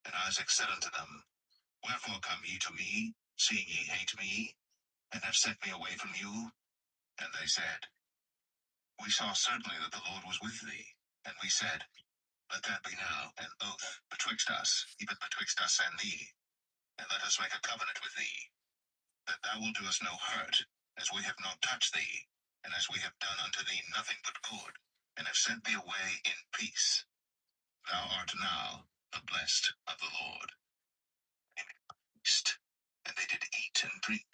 And Isaac said unto them, Wherefore come ye to me, seeing ye hate me, and have sent me away from you? And they said, We saw certainly that the Lord was with thee. And we said, Let there be now an oath betwixt us, even betwixt us and thee, and let us make a covenant with thee, that thou wilt do us no hurt, as we have not touched thee. and as we have done unto thee nothing but good, and have sent thee away in peace, thou art now the blessed of the Lord. And they feast, and they did eat and drink,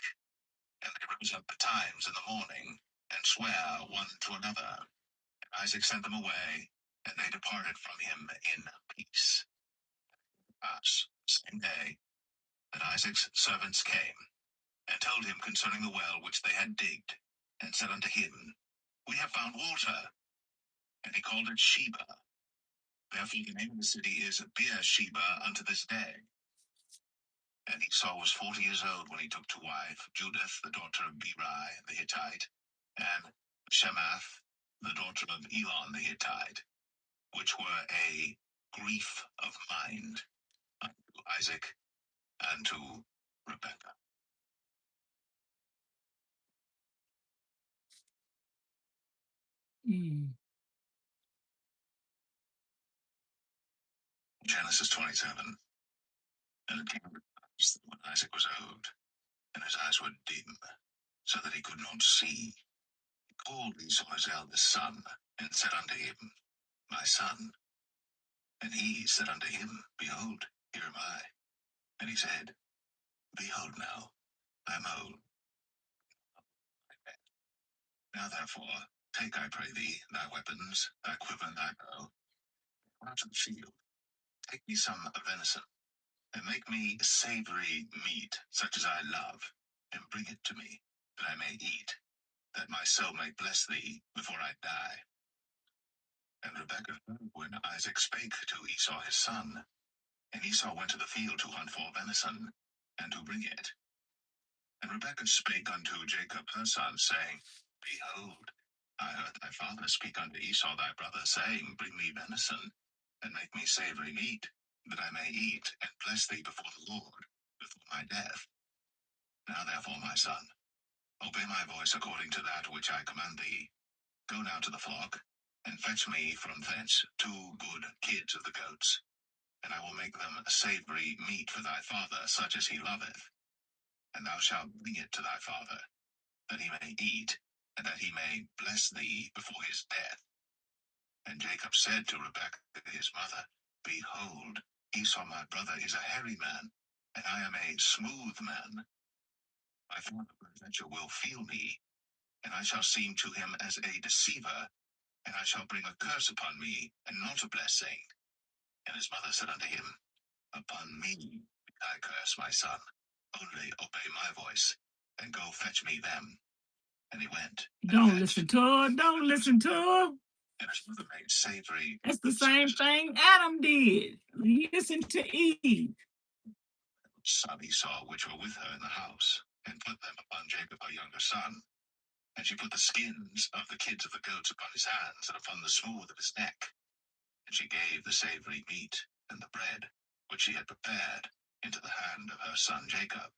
and they rose up betimes in the morning, and sware one to another. And Isaac sent them away, and they departed from him in peace. Us, same day, that Isaac's servants came, and told him concerning the well which they had digged, and said unto him, We have found water. And he called it Sheba. Therefore the name of the city is Beersheba unto this day. And Esau was 40 years old when he took to wife Judith, the daughter of Beri the Hittite, and Shemath, the daughter of Elon the Hittite, which were a grief of mind unto Isaac and to Rebekah. Genesis 27. And it came to pass that when Isaac was old, and his eyes were dim, so that he could not see, he called Esau his eldest son, and said unto him, My son. And he said unto him, Behold, here am I. And he said, Behold now, I am old. Now therefore, take, I pray thee, thy weapons, thy quiver, and thy bow, and out of the field. Take me some venison, and make me savory meat, such as I love, and bring it to me, that I may eat, that my soul may bless thee before I die. And Rebekah heard when Isaac spake to Esau his son. And Esau went to the field to hunt for venison, and to bring it. And Rebekah spake unto Jacob her son, saying, Behold, I heard thy father speak unto Esau thy brother, saying, Bring me venison, and make me savory meat, that I may eat, and bless thee before the Lord, before my death. Now therefore, my son, obey my voice according to that which I command thee. Go now to the flock, and fetch me from thence 2 good kids of the goats, and I will make them savory meat for thy father, such as he loveth. And thou shalt bring it to thy father, that he may eat, and that he may bless thee before his death. And Jacob said to Rebekah his mother, Behold, Esau my brother is a hairy man, and I am a smooth man. My father peradventure will feel me, and I shall seem to him as a deceiver, and I shall bring a curse upon me, and not a blessing. And his mother said unto him, Upon me be thy curse, my son. Only obey my voice, and go fetch me them. And he went. Don't listen to her. Don't listen to her. And his mother made savory. That's the same thing Adam did. Listen to Eve. Son Esau, which were with her in the house, and put them upon Jacob her younger son. And she put the skins of the kids of the goats upon his hands, and upon the smooth of his neck. And she gave the savory meat and the bread, which she had prepared, into the hand of her son Jacob.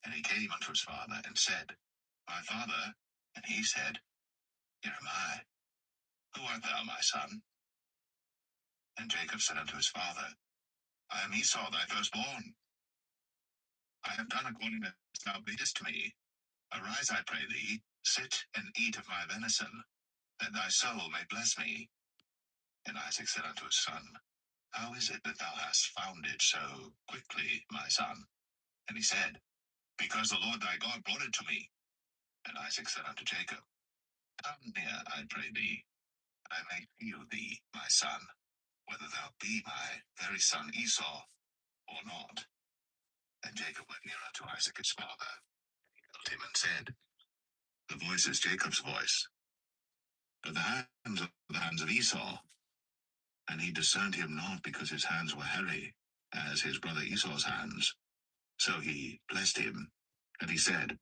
And he came unto his father, and said, My father. And he said, Here am I. Who art thou, my son? And Jacob said unto his father, I am Esau thy firstborn. I have done according as thou biddest me. Arise, I pray thee, sit and eat of my venison, that thy soul may bless me. And Isaac said unto his son, How is it that thou hast found it so quickly, my son? And he said, Because the Lord thy God brought it to me. And Isaac said unto Jacob, Come near, I pray thee, that I may feel thee, my son, whether thou be my very son Esau or not. And Jacob went near unto Isaac his father, and he held him and said, The voice is Jacob's voice, but the hands are the hands of Esau. And he discerned him not, because his hands were hairy, as his brother Esau's hands. So he blessed him, and he said,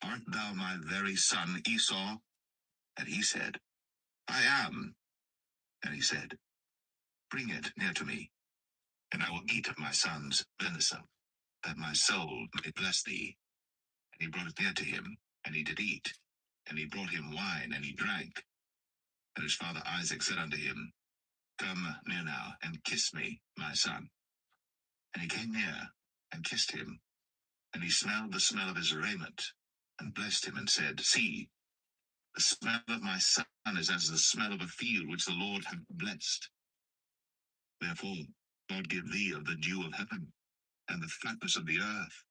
Art thou my very son Esau? And he said, I am. And he said, Bring it near to me, and I will eat of my son's venison, that my soul may bless thee. And he brought it near to him, and he did eat. And he brought him wine, and he drank. And his father Isaac said unto him, Come near now, and kiss me, my son. And he came near, and kissed him. And he smelled the smell of his raiment, and blessed him, and said, See, The smell of my son is as the smell of a field which the Lord hath blessed. Therefore, God give thee of the dew of heaven, and the fatness of the earth,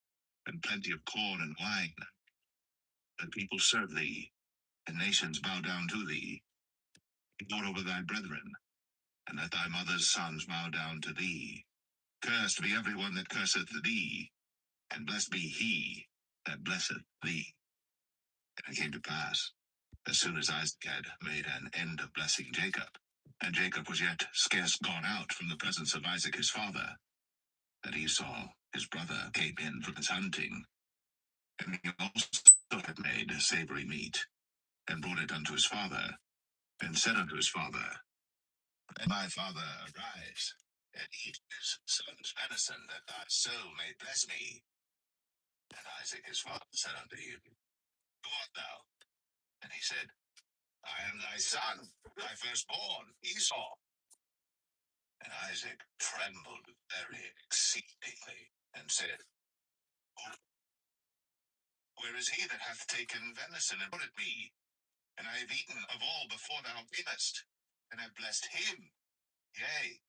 and plenty of corn and wine. That people serve thee, and nations bow down to thee. Lord over thy brethren, and let thy mother's sons bow down to thee. Cursed be every one that curseth thee, and blessed be he that blesseth thee. And it came to pass, as soon as Isaac had made an end of blessing Jacob, and Jacob was yet scarce gone out from the presence of Isaac his father, that Esau his brother came in from his hunting, and he also had made savory meat, and brought it unto his father, and said unto his father, Let my father arise, and eat his son's venison, that thy soul may bless me. And Isaac his father said unto him, Who art thou? And he said, I am thy son, thy firstborn, Esau. And Isaac trembled very exceedingly, and said, Where is he that hath taken venison and brought it me? And I have eaten of all before thou camest, and have blessed him, yea,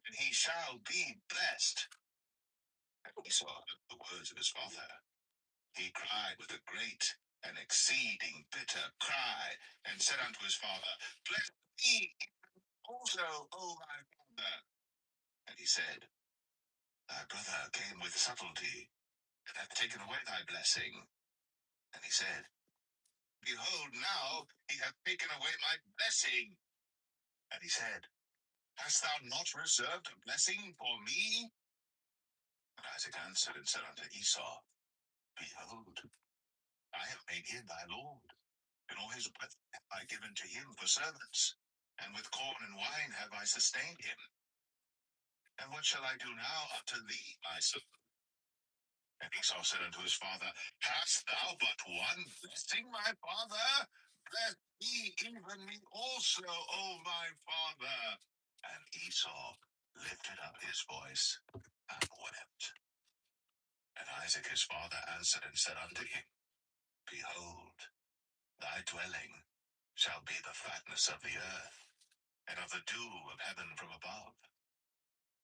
and he shall be blessed. And Esau heard the words of his father. He cried with a great and exceeding bitter cry, and said unto his father, Bless me also, O my father. And he said, Thy brother came with subtlety, and hath taken away thy blessing. And he said, Behold, now he hath taken away my blessing. And he said, Hast thou not reserved a blessing for me? And Isaac answered and said unto Esau, Behold, I have made him thy lord, and all his brethren have I given to him for servants, and with corn and wine have I sustained him. And what shall I do now unto thee, my son? And Esau said unto his father, Hast thou but one blessing, my father? Bless me, even me also, O my father. And Esau lifted up his voice and wept. And Isaac his father answered and said unto him, Behold, thy dwelling shall be the fatness of the earth, and of the dew of heaven from above.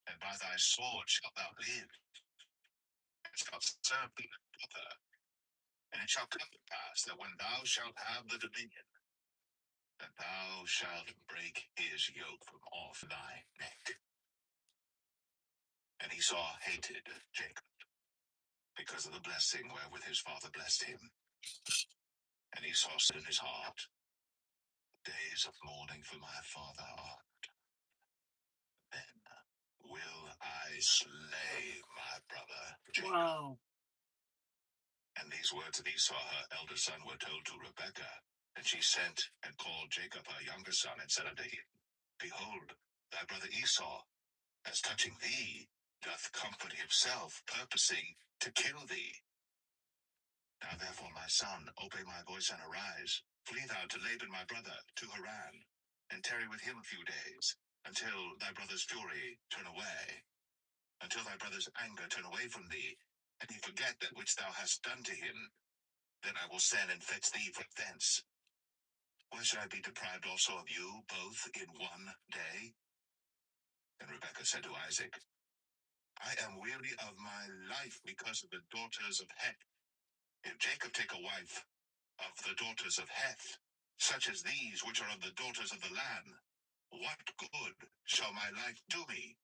And by thy sword shalt thou live, and shalt serve thy brother. And it shall come to pass that when thou shalt have the dominion, that thou shalt break his yoke from off thy neck. And Esau hated Jacob, because of the blessing wherewith his father blessed him. And Esau said in his heart, Days of mourning for my father are, then will I slay my brother Jacob. Wow. And these words of Esau, her elder son, were told to Rebekah. And she sent and called Jacob, her younger son, and said unto him, Behold, thy brother Esau, as touching thee, doth comfort himself, purposing to kill thee. Now therefore, my son, obey my voice and arise. Flee thou to Laban my brother, to Haran, and tarry with him a few days, until thy brother's fury turn away, until thy brother's anger turn away from thee, and he forget that which thou hast done to him. Then I will send and fetch thee from thence. Why should I be deprived also of you both in one day? And Rebekah said to Isaac, I am weary of my life because of the daughters of Heth. If Jacob take a wife of the daughters of Heth, such as these which are of the daughters of the land, what good shall my life do me?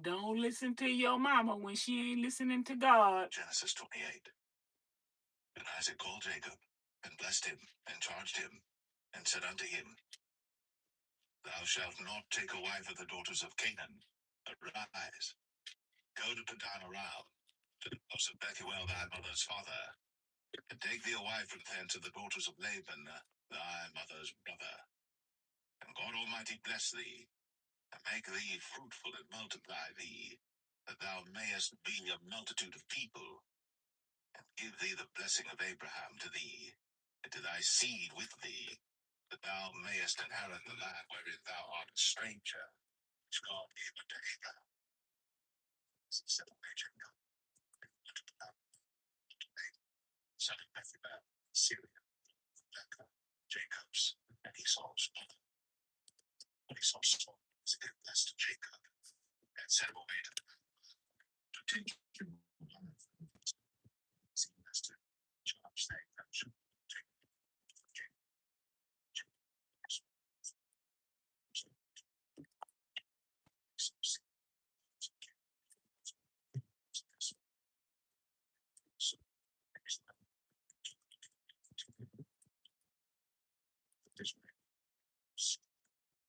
Don't listen to your mama when she ain't listening to God. Genesis 28. And Isaac called Jacob, and blessed him, and charged him, and said unto him, Thou shalt not take a wife of the daughters of Canaan. Arise, go to Padan Aram, to the house of Bethuel thy mother's father, and take thee a wife from thence of the daughters of Laban, thy mother's brother. And God Almighty bless thee, and make thee fruitful, and multiply thee, that thou mayest be a multitude of people, and give thee the blessing of Abraham to thee, and to thy seed with thee, that thou mayest inherit the land wherein thou art a stranger, which God gave unto Abraham. He said, Syria, Rebecca, Jacobs, and Esau's mother. When Esau saw his blessed Jacob, and sent him away to take him alive. See, blessed charge saying that should take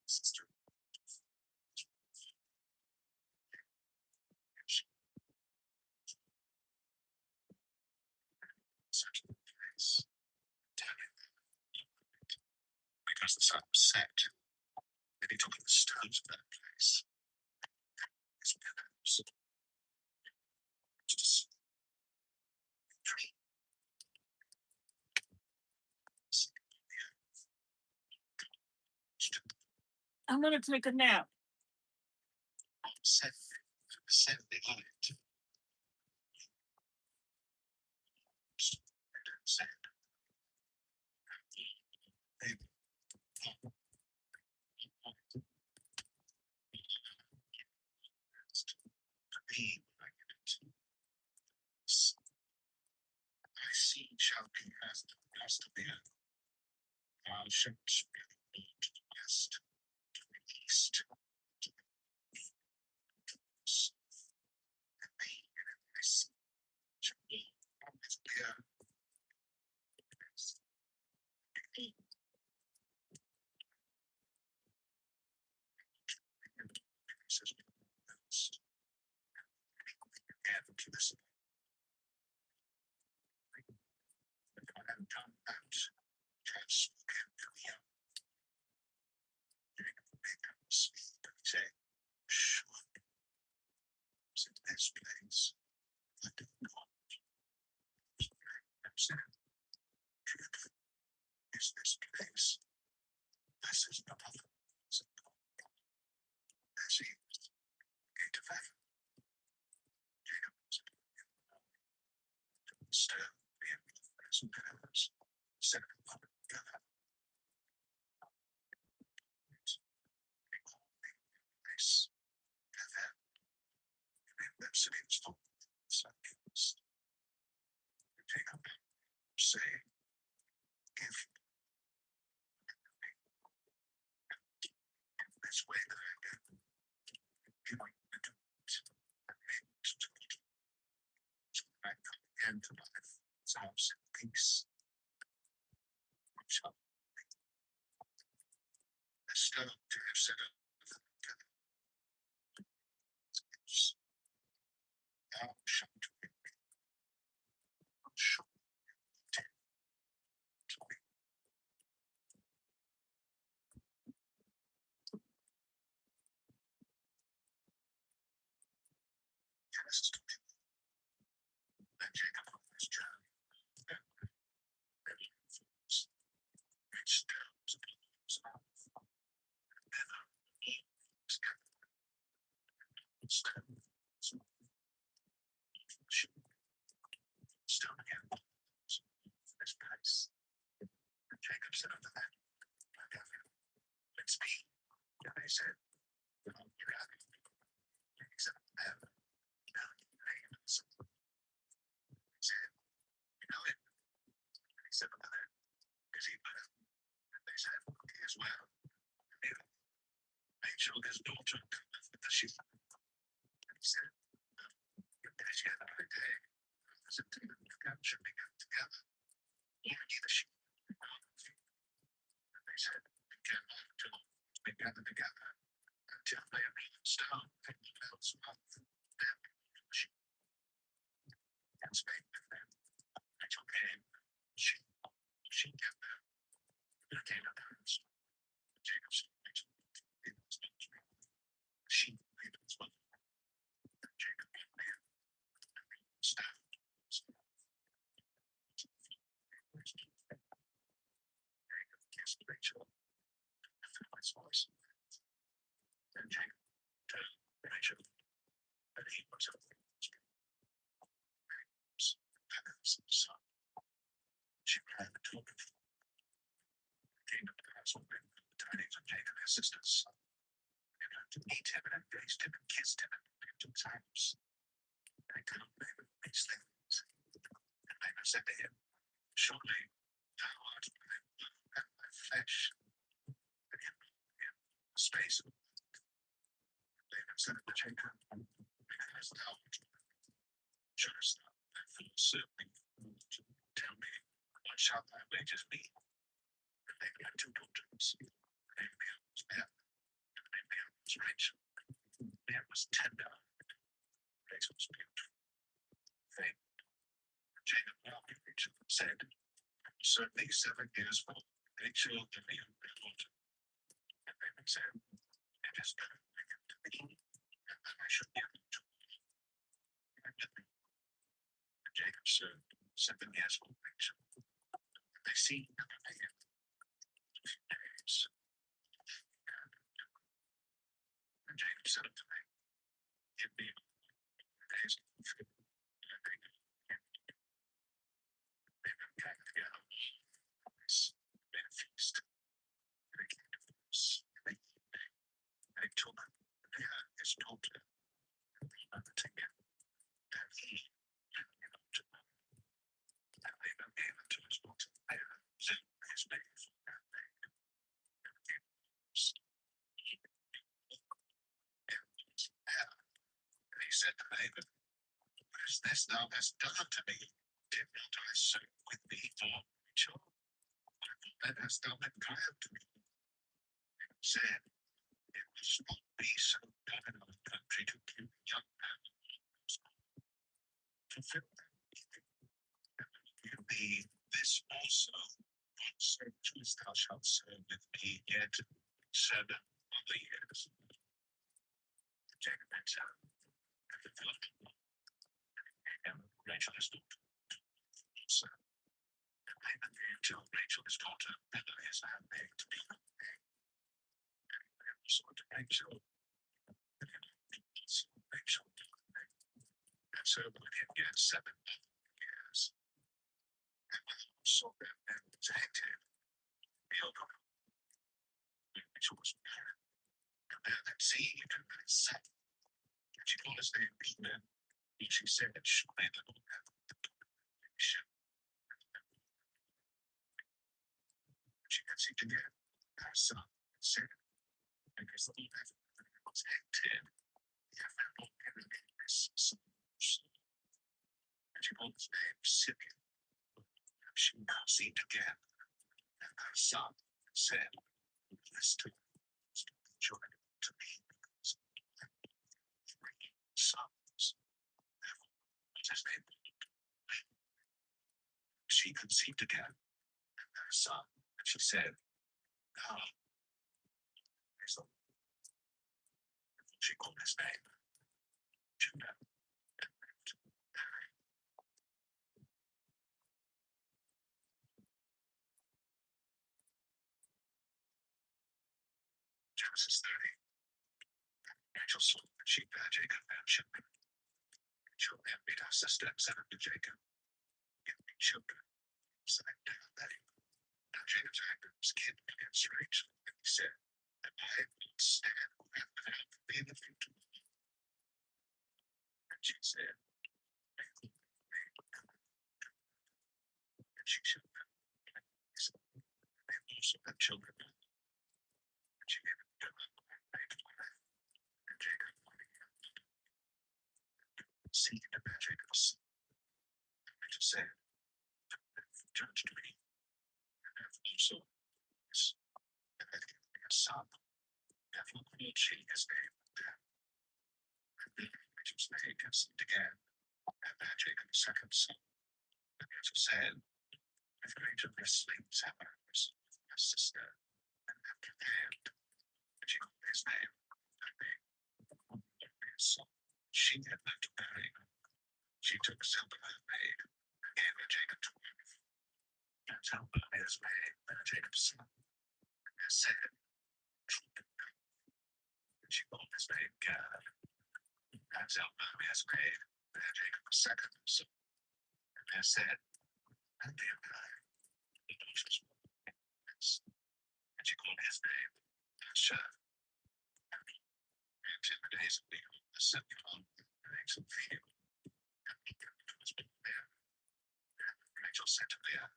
sister. Such a place. Because the sun was set, and he took the stones of that place. His pillows. Just I'm gonna take a nap. set the light. Said, to me when I get it. I see shall be as the rest of the earth. Thou shalt spread to the west, to the east, to the south, and me and I see shall be always appear. Again to this. I have done that. Have spoken to him. Make him speak and say, sure. In this place, I do not. I'm saying, is this place? This is not other. This is gate of heaven. Still, the empires and powers set up together. This heaven. That city was full of sacrifice. Take up, say, give this way that I go. Give me the tools and means to it. So I come again to life, sounds in peace. So, I start to have set up together. Thou shalt bring me. Show to me. Yes, to me. Then Jacob on his journey. Reached down to the south. Still again. This place. Jacob said unto them, let's be. And they said, you're happy. He said, now you name it. He said, you know it. And he said unto them, is he better? And they said, he is well. Rachel, his daughter, cometh with the sheep. And he said, as yet by day, as a team of them should be kept together, even the sheep. And they said, we cannot till we gather together until they have been down and the bells of them the sheep. And spake with them. Rachel came, she kept them, and came to parents. Jacob said, Rachel, it was not true. She made it as well. Jacob came there, and staff. Jacob kissed Rachel, and felt his voice. Then Jacob turned Rachel, and he was up. Son. She ran the told her came to the castle with the tidings of Jacob, his sister's son, and her to meet him and embraced him and kissed him and went to his house. I told Laban these things, and Laban said to him, surely thou art my flesh, and in the space of Laban said unto Jacob, because thou shouldst thou therefore serve me, tell me, what shall thy wages be? And Laban had two daughters, and Abraham was bad, and Abraham was rich. Abraham was tender, Rachel was beautiful. Faith. Jacob loved Rachel and said, serve thee 7 years for Rachel and me and my daughter. And Laban said, it is better to give to me, and that I should give it to my mother. And Jacob served 7 years for Rachel. And they seemed to pay him 2 days. And Jacob said unto me, give me days of food, and I think Laban came together. This made a feast. And they came to us in the evening, and he took Leah his daughter, and brought her to him, and he gave her to her. And Laban gave her to his daughter Leah, his name for her maid, and gave us. And he said to Laban, what is this thou hast done unto me? Did not I serve with thee for Rachel? Then hast thou been kind to me? And said, it must not be so done in our country to give young men to fill them. And give thee this also, what service thou shalt serve with me yet 7 other years. Jacob answered, and fulfilled and Rachel his daughter. So, and Laban gave to Rachel his daughter, Bilhah his handmaid, to be her maid. And also to Rachel, and also Rachel to her maid. And so with him yet 7 years. And when the Lord saw them, and was hated, behold, Rachel was barren, and there conceived, and then said, and she called his name Benjamin, and she said, surely the Lord hath the nation. She conceived again her son, and said, because the Lord hath was hated, he hath found all enemy his son. And she called his name Simeon. And she conceived again, and her son, and said, this too is joined to me, because I have 3 sons. Therefore, what is his name? She conceived again, and her son, and she said, now is the Lord. She called his name Judah, and lived there. Genesis 30. Rachel saw that she bare Jacob and children. Rachel envied her sister and said unto Jacob, give me children. So I down that now Jacob's anger was kindled against Rachel, and he said, and I will not stand who hath without me in the future. And she said, and she shall have and also have children. And she gave it to her wife, and Jacob wanting him seek to bear Jacob's. And Rachel said, judge to me, and have also this, and hath given me a son. Therefore called she his name Dan. And then Rachel's name conceived again, and bare Jacob a second son. And Rachel said, if Rachel slings hammers with my sister, and after the hand, and she called his name, and his son, she had left to bury him. She took Zilpah her maid, and gave her Jacob to wife. And Zilpah his maid bare Jacob's son, and said, and she called his name Gad. And Zilpah his maid bare Jacob a second son, and they said, and they died. And she called his name, Chef. And in the days of the assembly hall, makes him feel. And he was there. Rachel said to Leah,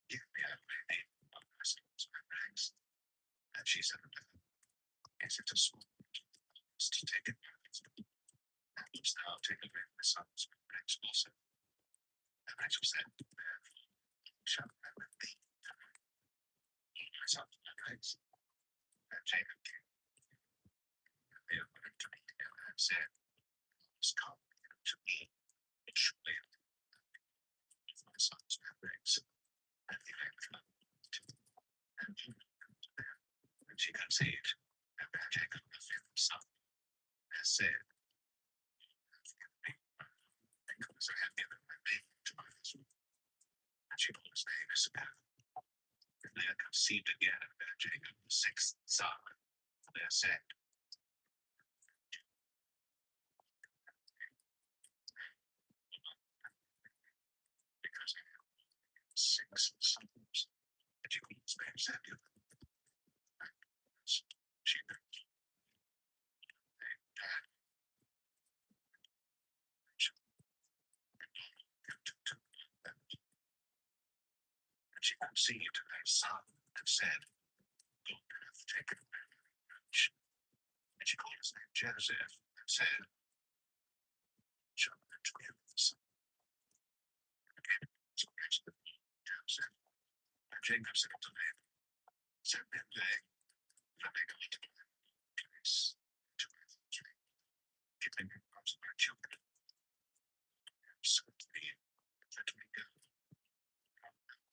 give me a lady of my legs. And she said, is it a small to take it? And was now taken away my son's legs also. And Rachel said, shall I with thee? My son's legs. And Jacob came. They were going to meet him and said, come to me, surely my son's legs. And he went from and she conceived, and Jacob, the fifth son, has said, because I have given my baby to my husband. And she called his name Issachar. And Leah conceived again and bare Jacob the sixth son. And Leah said, because I have six sons, and she called his name Samuel. She and she conceived a son and said, God hath taken away my reproach. And she called his name Joseph and said, shall I to him the son? Again, so Joseph. And Jacob said unto Laban, send them there, that they go to my place, to my country, giving me parts of my children. So to me, let me go.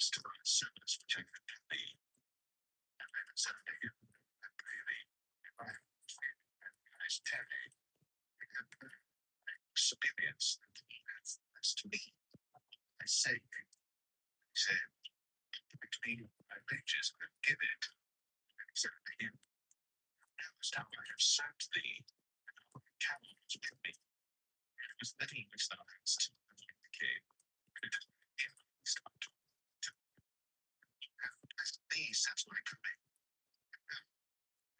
To my service which I could be. And Laban said unto him, I pray thee, if I have faith and eyes tarry, and superiors as to me, I say, he said, to me my wages and give it. And he said unto him, knowest how I have served thee, and how my cattle was with me. And it was little which thou hadst, and when it came, and it increased unto as these that's my coming.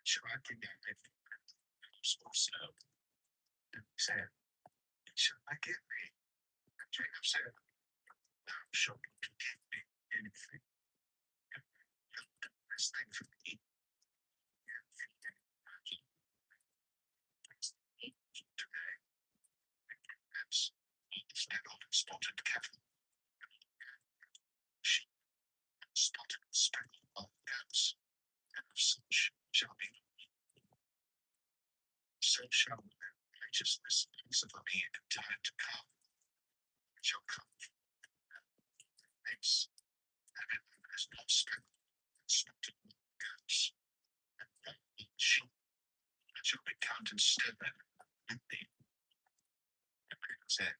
Shall I bring down my or snow? And he said, shall I give thee? And Jacob said, thou shalt not give me anything. The best thing for me. Today, that's speckled and spotted cattle. Sheep, spotted and speckled wild goats, and of such shall be. So shall righteousness peace of me in time to come. It shall come from place, and it has not speckled and spotted goats, and sheep that shall be counted stubborn with thee. And I said,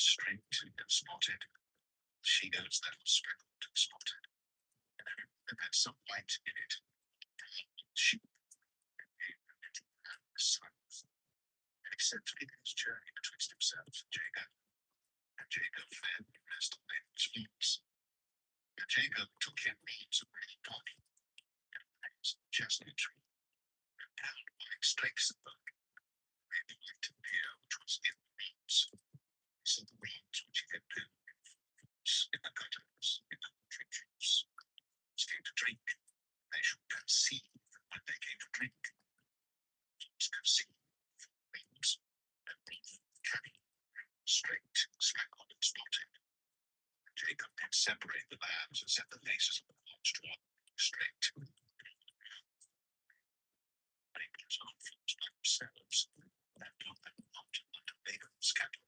straight and spotted. She goes that was speckled and spotted, and had some white in it. She sons. And he set his journey betwixt himself and Jacob. And Jacob fed the rest of Laban's flocks. And Jacob took him meat of a donkey, and legs of chestnut tree, and down white stakes of oak, and white beer which was in the meats. So the weeds which he had do in the gutters, in the country juice, which came to drink, they should conceive when they came to drink. Conceive weeds and beef, cabby, straight, speckled and spotted. And Jacob did separate the lambs and set the faces of the flocks to one straight. They put on flocks by themselves, and put them out under Laban's cattle.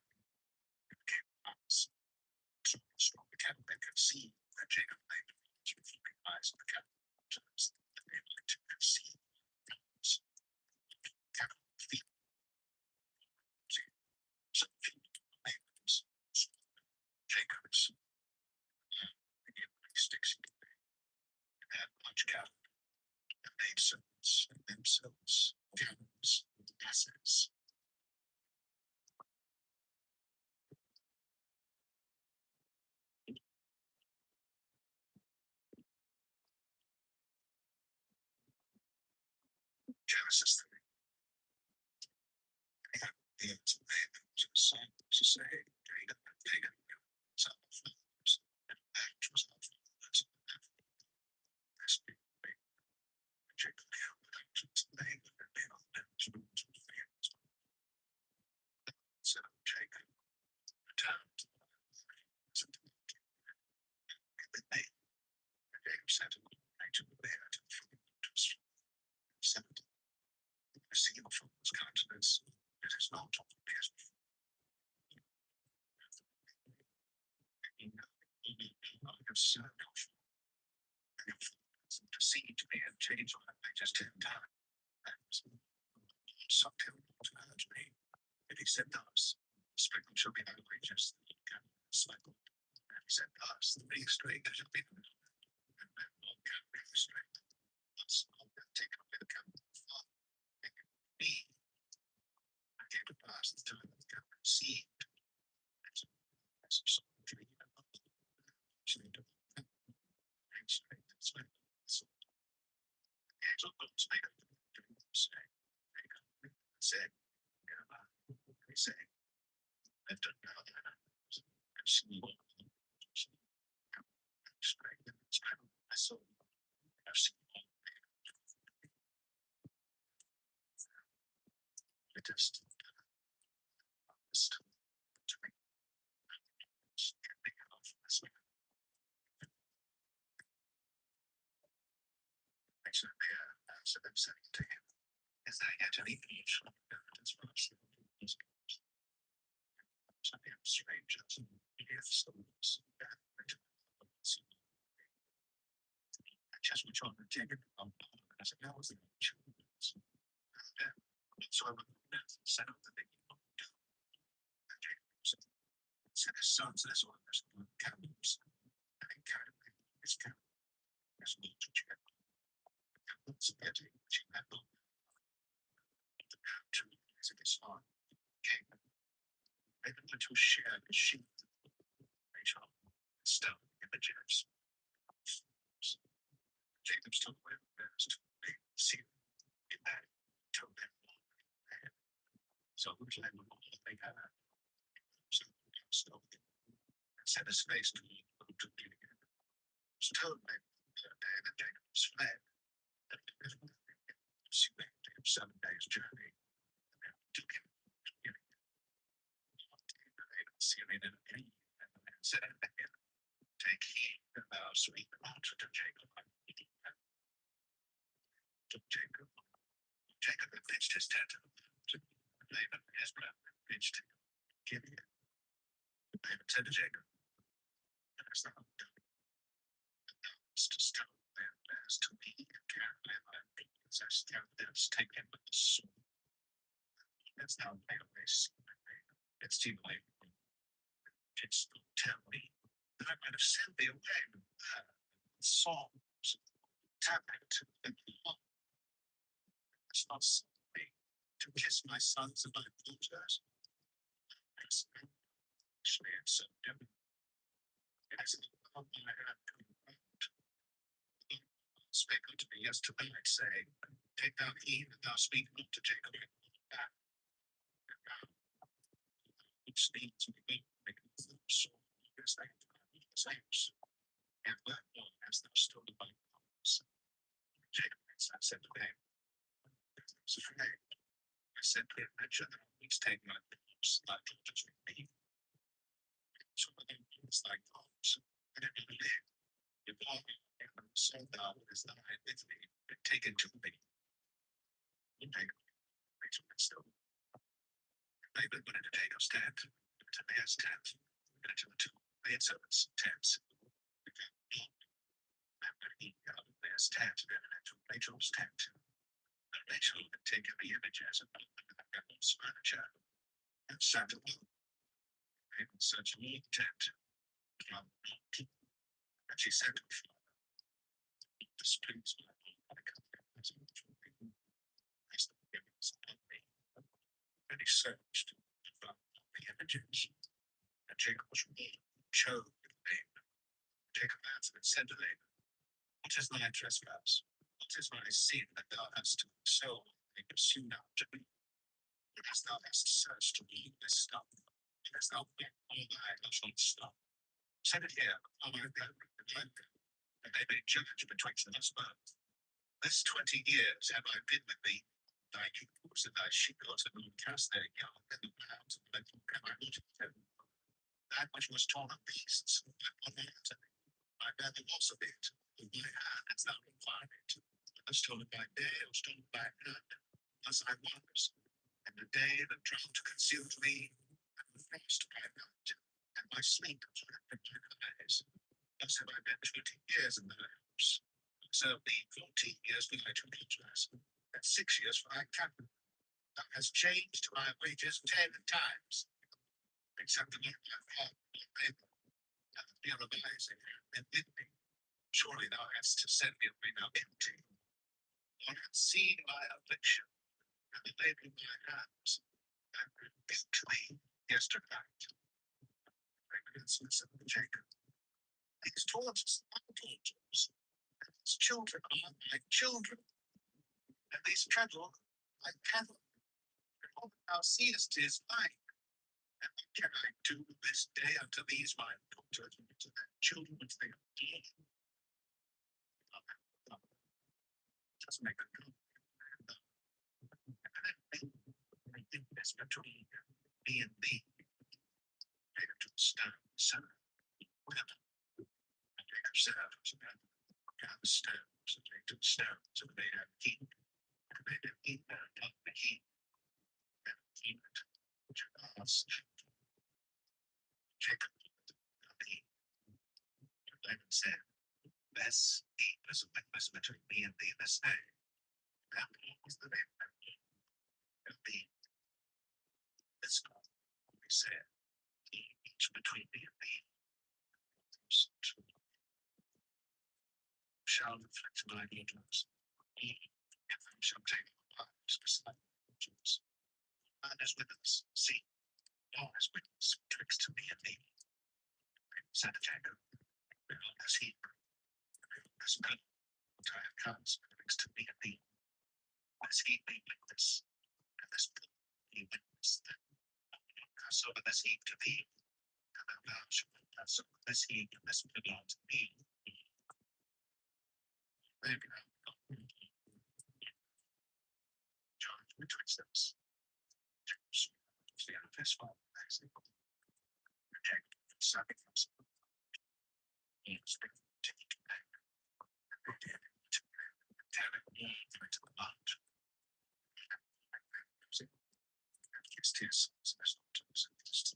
And came us. So strong the cattle they could see that Jacob laid the flocks before the eyes of the cattle, that they might conceive flocks. Cattle feet. Some feet Laban's. Jacob's. Sticks and had much cattle, and made servants and themselves, camels, asses. Genesis 3. The answer to the song to say, Jacob and Jacob, some of the flowers, and actors of flowers, and Jacob, actions, they were male and students of fans. So Jacob returned to the name, and Jacob said to the nature of the bear to the fruit, said, I see your father's countenance, it is not of the bear's I have served your father, and your father deceived me and changed my wages 10 times. So tell me what urged me. And he said thus, sprinkled shall be thy wages, the can sprinkled. And he said thus, the being straight shall be the middle, and then all can be straight. Thus all can take away the camel of the father, and me. I came to pass the time of the camel received. As a sort of dream and not actually to straight and straight. So the angel goes made up to say, said, he said, I've done now that I've seen one of them. Straight and straight. I saw I've seen one. I just to me. Can't off this way. Actually, so I'm saying to him, is that yet any age evidence for us? I am strange as if souls that I just went on to take it as a house in children. So I went set up the big set his sons as well as the cabins. I think his cabin as well to check. Getting which he had not to as it is on came. I went to share the sheep. Rachel stone images. Jacob still went best. They see in that told them so which they would all they had. So still set his face to the told me that Jacob was fled. She made him 7 days' journey. And took him Syrian and Eve, and the man said unto him, take heed that thou speak not to Jacob. To Jacob. Jacob had pitched his tent to Laban, his brother, pitched him. Give him. Laban said to Jacob, as thou to stone them as to me, and carry my beings as thou didst take him with the sword. As thou mayest it's too late. Just tell me that I might have sent thee away with songs, tapping to the heart. It's not me to kiss my sons and my daughters. Actually, it's so different. As it on my hand spake unto me yesterday, I'd say, take thou heed that thou speak not to Jacob. Which needs to be making the soul as they and let one as thou stood by the promise. Jacob, I said to him, I said to him, mention that always take my thoughts, thy daughters with me. So when they use thy thoughts, I didn't believe. You bought me, and so thou is thine with me, and take it to me. You take it still. Laban went into Jacob's tent, to Leah's tent, and into the two maidservants' tents. After he got Leah's tent, and into Rachel's tent. And Rachel had taken the images and Rachel's furniture and sat alone in such a neat tent. And she said to her, displeased my and he searched and found the images. And Jacob was showed Laban. Jacob answered and said to Laban, what is thy trespass? What is thy sin that thou hast sown They pursued after me. Because thou hast searched to me this stuff. Because thou been all thy shalt stop. Set it here, O my God, that they may judge betwixt us both. This 20 years have I been with thee. Thy eagles and thy she-goats have not cast their young in the clouds of the have I not kept. That which was torn of beasts, upon my hand, my belly was of it, with my hand hast thou required it. I stole it by day, or stole it by night. Thus I was, and the day that drought consumed me, and the frost by night, and my sleep was wrapped in my eyes. Thus have I been 20 years in the house. So the 14 years for thy tutelage, and 6 years for thy captain. Thou hast changed my wages 10 times, except the Lord my God, my labor, and the fear of Isaac, and with me. Surely thou hast sent me away now empty. Thou hast seen my affliction, and the labor of my hands, and rebuked me yesterday. Son of Jacob. These torches are torches, and these children are my children, and these cattle like cattle. And all that thou seest is mine. And what can I do this day unto these my daughters and to their children which they have born? Just make a good this between me and thee. Take it to the stone, son. Jacob said unto them, gather stones, and take to the stones, and they have heat. And they have eat their tongue the heat. And eat it, which asked Jacob of thee. And Laban said, this heat is a witness between me and thee this day. That was the name of thee. This God, we said, each between me and thee. Shall inflict my daughters. If they shall take my lives beside the man is with us. See, God is witness betwixt me and thee. Said Jacob, behold this heap, behold this blood, which I have cast betwixt me and thee. This heap be witness, and this blood be witness. Pass over this heap to thee, and thou shalt pass over this heap and this blood unto me. Maybe charge betwixt us. The fist fall, protect the sacrifice. He was taken back. Tell it to the blood. Against his sons, as not to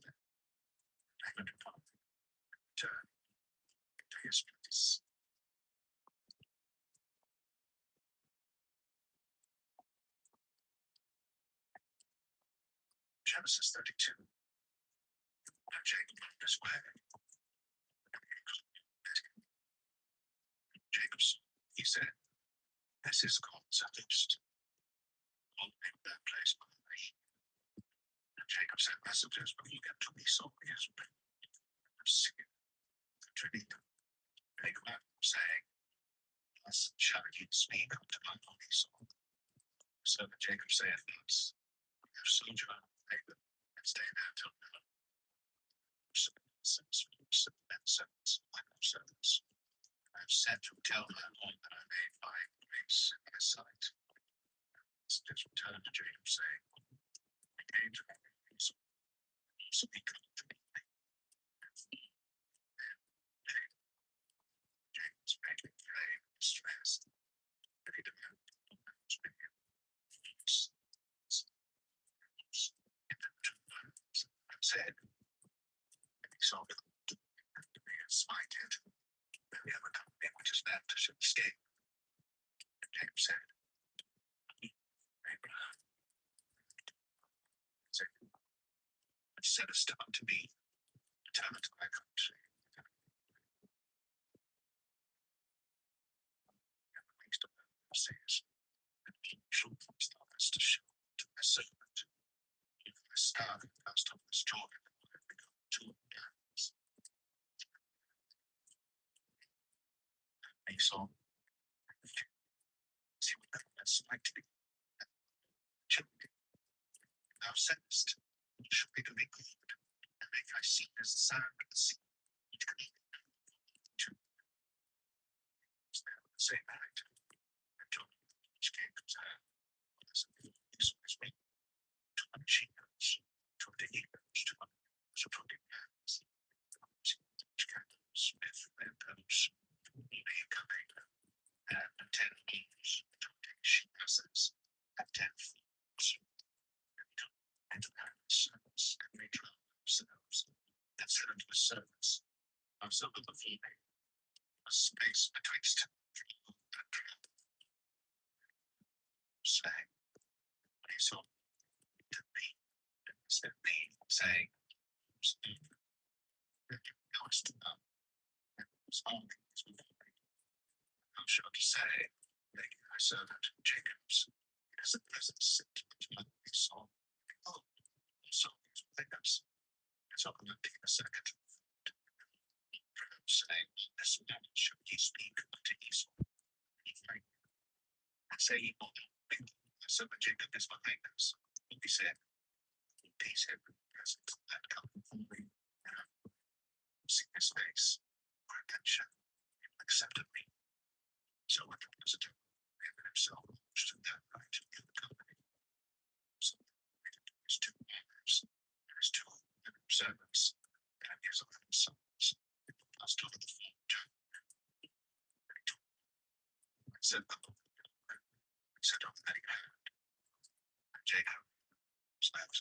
them. I would turn to his place. Genesis 32. Now Jacob went his way. Jacob saw, he said, this is God's host. I'll name that place by me. And Jacob sent messengers when he got to Esau, his brother, singing the Trinity. Jacob saying, thus shall ye speak unto my Lord Esau. So that Jacob saith thus, we have sojourned with Laban, and stay there till now. I have sent to tell my Lord that I may find grace in his sight. Just returned to Jacob, saying, we came to Esau, so he come to me. Jacob's making flame distressed, and he demanded and said, Esau will to be smited, and the other company which is left should escape. And Jacob said, Abraham, which saidst unto me, return to thy country. And the least of them says, and keep truth thou hast to show to thy servant. If I starve in the first of this Jordan, I have become 2 times. Esau, see what thou hast smited me. thou saidst, shall be to me good, and make thy seat as the sand of the sea. To the same night, and told me each came to his hand, as a piece of his ring, 200 shekels, 20 eagles, 200 supporting hands, each candles, with their pearls, only coming, and 10 eagles, 20 sheep asses, and 10 fools, and to have servants, and they drown themselves, and said unto the servants, of some of the female, a space betwixt and saying, when he saw to me, said me, saying, knowest thou, was all things before me. How shall he say, make thy servant Jacob's, as the present sit which we saw, oh, so these within us, as on the second, saying, this man shall ye speak unto Esau, and say ye not, the servant Jacob is behind us. He said, peace him, present that come from me, see his face, or attention, accepted me. So what was it? Himself stood that night in the company. So his 2 brothers, his 2 servants, and his 11 sons, passed over the fort. I said, set up that he had. Jacob slept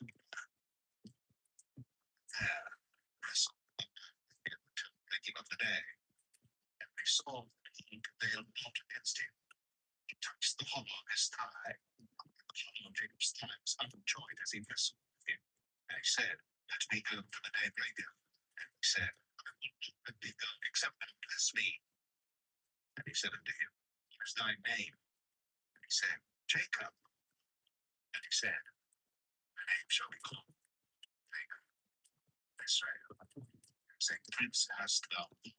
there, wrestled in the thinking of the day, and they saw that he prevailed not against him. He touched the hollow of his thigh. The hollow of Jacob's thigh was overjoyed as he wrestled with him. And he said, let me go for the day breaketh. And he said, I will not let thee go, except thou bless me. And he said unto him, what is thy name? And he said, Jacob. And he said, my name shall be called Jacob, Israel. Saying, Prince hast thou been,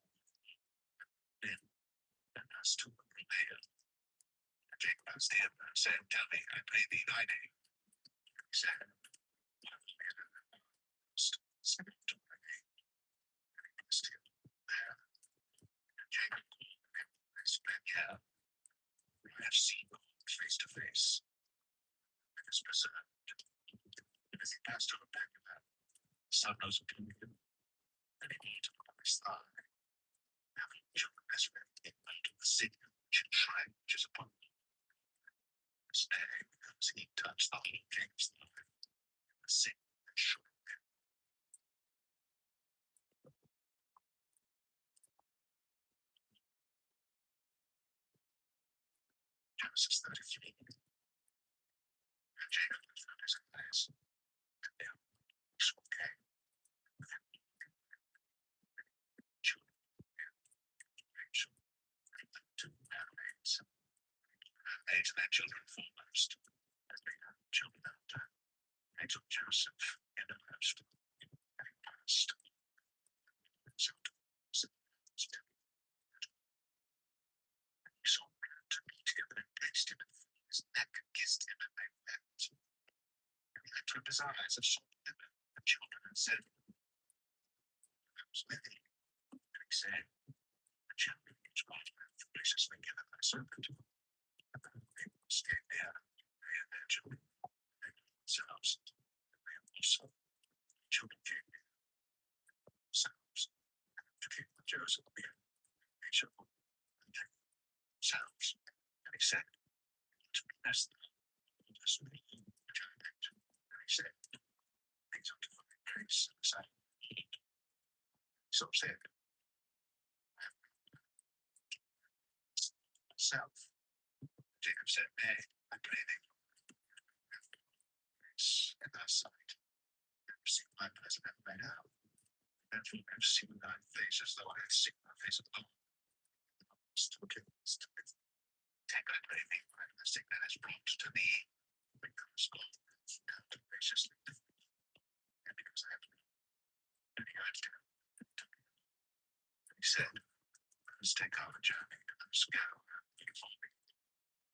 and hast to prevail. And Jacob asked him and said, tell me, I pray thee thy name. And he said, said to my name. And he blessed him there. And Jacob called him this Benjamin. I have seen God face to face, and is preserved. And as he passed over Benjamin, the sun rose upon him, and he knelt upon his thigh, having children resurrected him unto the city which shrine which is upon him. This day, because he touched the whole Jacob's thigh, and the city that shook. Genesis 33. And Jacob lifted up his eyes, and there Esau came, children, Rachel, and the 2 handmaids, and their children foremost, and they had children after. They took Joseph in the most, and he passed. So Esau ran to meet him and embraced him and fell his neck and kissed him, and they wept. And he lifted up his eyes and saw them, the children, and said, I was with thee. And he said, the children which God hath graciously given thy servant. And then they stayed there, they and their children, they themselves, and they also, the children came near themselves, and came with Joseph near Rachel, and they themselves. And he said, to bless them, bless me, which I meant. And he said, things unto thy grace, and the same. So said, myself. Jacob said, nay, I pray thee, grace in thy sight, and receive my present and mine out. And you have seen thy face as though I had seen thy face of the Lord. Take, I pray thee, my blessing that is brought to me, because God hath dealt graciously with me, and because I have and he urged him. And he said, let us take our journey, and let us go, and follow me.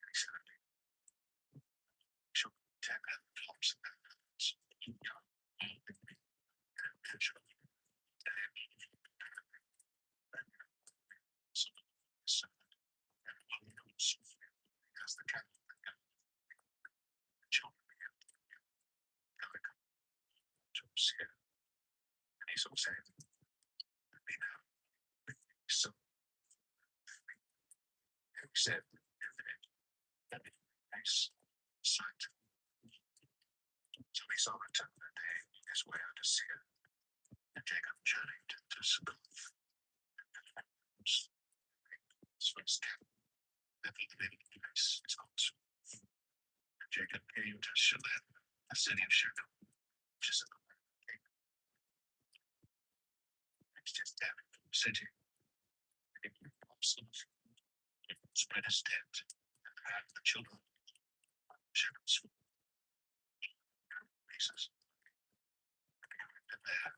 And he said unto him, shall take their tops and their hands, here. And he's all saying, you know, so he said, nice sight. So he saw a turn that day his way out to see her. And Jacob journeyed to school. His first step. That he made nice. It's called school. Jacob came to Chillin, a city of Shechem, which is a just down from the city. Spread his tent and had the children. Shepherds places. And there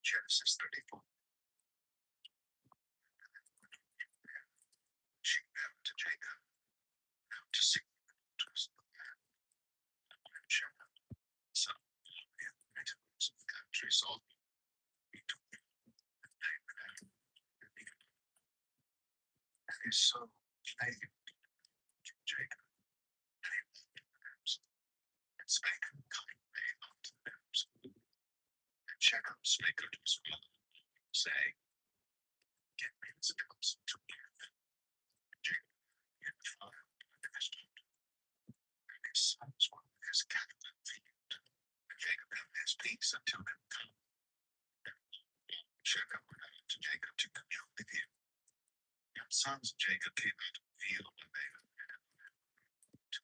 Genesis 34. She went to Jacob, out to see trust the land. Shepherd, son of the of the country, saw he took him and named him. And his soul named Jacob, and he loved him, and spake kindly unto them. And Jacob spake unto his father, saying, get me this counsel to give. Jacob had defiled and his daughter, and his sons were with his cattle and field. And Jacob held his peace until them come. Jacob went out to Jacob to commune with him. The sons of Jacob came out of the field, and they to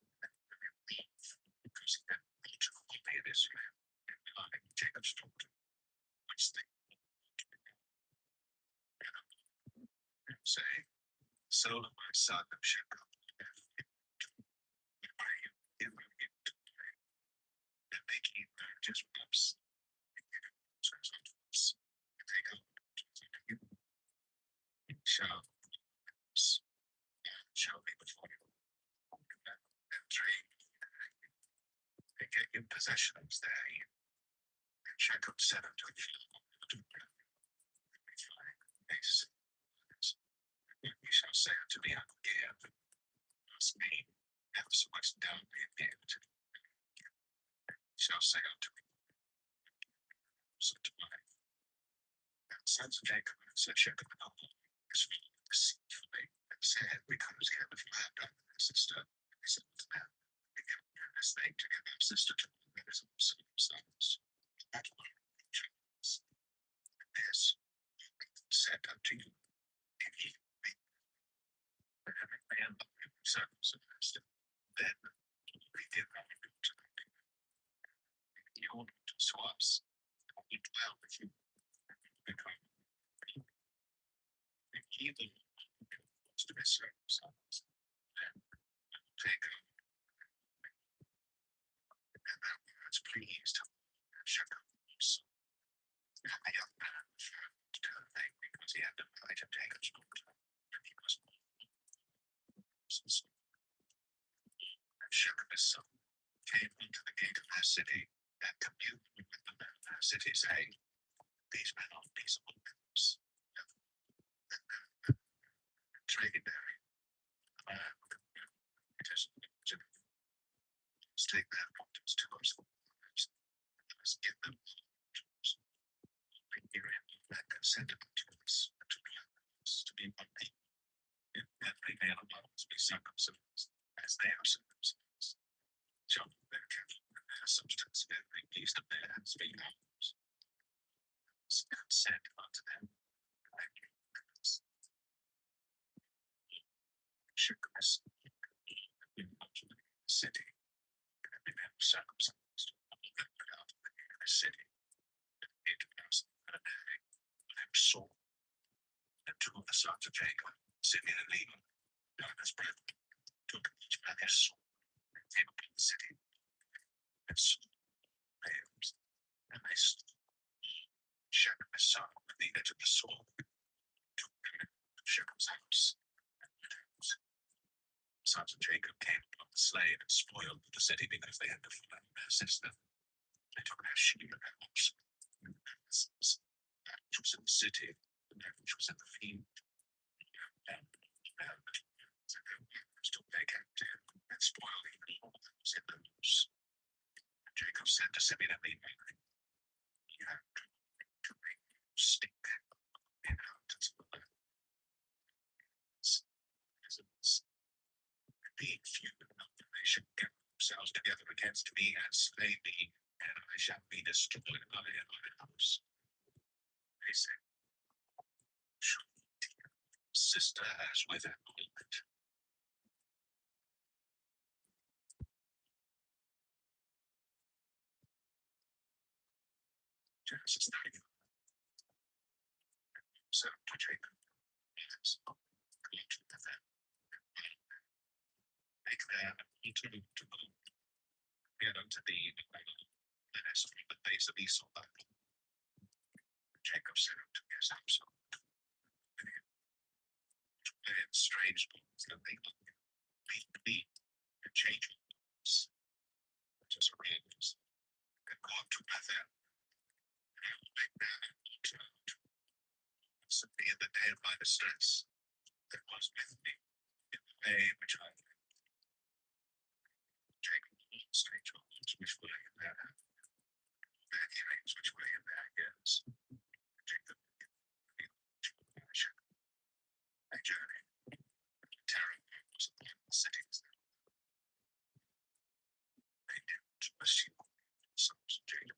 leave, because he had not obeyed Israel, and like Jacob's daughter, which they say, so my son of Shechem, I pray you, give him to pray, and make him just perhaps, and give him unto us, and take out him, shall be before you, and trade, and get you possessions there. And Jacob said unto him, you shall say unto me, I will give. Ask me, have so much down me and give to you. You shall say unto me, so to my sons of Jacob, said Jacob, is deceitfully and said, because he had a land on his sister, he said to them, we can do this thing to give our sister to him, that is also sons. That one chose. And this said unto you, if ye and every man of you circumcised, then we give our good to them. You hold to us, and we dwell with you, become the heathen to be circumcised, and take out, and that was pleased, and Shechem's, and the young man was to do a thing because he had to fight and take his daughter, and he was and Shechem his son came into the gate of their city and communed with the men of their city, saying, these men are peaceable men, trade there. It is let's take their properties to us. Let's give them bring near him and consent to us to be one people. In every man among us be circumcised as they are circumcised. Shall their cattle and their substance and every beast of their hands be ours. Consent unto them. Shekels in the city, and every man was circumcised out of the city. 8,000 a day, and saw and two of the sons of Jacob, Simeon and Levi, and his brethren, took each by their sword, and came upon the city, and slew males, and they slew Shechem his son with the edge of the sword, took him to Shechem's house, and sons of Jacob came upon the slain and spoiled the city because they had defiled their sister. They took their sheep and their oxen, and their asses, and city, which was in the field. Still very captive and spoiling all that was in the house. Jacob said to Simeon, you have to make stick inhabitants of the land. Being few enough, they should get themselves together against me and slay me, and I shall be destroyed by my house. They said, sister as with an ointment. Genesis 30. So to Jacob, yes, make them to go get unto thee Vanessa from the face of Esau. Jacob said unto his household, and strange bones that they look be and change bones, just rings, and go up to Bethel, and make them to me in the day of my distress that was with me in the day which I Jacob strange bones which were in their earrings which were in their ears. Jacob I journeyed. Terror was upon the cities. They did pursue the sons of Jacob.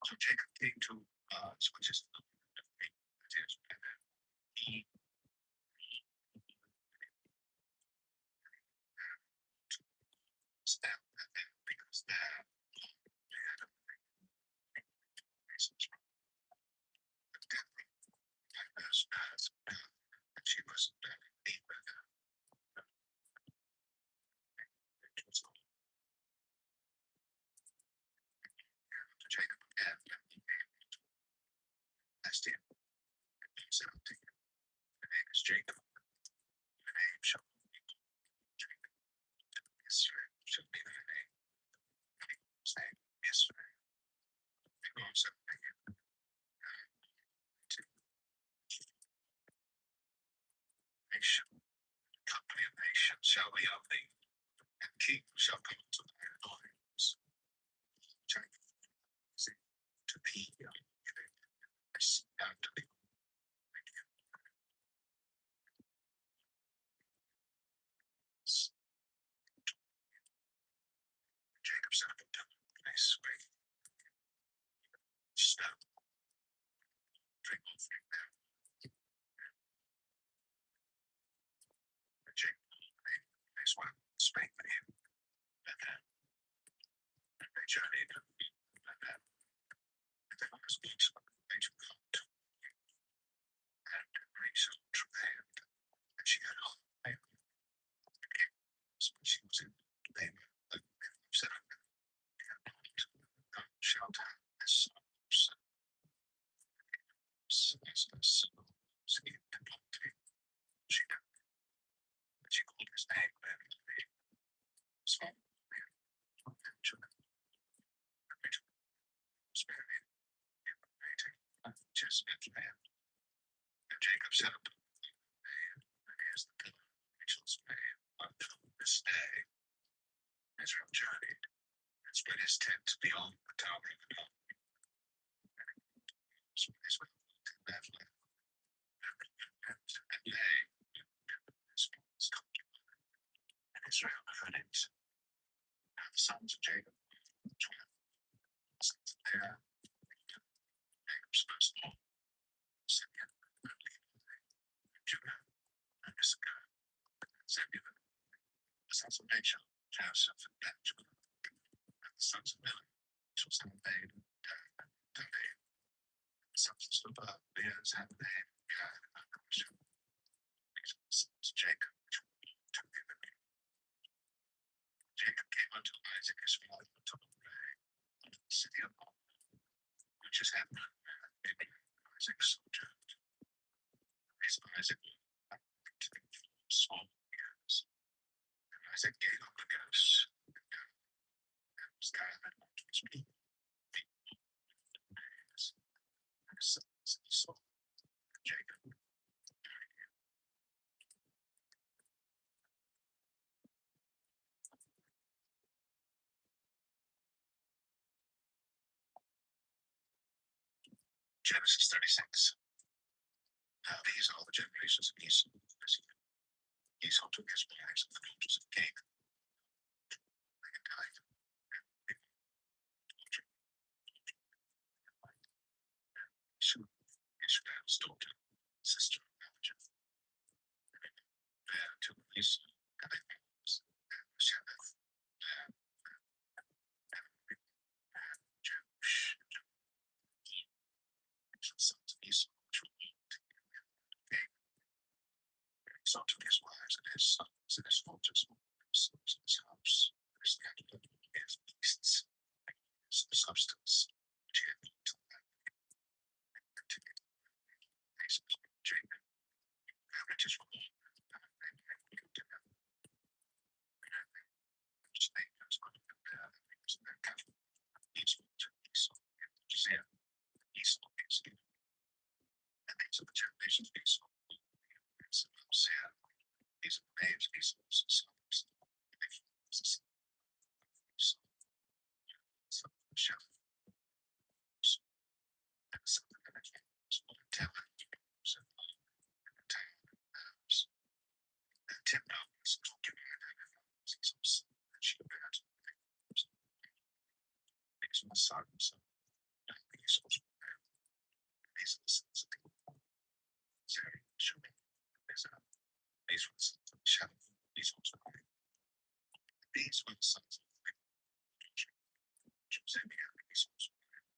So Jacob came to which is the that is, and then he stabbed them because there they had a reasons from the death as and she was being with her. It was called to Jacob again, and he asked him, and he said unto him, the name is Jacob, the name shall be Jacob, Israel shall be thy name, his name Israel. And God said unto him, nation, company of nations shall be of thee, and kings shall come to thy loins. Jacob said to thee, I see unto thee. Jacob said unto him, I swear, stone, drink offering there. And Jacob, his wife, spake with him, and then they journeyed, and then there was each of them to come to and Rachel travailed, and she had a baby. She was in labor, and said unto them, thou shalt have this son. She did. And she called his name Ben. So just and Jacob said unto him, here's the pillar of Rachel's name until this day. Israel journeyed and spread his tent beyond the tower of the mountain. So Israel looked in Vanlife and lay his country. And Israel heard it. Now the sons of Jacob, 12 sons of Leah, Jacob's firstborn, Simeon, and Levi, and Judah, and Issachar, and Zebulun, the sons of Rachel, Joseph, and Benjamin, and the sons of Bilhah, which was David, David, the sons of Zebah, Leah's handmaid, Gad, and Asher. These are the sons of Jacob, which were to given him. Jacob came unto Isaac his father unto Moriah, unto the city of Nomad, which is Hebron, and Isaac sojourned. Isaac to the small years. And Isaac gave up the ghost, and was gathered unto his people. And his sons So, Jacob. Genesis 36. Now these are the generations of Esau. Esau took his wives of the daughters of Canaan. And died. Ishmael's daughter, sister of Abijah. There to Esau, and they was Shepeth, and Jewish. Sons of Esau, which were Esau took his wives and his sons and his daughters, sons in his house, his cattle, his beasts, his substance, which he had brought to them, and to Jacob, how riches were all, and killed him, which they was going to prepare the things of their cattle. Esau took Esau, and Josiah, Esau is given, and these are the generations of Esau. Hosea, these are the names of Esau's sons. Son of Sheph, and son of Benjamin, Timnah, and Timnah was concubine of Esau's son, and she begat these were the sons of Esau's wife. These are the sons of Zeri, Shumi, these were the sons of Sheph, Esau's wife. These were the sons of Josiah, Esau's wife.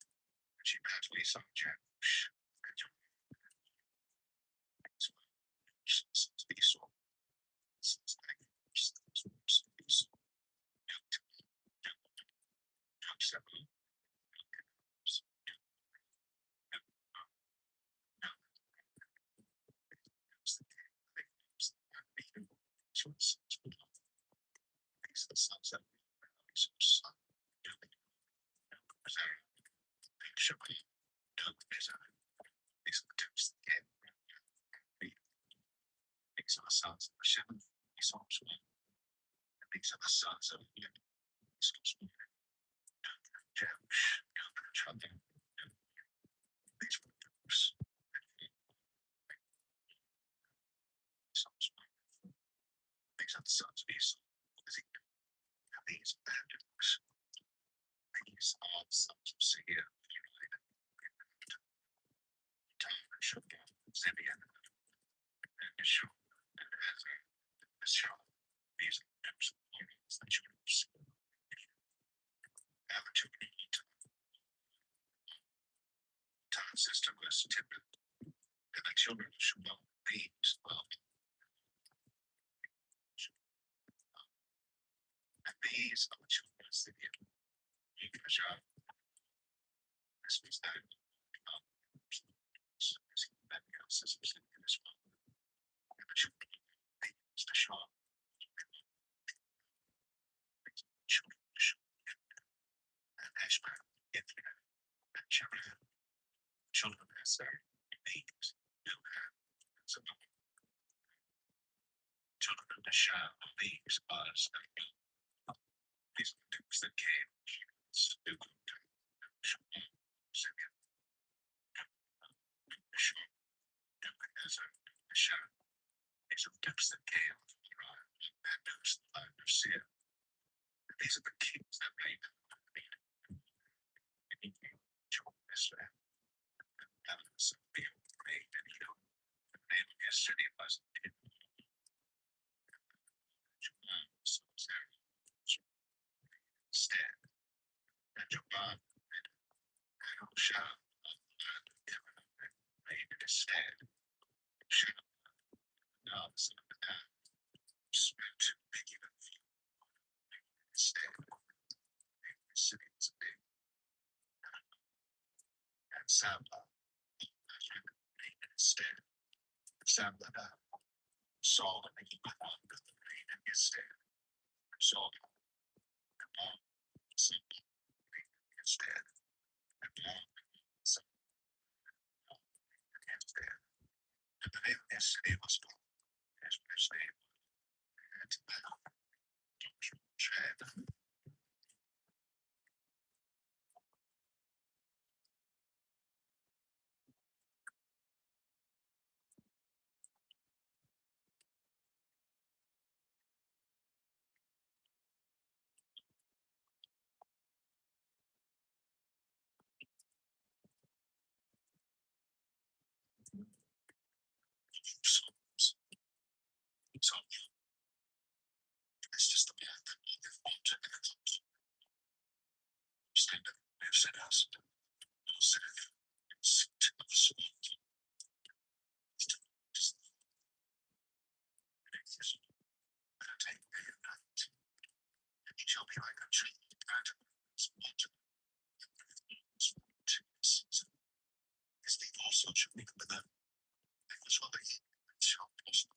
And she begat Esau, Jacob, and these were the sons of Esau. Sons of Esau. Seven. These are the sons that Esau's son. These are the twos that came. These are the sons of Sheph, Esau's wife. These are the sons of Esau's wife. These were the twos. These are the sons of Esau. And these are their twos. These are the sons of Seir. Simeon, and Yeshua, and Ezra, Ms Charlene. These are the types of unions that you can see. Have a children eat. Tom's sister was Timnah, and the children of Shmuel, these, and these are the children of Simeon. This was that. Children of Esther, these who have some children of the Shah, these us, these are the dukes that came. Duke of Simeon, the Shah, these are the dukes that came from the tribes, and dukes the land of Seir. These are the kings that reigned in the Israel. People reigned in Edom. The name of his city was Stead. And Jabban and Hoshah of the land of Timnah reigned in his stead. Now the son of Dan spent to making a few instead of the cities of David. And Sabbath instead. Sabbath Saul and he went on with the rain in his stead. Saul instead. And Yes, it was. Yes, his name. And so, so it's just the path that we have walked and stand up. We have set us. Set it. Sit of the soul. Just take day and night. He shall be like a tree planted in its water. His leaf also shall be with them. They was well they shall also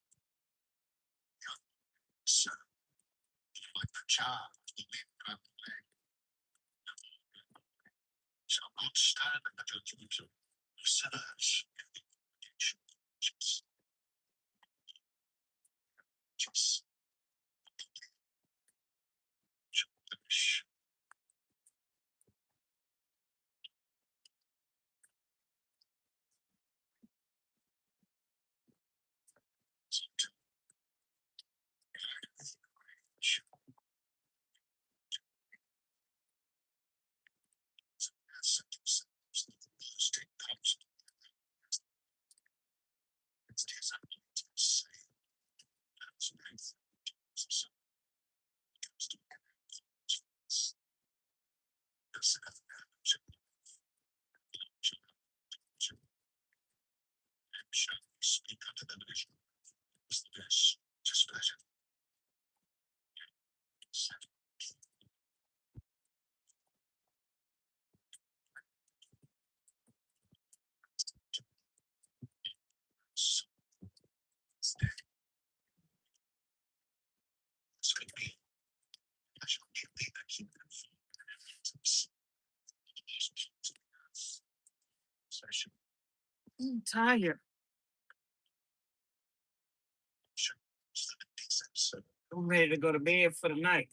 so like the child the leaf and shall not stand in the judgment of sinners. Just, just, just, speak unto them as this displeasure. So it be, I shall give thee the kingdom. Session. I'm tired. I'm ready to go to bed for the night.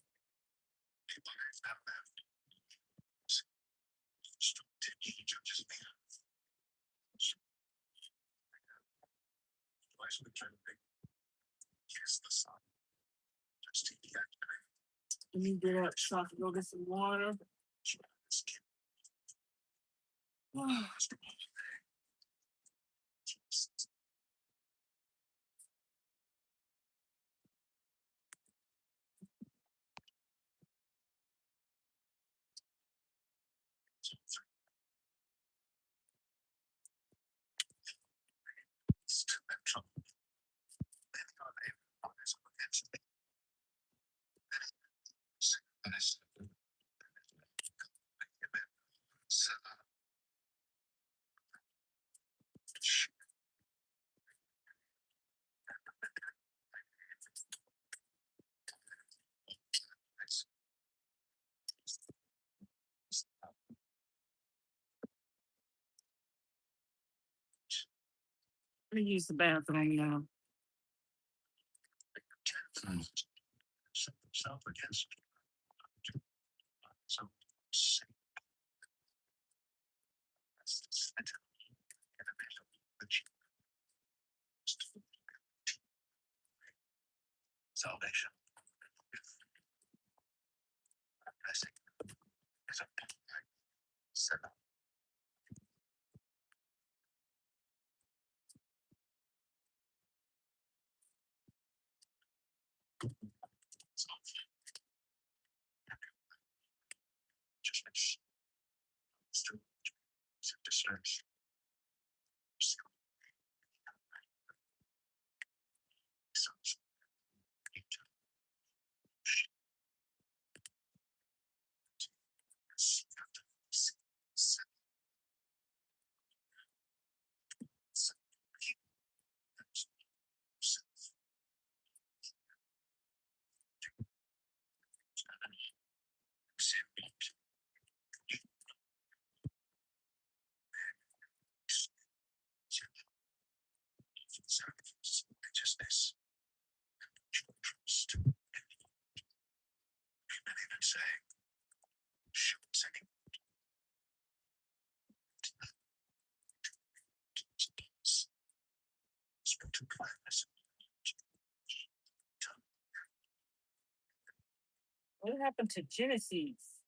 Let me get up so I can go get some water. Let me use the bathroom now. Self against so salvation. Blessing is a set up. Just distress. What happened to Genesis?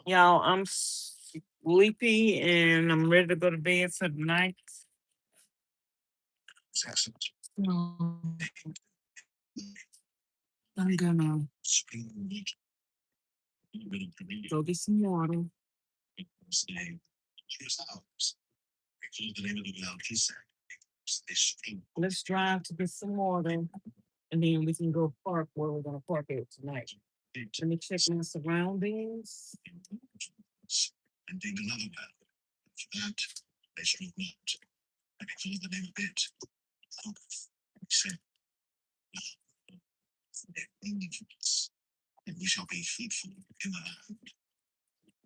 Y'all, I'm sleepy and I'm ready to go to bed for the night. No, I'm gonna go get some water. Let's drive to get some water, and then we can go park where we're gonna park it tonight. Let me check my surroundings. And dig another well. For that, they shall not. And he called the name of it. He said, and we shall be fruitful in the land.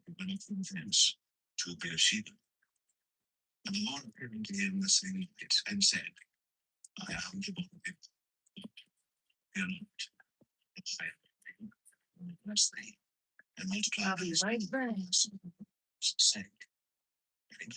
And went up from thence to Beersheba. And the Lord appeared unto him the same night, and said, I am the Lord. Fear not. I will bless thee, and multiply I'll be thee. right back. Said,